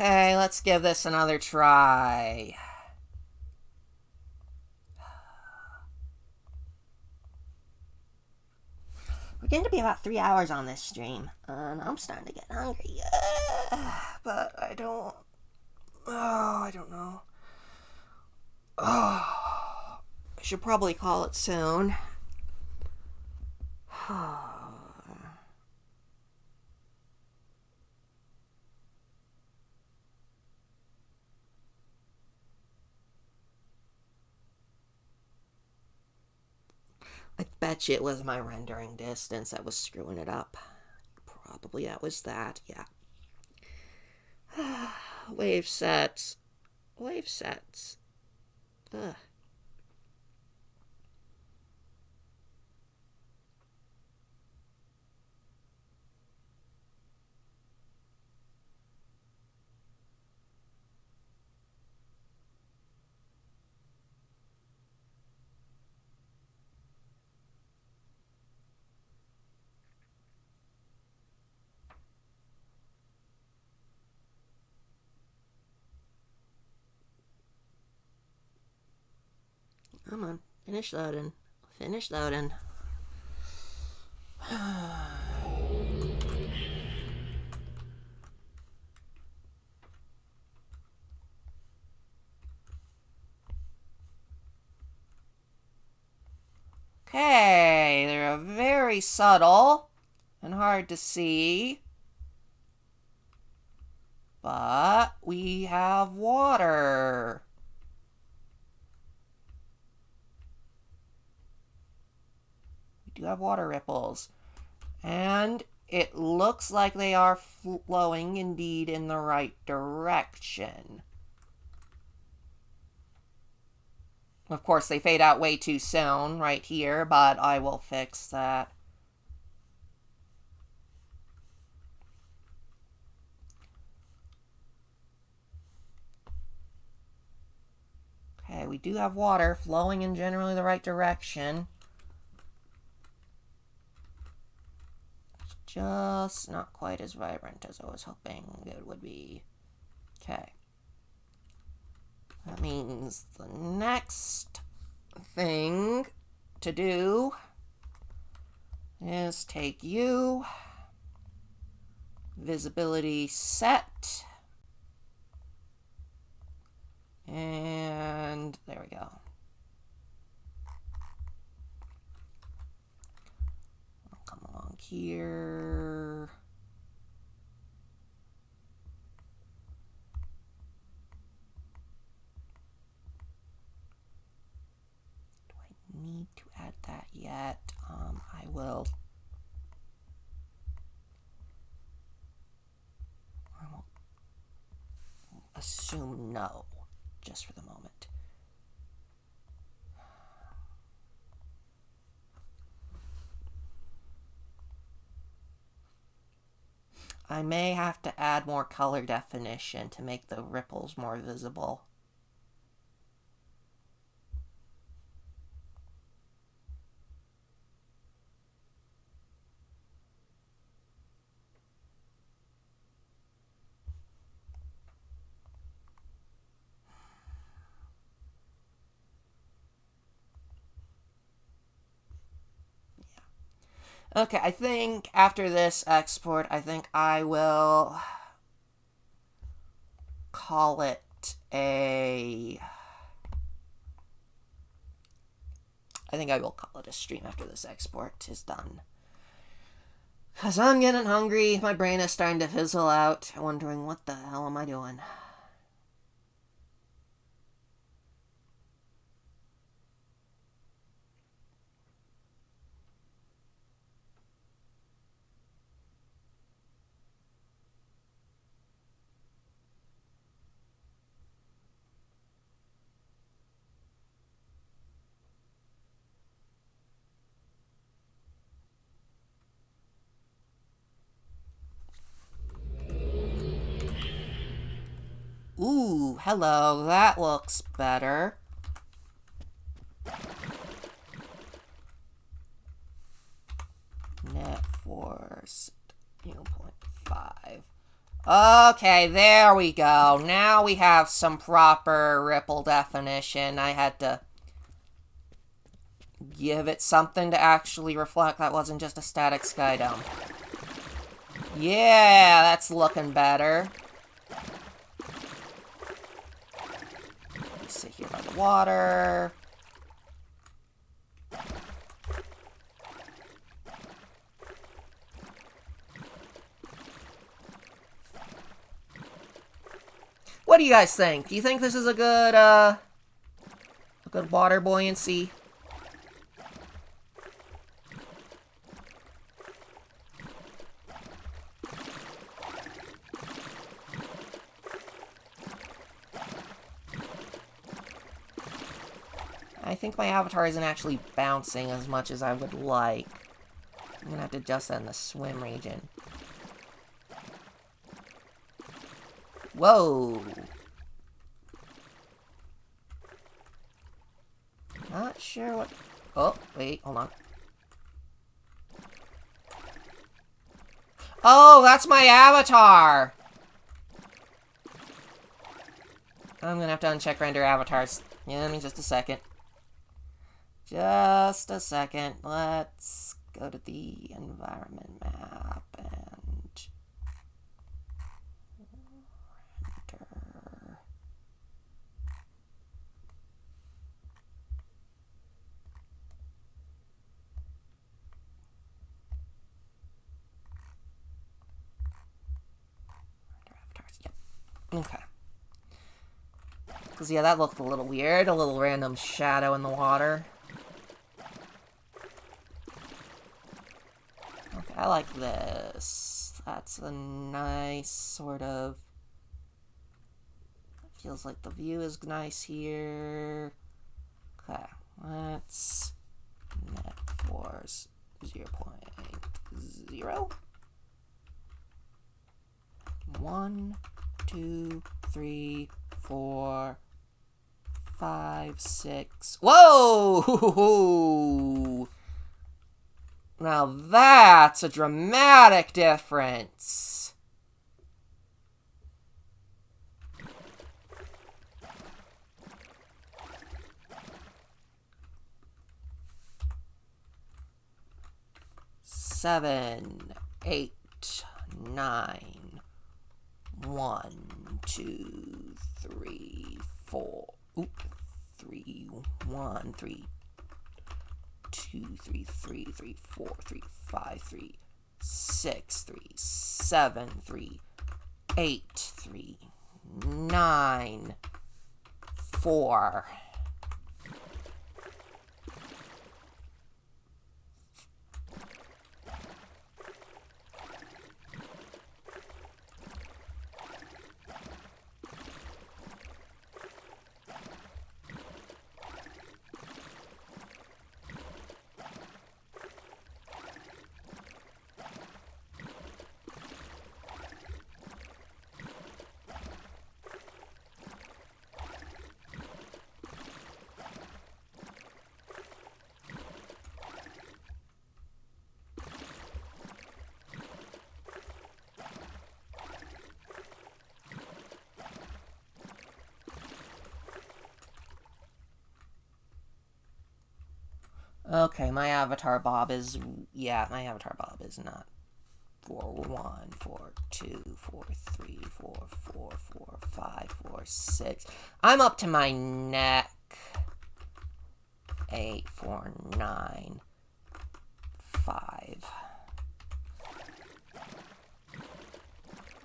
Okay, let's give this another try. We're going to be about 3 hours on this stream, and I'm starting to get hungry. But I don't... Oh, I don't know. Oh, I should probably call it soon. I bet you it was my rendering distance that was screwing it up. Probably that was that, yeah. Wave sets. Wave sets. Ugh. Come on, finish loading. Finish loading. Okay, they're very subtle and hard to see. But we have water. We do have water ripples. And it looks like they are flowing indeed in the right direction. Of course, they fade out way too soon right here, but I will fix that. we do have water flowing in generally the right direction. It's just not quite as vibrant as I was hoping it would be. Okay. That means the next thing to do is take you, visibility set, and there we go. I'll come along here. Do I need to add that yet? I will assume no, just for the moment. I may have to add more color definition to make the ripples more visible. Okay, I think after this export, I think I will call it a... I think I will call it a stream after this export is done. Because I'm getting hungry, my brain is starting to fizzle out, wondering what the hell am I doing? Ooh, hello, that looks better. Net force 0.5. Okay, there we go. Now we have some proper ripple definition. I had to give it something to actually reflect. That wasn't just a static sky dome. Yeah, that's looking better. Sit here by the water. What do you guys think? Do you think this is a good water buoyancy? I think my avatar isn't actually bouncing as much as I would like. I'm gonna have to adjust that in the swim region. Whoa! Not sure what... Oh, wait, hold on. Oh, that's my avatar! I'm gonna have to uncheck render avatars. Yeah, give me just a second. Just a second. Let's go to the environment map and render. Avatars. Yep. Okay. Because, yeah, that looked a little weird. A little random shadow in the water. Okay, I like this. That's a nice sort of... Feels like the view is nice here. Okay, let's... net force 0.0. 1, 2, 3, 4, 5, 6. Whoa! Now that's a dramatic difference. Seven, 8, 9. 1, 2, 3, 4. Oop. 3, 1, 3, 2, 3, 3, 3, 4, 3, 5, 3, 6, 3, 7, 3, 8, 3, 9, 4. Okay, my avatar Bob is not 4, 1, 4, 2, 4, 3, 4, 4, 4, 5, 4, 6. I'm up to my neck. 8, 4, 9, 5.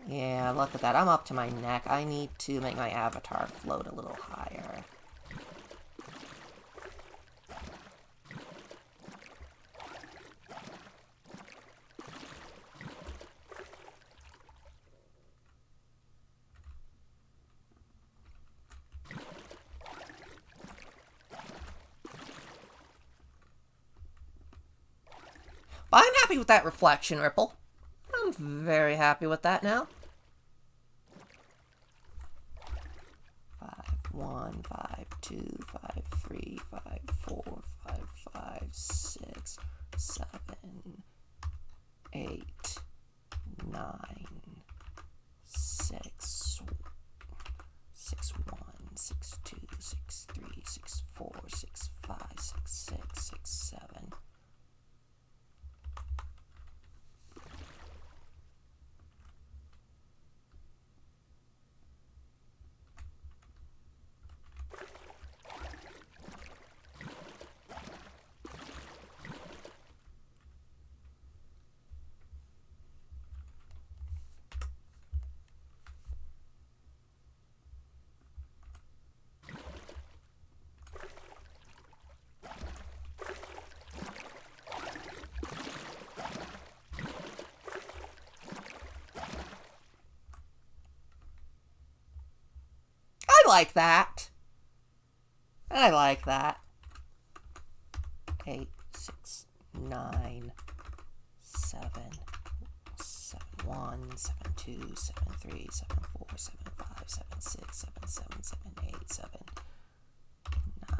Yeah, look at that. I'm up to my neck. I need to make my avatar float a little higher. I'm happy with that reflection ripple. I'm very happy with that now. 5, 1, 5, 2, 5, 3, 5, 4, 5, 5, 6, 7, 8, 9, 6, 6, 1, 6, 2, 6, 3, 6, 4, 6, 5, 6, 6, 6, 7. I like that. I like that. 8, 6, 9, 7, 7, 1, 7, 2, 7, 3, 7, 4, 7, 5, 7, 6, 7, 7, 7, 8, 7, 9,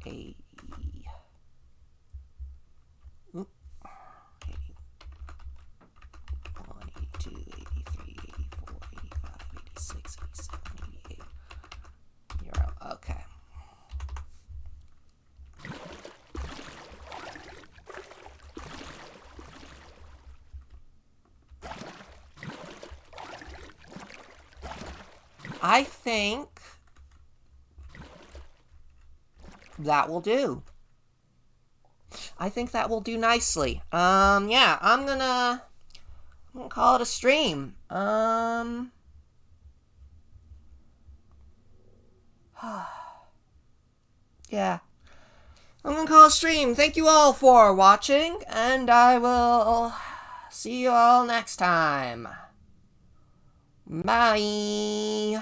8. Oop. 81, 82, 83, 84, 85, 86, 87, 88. You're out. Okay. I think that will do. I think that will do nicely. Yeah, I'm gonna call it a stream. Yeah. I'm gonna call it a stream. Thank you all for watching, and I will see you all next time. Bye.